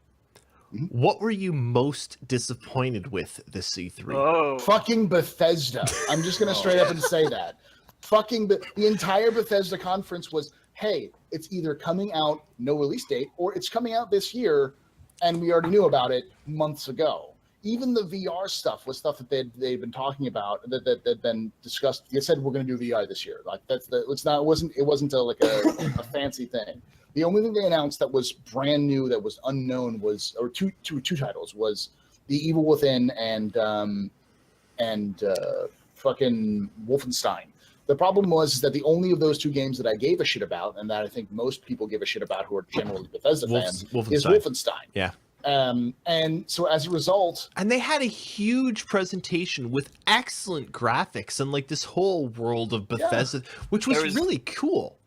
what were you most disappointed with this E3? Oh. Fucking Bethesda. I'm just gonna straight up and say that. Fucking the entire Bethesda conference was, hey, it's either coming out, no release date, or it's coming out this year, and we already knew about it months ago. Even the VR stuff was stuff that they'd been talking about, that had been discussed. They said we're going to do VR this year. Like it wasn't a fancy thing. The only thing they announced that was brand new, that was unknown, was, or two titles, was The Evil Within and fucking Wolfenstein. The problem was that the only of those 2 games that I gave a shit about, and that I think most people give a shit about who are generally Bethesda fans, is Wolfenstein. Yeah. And so as a result, And they had a huge presentation with excellent graphics and like this whole world of Bethesda, which was There was- really cool.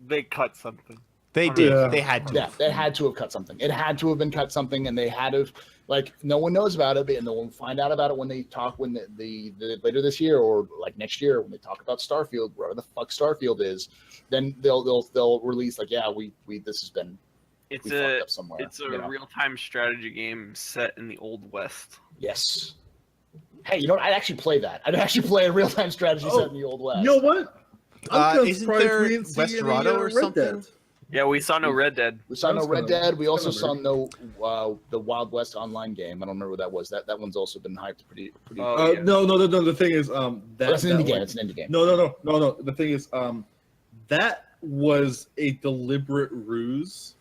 They cut something. They did. Yeah. They had to. yeah, they had to have cut something. It had to have been cut something, and they had to, like, no one knows about it, and they'll find out about it when they talk, when the later this year or like next year when they talk about Starfield, wherever the fuck Starfield is, then they'll release like, yeah, we this has been It's we a fucked up somewhere. it's a you know? real-time strategy game set in the Old West. Yes. Hey, you know what? I'd actually play that. I'd actually play a real-time strategy Oh, set in the Old West. You know what? I'm kinda Isn't surprised there we didn't see any, Westerado or Red something? Dead. Yeah, we saw no Red Dead. We saw no That's Red kinda- Dead. We also kinda saw no the Wild West online game. I don't remember what that was. That one's also been hyped pretty. Oh, yeah. No. The thing is, That's an indie game. like- It's an indie game. No. The thing is, that was a deliberate ruse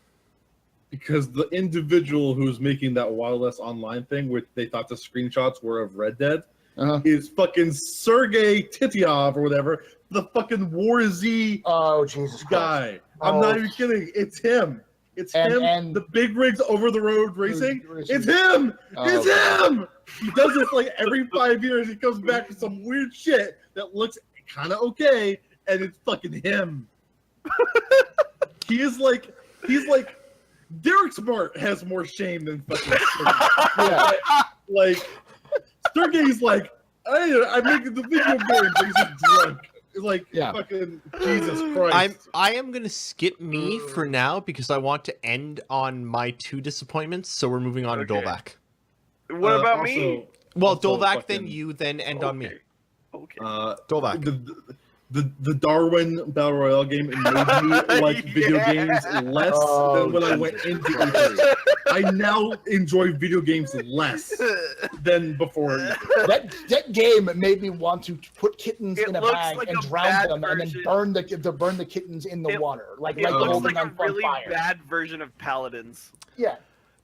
because the individual who's making that Wild West online thing, which they thought the screenshots were of Red Dead, Uh-huh. is fucking Sergey Tityov or whatever, the fucking War Z Oh Jesus Christ! guy. I'm Oh. not even kidding. It's him. It's him. And- The big rigs over the road racing. Racing. It's him. Oh, It's him. He does this like every 5 years. He comes back with some weird shit that looks kind of okay, and it's fucking him. He's like Derek Smart has more shame than fucking Sergey. Yeah. Like Sergey's like, I'm making the video game, but he's just drunk. Like, Yeah. fucking Jesus Christ. I am gonna skip me for now because I want to end on my 2 disappointments. So we're moving on to Okay. Dolvac. What about me? Also- Well, also Dolvac, fucking, then you, then end on me. Okay. Okay. Dolvac. The Darwin Battle Royale game made me like video games less Oh, than when I went into E3. I now enjoy video games less than before. That game made me want to put kittens It in a looks bag like and a drown bad them, and then version. burn the kittens in the It- water, like It Oh. looks holding like a them on really fire. bad version of Paladins. Yeah.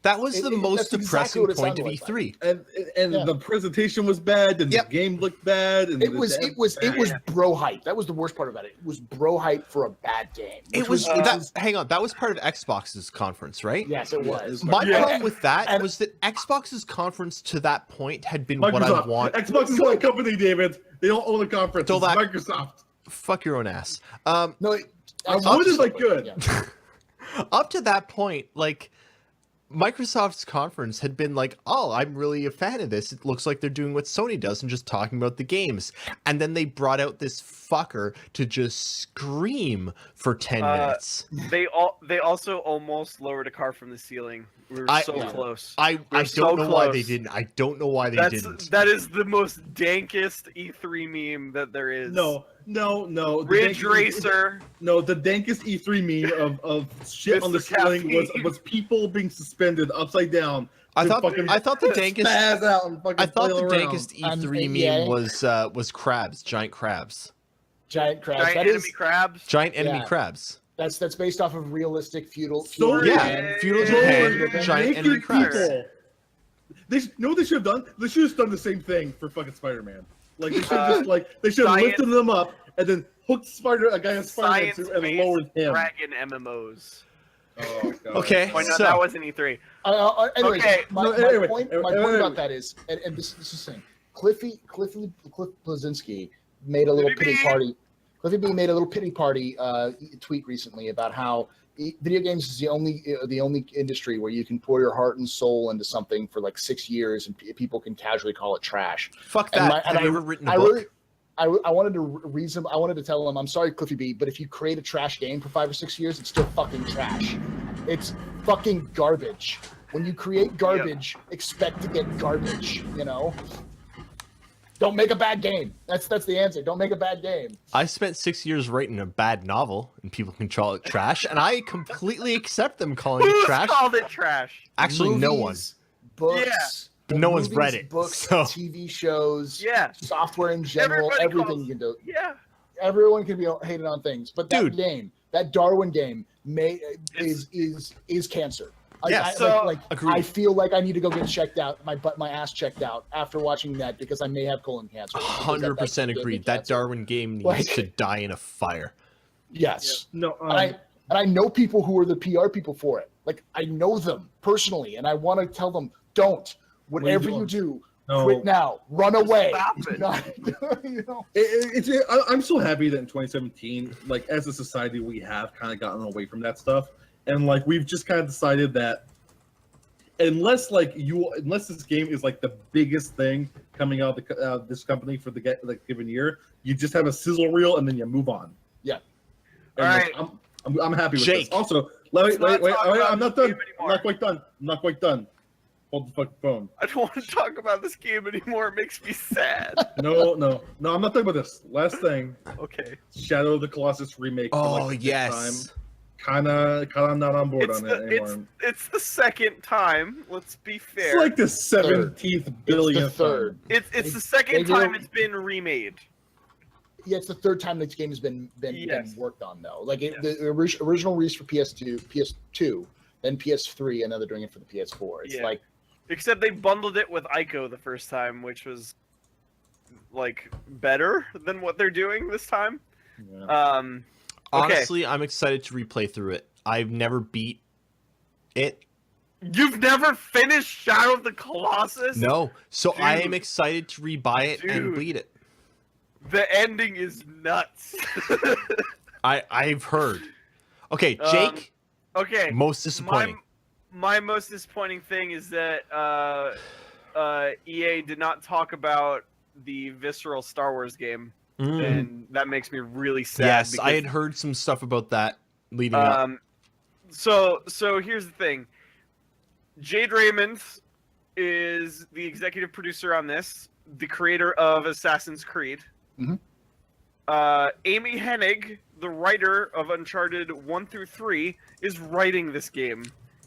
That was the most that's exactly depressing what it point of sounded like. E3. And Yeah. the presentation was bad, and Yep. the game looked bad, and It the was dev- bro hype. That was the worst part about it. It was bro hype for a bad game. It which was which that. Hang on, that was part of Xbox's conference, right? Yes, it was. My Yeah. problem with that And- was that Xbox's conference to that point had been what I Microsoft. want. Xbox is my company, David. They don't own a conference. It's Dolvac. Microsoft. Fuck your own ass. No, I would if I could. Yeah. Up to that point, like Microsoft's conference had been like, oh, I'm really a fan of this. It looks like they're doing what Sony does and just talking about the games. And then they brought out this fucker to just scream for 10 minutes. They also almost lowered a car from the ceiling. We were so Yeah. close. I We're don't know why they close. didn't. I don't know why they didn't. That is the most dankest E3 meme that there is. No. The Ridge dankest- Racer. No, the dankest E3 meme of shit on the Mr. ceiling Caffeine. was people being suspended upside down. I to thought fucking the dankest spaz out and fucking I thought flail the around. dankest E3 meme yeah. was crabs, giant crabs. Giant crabs. Giant That enemy is- crabs. Giant enemy Yeah. crabs. That's based off of realistic feudal. So Yeah, feudal Japan, giant enemy naked crabs. people. They know what they should have done? They should have done the same thing for fucking Spider-Man. Like they should have they should have lifted them up and then hooked a guy in Spider-Man suit and lowered him. Dragon MMOs. Oh, God. Okay, Oh, no, so that wasn't E3. Anyways, Okay. my point about that is, and this is the thing. Cliff Blazinski made a little pity party. Cliffy B made a little pity party tweet recently about how video games is the only industry where you can pour your heart and soul into something for like 6 years and people can casually call it trash. Fuck that. Have you ever written a book? I wanted to reason. I wanted to tell him, I'm sorry, Cliffy B, but if you create a trash game for 5 or 6 years, it's still fucking trash. It's fucking garbage. When you create garbage, expect to get garbage. You know. Don't make a bad game. That's the answer. Don't make a bad game. I spent 6 years writing a bad novel, and people can call it trash, and I completely accept them calling it trash. Who's called it trash? Actually, no one. Movies, books. Yeah. But no one's read it, Books, so. TV shows, Yeah. software in general, Everybody everything calls- you can do. Yeah. Everyone can be hated on things, but that Dude. game, that Darwin game, is cancer. Yes, I feel like I need to go get checked out, my ass checked out after watching that because I may have colon cancer. 100% agreed. That Darwin game needs to die in a fire. Yes. No, And I know people who are the PR people for it. Like I know them personally, and I want to tell them, don't. Whatever you do, quit now. Run away. Stop it. You know? I'm so happy that in 2017, like as a society, we have kind of gotten away from that stuff, and like we've just kind of decided that unless this game is like the biggest thing coming out of this company for the given year, you just have a sizzle reel and then you move on. Yeah. And, All like, right. I'm happy with Jake. this. Also, Let's not wait, talk about I'm not this done. game I'm anymore. not quite done. Hold the fucking phone. I don't want to talk about this game anymore. It makes me sad. No, I'm not talking about this. Last thing, Okay. Shadow of the Colossus remake. For Oh, like the fifth yes. time. Kinda not on board It's on it anymore. it's the second time. Let's be It's fair. like the 17th billionth It's the third. It's the second they time don't- it's been remade. Yeah, it's the third time this game has been Yes. worked on though. Like Yes. the original release for PS2, then PS3, and now they're doing it for the PS4. It's Yeah. like Except they bundled it with Ico the first time, which was like better than what they're doing this time. Yeah. Okay. Honestly, I'm excited to replay through it. I've never beat it. You've never finished Shadow of the Colossus? No. So I am Dude. excited to rebuy it and Dude. beat it. The ending is nuts. I've heard. Okay, Jake, Okay. most disappointing. My most disappointing thing is that EA did not talk about the visceral Star Wars game, and that makes me really sad. Yes, I because, had heard some stuff about that leading up. So here's the thing. Jade Raymond is the executive producer on this, the creator of Assassin's Creed. Mhm. Amy Hennig, the writer of Uncharted 1 through 3, is writing this game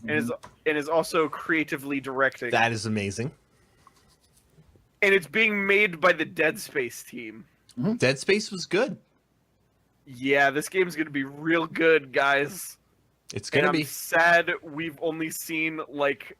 and is also creatively directing. That is amazing. And it's being made by the Dead Space team. Dead Space was good. Yeah, this game's gonna be real good, guys. It's And gonna I'm be. sad we've only seen like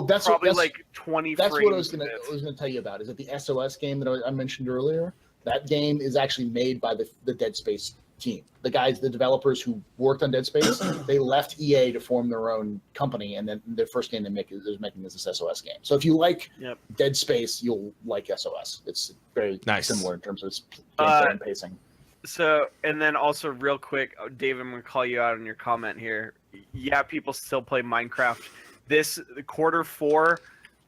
that's probably what, like 20 that's frames. what I was gonna tell you about. Is that the SOS game that I mentioned earlier? That game is actually made by the Dead Space team. The developers who worked on Dead Space, they left EA to form their own company, and then their first game they're making is this SOS game. So if you like Yep. Dead Space, you'll like SOS. It's very Nice. similar in terms of its gameplay and pacing. So, and then also real quick, Dave, I'm gonna call you out on your comment here. Yeah, people still play Minecraft. This Q4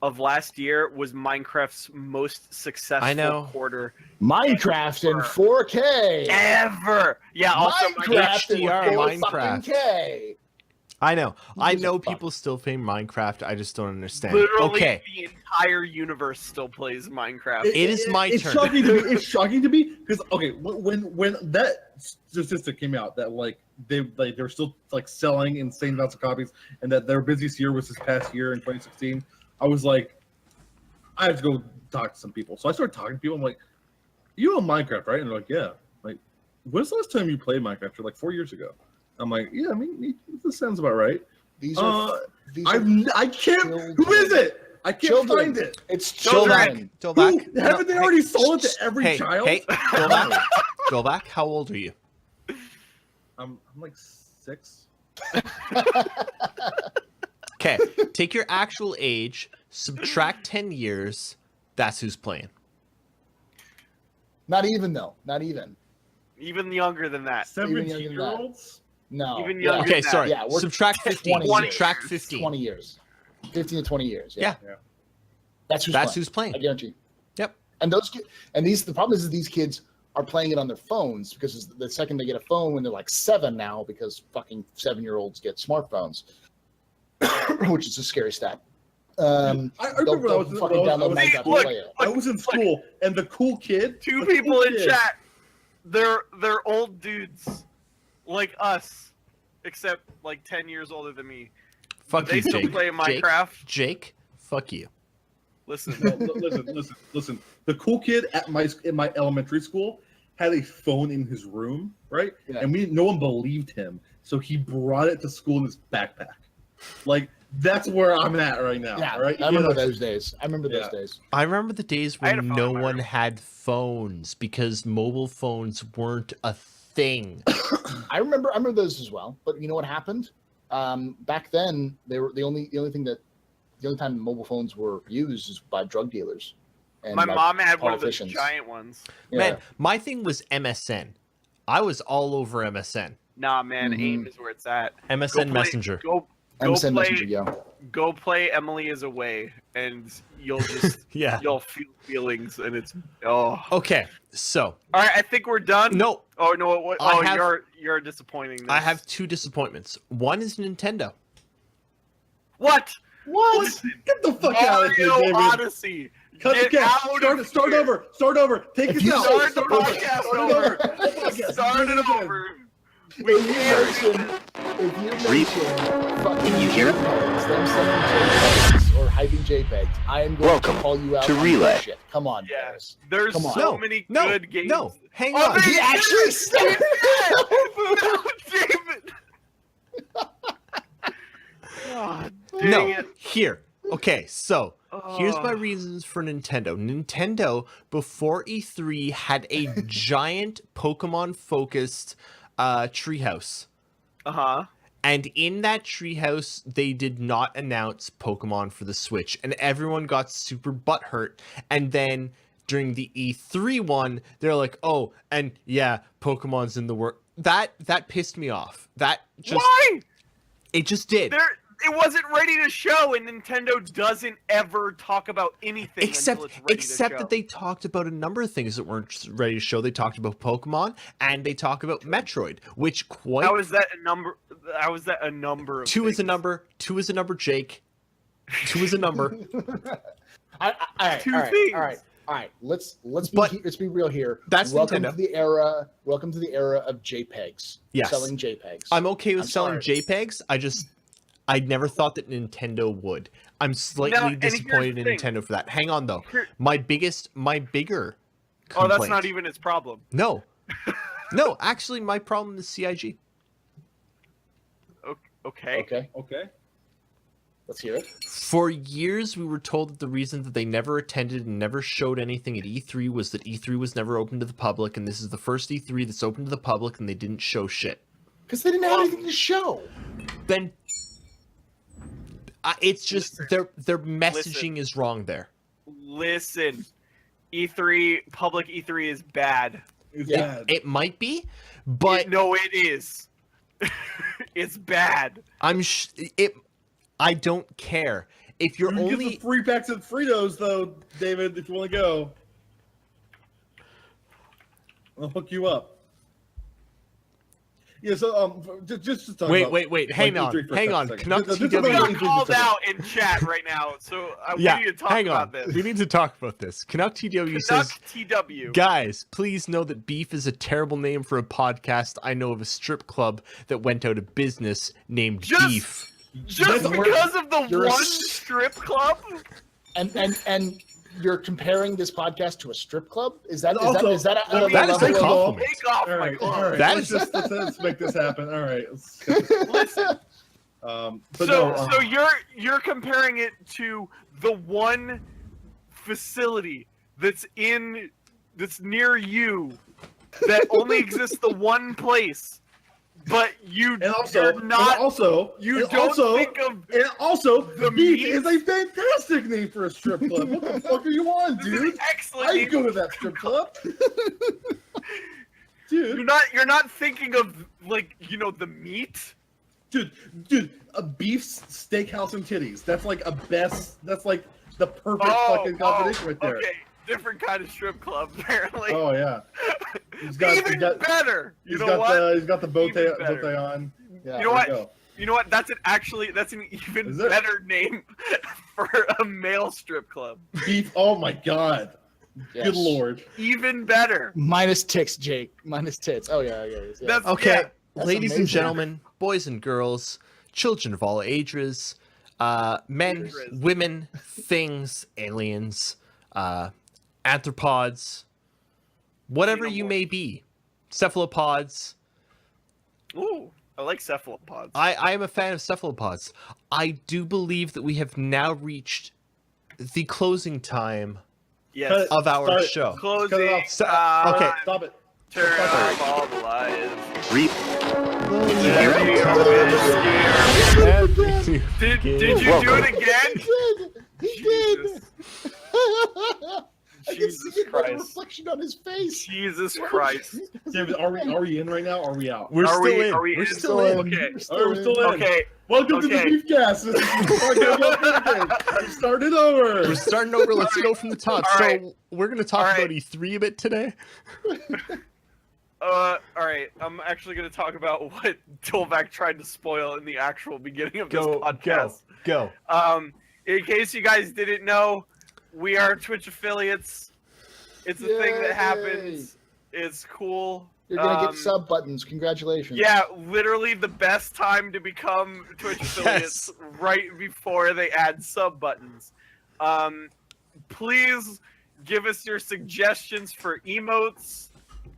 of last year was Minecraft's most successful quarter Minecraft in 4K. ever. Yeah, also Minecraft in HDR 4K. Minecraft. I know. I gives a know fuck? people still play Minecraft. I just don't understand. literally Okay. the entire universe still plays Minecraft. It is my it's turn. Shocking to me. It's shocking to me because when that statistic came out that they're still like selling insane amounts of copies and that their busiest year was this past year in 2016, I was like, I have to go talk to some people. So I started talking to people. I'm like, you own Minecraft, right? And they're like, yeah. Like, when's the last time you played Minecraft? They're like 4 years ago. I'm like, yeah, I mean, this sounds about right. These are. I can't. Who is it? I can't find it. It's Joel children. back. Joel back. Who? Haven't they already sold it to every child? Hey, Joel back. Joel back. How old are you? I'm like 6. Okay, take your actual age, subtract 10 years. That's who's playing. Not even though. Not even. Even younger than that. 17-year-olds? No. Even Yeah. younger. Okay, than that. sorry. Yeah, we're Subtract 15. 20 years. Subtract 15. 20 years. 15 to 20 years. Yeah. Yeah. That's Who's playing. I guarantee. Yep. And the problem is that these kids are playing it on their phones because the second they get a phone when they're like 7 now, because fucking 7-year-olds get smartphones, which is a scary stat. I remember when I was, fucking download Minecraft and look, play it. I was in school, and the cool kid. Two the people cool in kid- chat. They're old dudes, like us, except like 10 years older than me. Fuck They you, still Jake. play Minecraft. Jake, fuck you. Listen, Listen. The cool kid in my elementary school had a phone in his room, right? Yeah. And no one believed him, so he brought it to school in his backpack. Like that's where I'm at right now. Yeah, right? I remember those days. I remember those days. I remember the days I had a when phone no in my one room. had phones because mobile phones weren't a thing. I remember those as well. But you know what happened? Back then, they were the only time mobile phones were used is by drug dealers. And my by mom had one of those politicians. giant ones. Yeah. Man, my thing was MSN. I was all over MSN. Nah, man, Mhm. AIM is where it's at. MSN Go play- Messenger. Go MSN play. Messenger, yeah. Go play Emily is Away, and you'll just Yeah. you'll feel feelings, and it's oh. Okay, so All right, I think we're done. no, Oh no! What, I oh, have- you're disappointing. I this. have 2 disappointments. One is Nintendo. What? What? Get the fuck out of here, Mario David. Odyssey. Cut the Get cat. out Start of over. here. Start over. Take If us you out. start the Start over. podcast Start over. Podcast. Start Do it again. over. If you mention Reap. fucking Can you hear it? them sending JPEGs or hiding JPEGs, I am going Welcome to call you out to on Relay. that shit. Come on, Yeah. guys. There's Come on. so many good games. No, hang Oh, on. they- He actually said No, David. God, dang No, it. here. Okay, so here's my Oh. reasons for Nintendo. Nintendo, before E3, had a giant Pokemon-focused treehouse. Uh-huh. And in that treehouse, they did not announce Pokemon for the Switch. And everyone got super butthurt. And then during the E3 one, they're like, oh, and yeah, Pokemon's in the work. That pissed me off. That just... Why? It just did. It wasn't ready to show, and Nintendo doesn't ever talk about anything Except until it's ready to show. that they talked about a number of things that weren't ready to show. They talked about Pokemon and they talk about Metroid, which quite How is that a number? How is that a number of 2 is a things? number. 2 is a number, Jake. 2 is a number. All right, Two all right, things. all right. Let's But be real here. that's welcome Nintendo. to the era. Welcome to the era of JPEGs. Yes. Selling JPEGs. I'm okay with I'm selling sorry. JPEGs. I never thought that Nintendo would. I'm slightly and here's disappointed the in thing. Nintendo for that. Hang on though. Here- My bigger Oh, that's complaint- not even its problem. No. No, actually my problem is CIG. Okay. Okay. Let's hear it. For years, we were told that the reason that they never attended and never showed anything at E3 was that E3 was never open to the public, and this is the first E3 that's open to the public, and they didn't show shit. Because they didn't have anything to show. Then, it's just Listen. their messaging is wrong there. Listen, public E3 is bad. It's Yeah. bad. It might be, but No, it is. It's bad. I don't care if you're You can only. get the free packs of Fritos, though, David, if you want to go. I'll hook you up. Yeah, so just to talk about, Wait, hang like, on, E3 for a hang on. second. Canuck Just TW. about We got E3 for a called second. out in chat right now, so we Yeah, need to talk hang about on. this. We need to talk about this. Canuck TW says, Canuck TW. guys, please know that Beef is a terrible name for a podcast. I know of a strip club that went out of business named Just- Beef. Just You're- because of the you're a one s- strip club? And you're comparing this podcast to a strip club? Is that Also, is that I mean, that is a level of- compliment. Take off my clothes. All right. That Let's make this happen. All right. Listen. But So you're comparing it to the one facility that's near you that only exists the one place, but you and also don't think of the meat? Beef is a fantastic name for a strip club. What the fuck are you on, this is an dude? excellent I name. go to that strip club. Dude, You're not thinking of the meat. dude, a Beef steakhouse and titties. That's like that's like the perfect fucking combination right there. Okay, different kind of strip club apparently. Oh yeah. He's Even better. He's got the bow Even better. tie on. Yeah. You know what? There you go. You know what? That's an even Is it? better name for a male strip club. Beef. Oh my god. Yes. Good lord. Even better. Minus tits, Jake. Minus tits. Oh yeah. That's Okay, yeah. That's ladies and amazing. gentlemen, boys and girls, children of all ages, men, women, things, aliens, arthropods, whatever you may be, cephalopods. Ooh, I like cephalopods. I am a fan of cephalopods. I do believe that we have now reached the closing time Yes. of our Start it. show. Closing. Cut it off. Okay. Stop it. Turn Fuck off all the lights. Can you hear it? Did you do it again? He did. I can Jesus see it by the Christ. reflection on his face. Jesus Christ. David, are we in right now? Or are we out? We're Are still we- in. are we We're in? still in. Okay. We're still in. Okay. Welcome to the Okay. Beefcast. This is we started over. We're starting over. Let's go from the top. All So right. we're going to talk All about right. E3 a bit today. All right. I'm actually going to talk about what Dolvac tried to spoil in the actual beginning of this podcast. Go. In case you guys didn't know, we are Twitch affiliates. It's a thing that Yay. happens. It's cool. You're gonna get sub buttons. Congratulations. Yeah, literally the best time to become Twitch affiliates right before they add sub buttons. Please give us your suggestions for emotes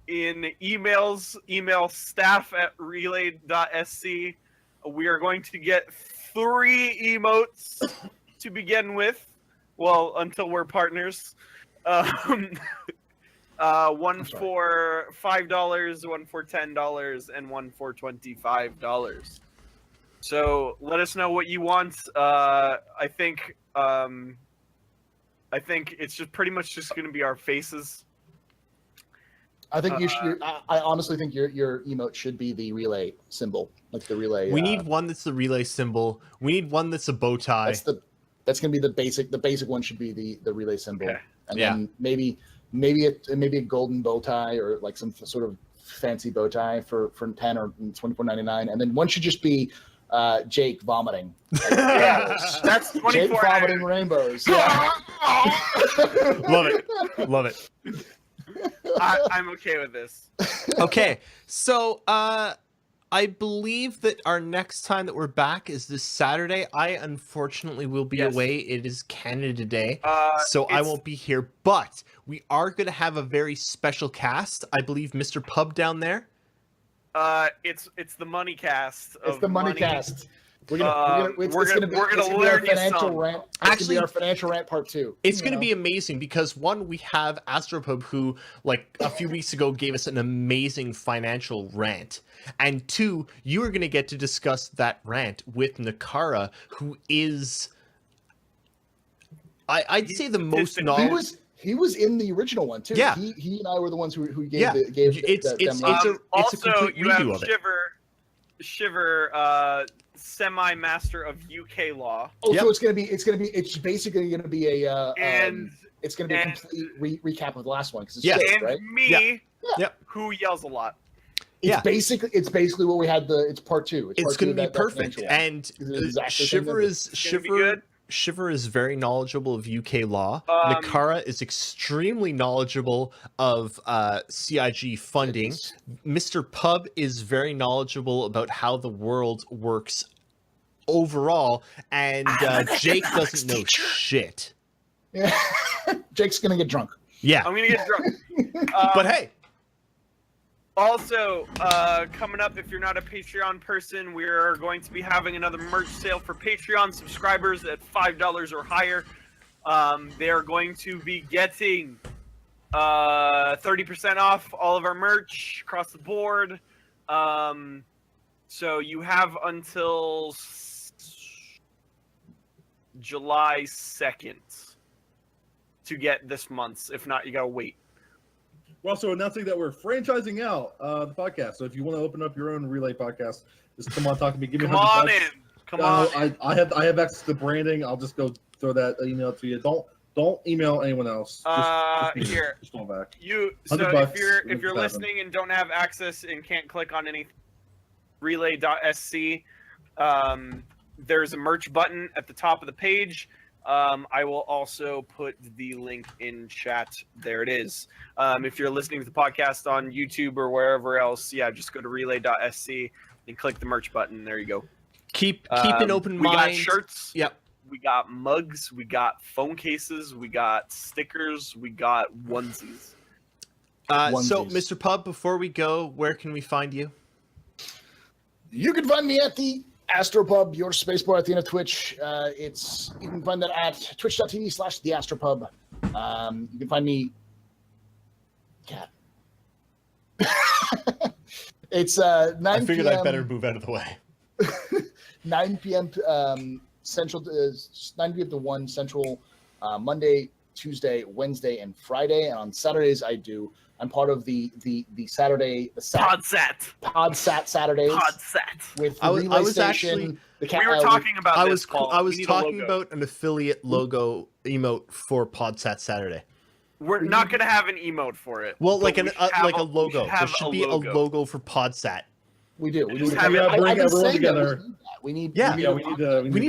in emails. Email staff@relay.sc. We are going to get 3 emotes to begin with. Well, until we're partners. One for $5, one for $10, and one for $25. So let us know what you want. I think it's just pretty much just going to be our faces. I think you should. I honestly think your emote should be the relay symbol, like the relay. We need one that's the relay symbol. We need one that's a bow tie. That's gonna be the basic. The basic one should be the relay symbol, Okay. and Yeah. then maybe a golden bow tie or like some sort of fancy bow tie for $10 or $24.99, and then one should just be Jake vomiting. Yeah, that's Jake $24. vomiting rainbows. Yeah. Love it. Love it. I'm okay with this. Okay, so I believe that our next time that we're back is this Saturday. I unfortunately will be Yes. away. It is Canada Day, so I it's- won't be here. But we are going to have a very special cast. I believe Mr. Pub down there. It's the money cast. It's of the money cast. We're gonna we're gonna be our learn you financial some. rant. It's gonna Actually- be our financial rant part 2. It's going to be amazing because one, we have AstroPub who, like a few weeks ago, gave us an amazing financial rant, and 2, you are going to get to discuss that rant with Nakara, who is, I'd say, the most knowledgeable. He was in the original one too. Yeah. He and I were the ones who gave Yeah. gave It's them a Also, complete you have redo of it. Shiver, semi-master of UK law, Oh, Yep. so it's basically gonna be a and it's gonna be a and- complete recap of the last one because it's Yes. Jake, and right? me, Yep. who yells a lot. Yeah. It's basically what we had it's part 2. It's part going two to of be that perfect. financial one. And It's exactly the same Shiver number. is It's gonna be Shiver. good. Shiver is very knowledgeable of UK law. Um, Nakara is extremely knowledgeable of CIG funding. It's- Mr. Pub is very knowledgeable about how the world works overall, and Jake doesn't know shit. Yeah. Jake's gonna get drunk. Yeah. I'm gonna get drunk. But hey, Also, coming up, if you're not a Patreon person, we're going to be having another merch sale for Patreon subscribers at $5 or higher. They're going to be getting 30% off all of our merch across the board. So you have until July 2nd to get this month's. If not, you gotta wait. We're also announcing that we're franchising out the podcast. So if you want to open up your own relay podcast, just come on, talk to me. Give me Come on $100. in. Come on. I have access to branding. I'll just go throw that email to you. Don't email anyone else. Just me. Here. Just go back. So $100 if you're listening and don't have access and can't click on any relay.sc, there's a merch button at the top of the page. I will also put the link in chat. There it is. If you're listening to the podcast on YouTube or wherever else, yeah, just go to relay.sc and click the merch button. There you go. keep an open we mind. got shirts. Yep. We got mugs. We got phone cases. We got stickers. We got onesies. So, Onesies. Mr. Pub, before we go, where can we find you? You can find me at the AstroPub, your spacebar at the end of Twitch. You can find that at twitch.tv/theastropub. You can find me. Cat. It's 9 I figured PM, I'd better move out of the way. 9 p.m. Central, 9 p.m. to 1 Central, Monday, Tuesday, Wednesday, and Friday. And on Saturdays, I'm part of the Saturday Podsat Saturdays Podsat. with the I was Relay Station. actually- The cat, We were talking about I this. was Paul. I We was need a talking logo. about an affiliate logo emote for Podsat Saturday. We're not gonna have an emote for it. Well, but like we should have like a we logo. should There have should be a logo for Podsat. we do. We Just do. have it- I've bring been everyone saying that together. we need. Yeah. Yeah, we need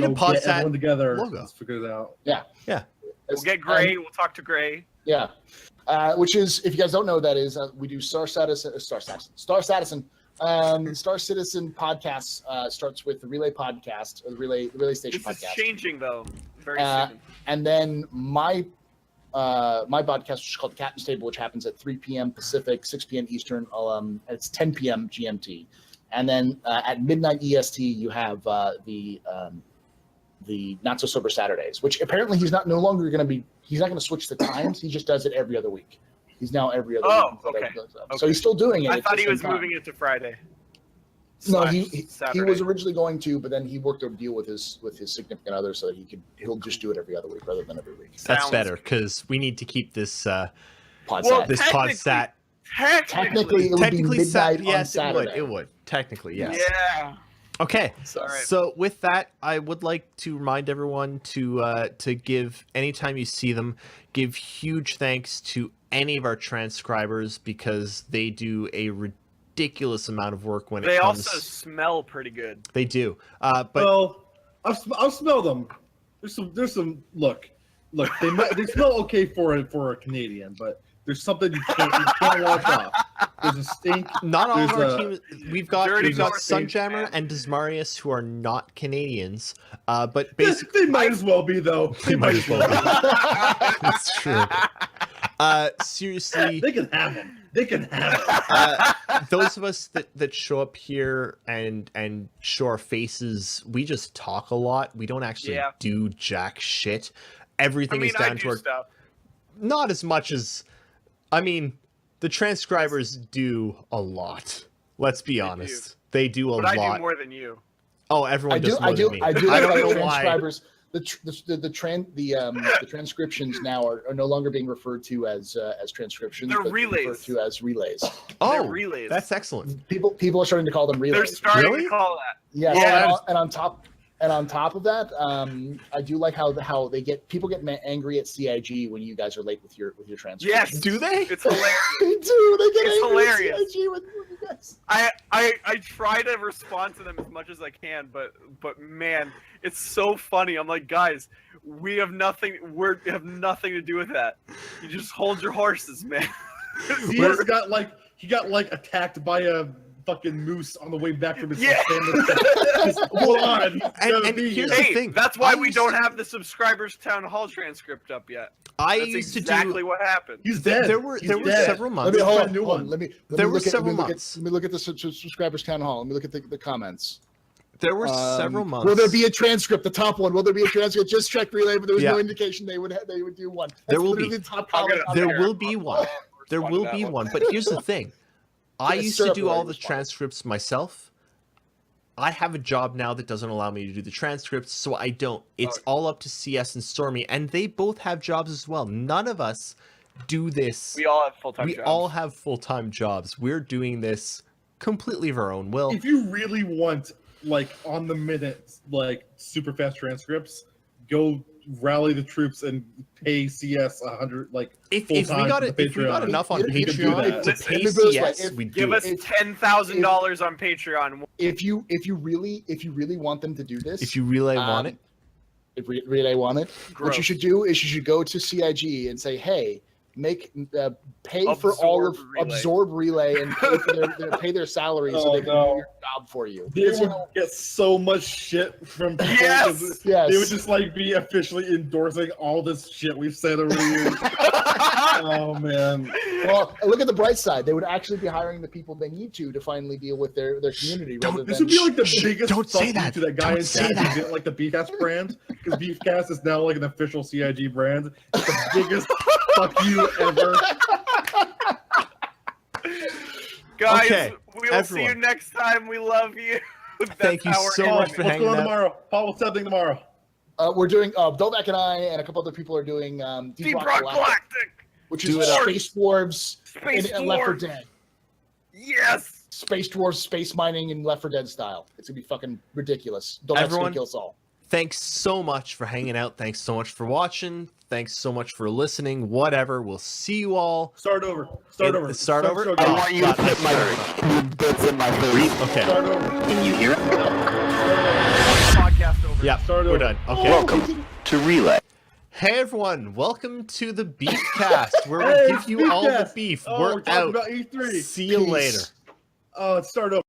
a to Podsat get everyone together. logo. Let's figure it out. We'll get Gray. We'll talk to Gray. Yeah. Which is, if you guys don't know, that is we do Star Citizen. Star Citizen podcasts starts with the Relay podcast, the Relay Station This is podcast, changing though. Very Uh, soon. and then my podcast, which is called the Captain's Table, which happens at 3 p.m. Pacific, 6 p.m. Eastern. It's 10 p.m. GMT, and then at midnight EST, you have the Not So Sober Saturdays, which apparently he's not going to switch the times. He just does it every other week. He's now every other week. Okay. So he's still doing it. I at thought the he was same time. moving it to Friday. No, Slash he Saturday. was originally going to, but then he worked a deal with his significant other so that he'll just do it every other week rather than every week. That's Sounds better because we need to keep this Podsat. Well, this Technically- Podsat Technically, it would be technically midnight on yes, Saturday. it would. Technically, yes. Yeah. Okay. All right. So with that, I would like to remind everyone to give, anytime you see them, give huge thanks to any of our transcribers because they do a ridiculous amount of work when They it comes. also smell pretty good. They do. But Well, I'll smell them. There's some look. They smell okay for a Canadian, but there's something you can't wash off. There's a stink. not all of there's our a- team. We've got Dirty North Sunjammer man. and Desmarius who are not Canadians. But basically, They might as well be though. They might as well be. that's true. Seriously. They can have them. They can have them. Those of us that show up here and show our faces, we just talk a lot. We don't actually Yeah. do jack shit. I Everything mean, is I down to do our stuff. not as much as the transcribers do a lot. Let's be honest. They do a But I lot. do more than you. Oh, everyone I does do. more I do. than me. I do. I don't like know the why. transcribers. The transcriptions now are no longer being referred to as transcriptions. They're but relays. referred to as relays. They're Oh, relays. that's excellent. People are starting to call them They're relays. starting Really? to call that. Yeah, Yeah. and on top of that, I do like how people get angry at CIG when you guys are late with your transcriptions. Yes. Do they? It's hilarious. They do. They get It's angry hilarious. at CIG with you guys. I try to respond to them as much as I can, but man, it's so funny. I'm like, guys, we have nothing to do with that. You just hold your horses, man. He got attacked by a fucking moose on the way back from his Yeah. family. Just hold on. And here's the Hey, thing. that's why I we used don't to- have the subscribers town hall transcript up yet. I That's used exactly to do. what happened. He's dead. There were He's there were dead. several Let months. me hold Find on. a new Hold on. one. Let me There were look at- several let me look months. Let me look at the subscribers town hall. Let me look at the comments. There were several months. Will there be a transcript? The top one. Will there be a transcript? Just check relay, but there was Yeah. no indication they would do one. There That's will be. literally the top I'll get comment it. on There there. will be one. There Respond to will that be one. one. But here's the thing. I Yes, used sir, to do but I all the responded. transcripts myself. I have a job now that doesn't allow me to do the transcripts, so I don't. It's all up to CS and Stormy, and they both have jobs as well. None of us do this. We all have full-time We jobs. all have full-time jobs. We're doing this completely of our own will. If you really want like on the minute, like super fast transcripts, go rally the troops and pay CS 100 like If full we time got to it, the if we got Patreon. enough on You can do Patreon that. to Listen, pay let me put it this way, CS, if- we Give do us it. $10,000 on Patreon. If you really want them to do this, If you really want it, if relay want it, what Gross. you should do is you should go to CIG and say, hey, pay for all of Absorb Relay. Absorb Relay and pay for pay their salary so Oh, they can no. do your job for you. They Because, you would know, get so much shit from people. Yes! 'cause Yes. They would just like be officially endorsing all this shit we've said over the years. Oh man. well, look at the bright side. They would actually be hiring the people they need to finally deal with their community. Don't- rather This than would be like the Shh, biggest don't say fuck you that. to that guy Don't in say chat that. who didn't like the Beefcast brand, because Beefcast is now like an official CIG brand. It's the biggest fuck you ever. Guys, Okay, we'll see everyone. you next time. We love you. That's Thank you how we're so ending much it. for What's hanging going on out. tomorrow? Paul, what's happening tomorrow? we're doing Dovak and I and a couple other people are doing Deep Rock Galactic. which Do is it up. Space Dwarves Space in Left 4 Dwarves. Dead. Yes. Space Dwarves, space mining in Left 4 Dead style. It's gonna be fucking ridiculous. Dovak's Everyone- gonna kill us all. Thanks so much for hanging out. Thanks so much for watching. Thanks so much for listening. Whatever. We'll see you all. Start over. Start over. Start over? show I again. want you to put my bits in my face. Okay. Start over. Can you hear it? Podcast over. Yeah, Start we're over. done. Okay. Welcome to Relay. Hey everyone, welcome to the Beefcast, where we Hey, give you all the Beefcast. beef. Oh, We're talking out. about E3. See you Peace. later. Oh, let's start over.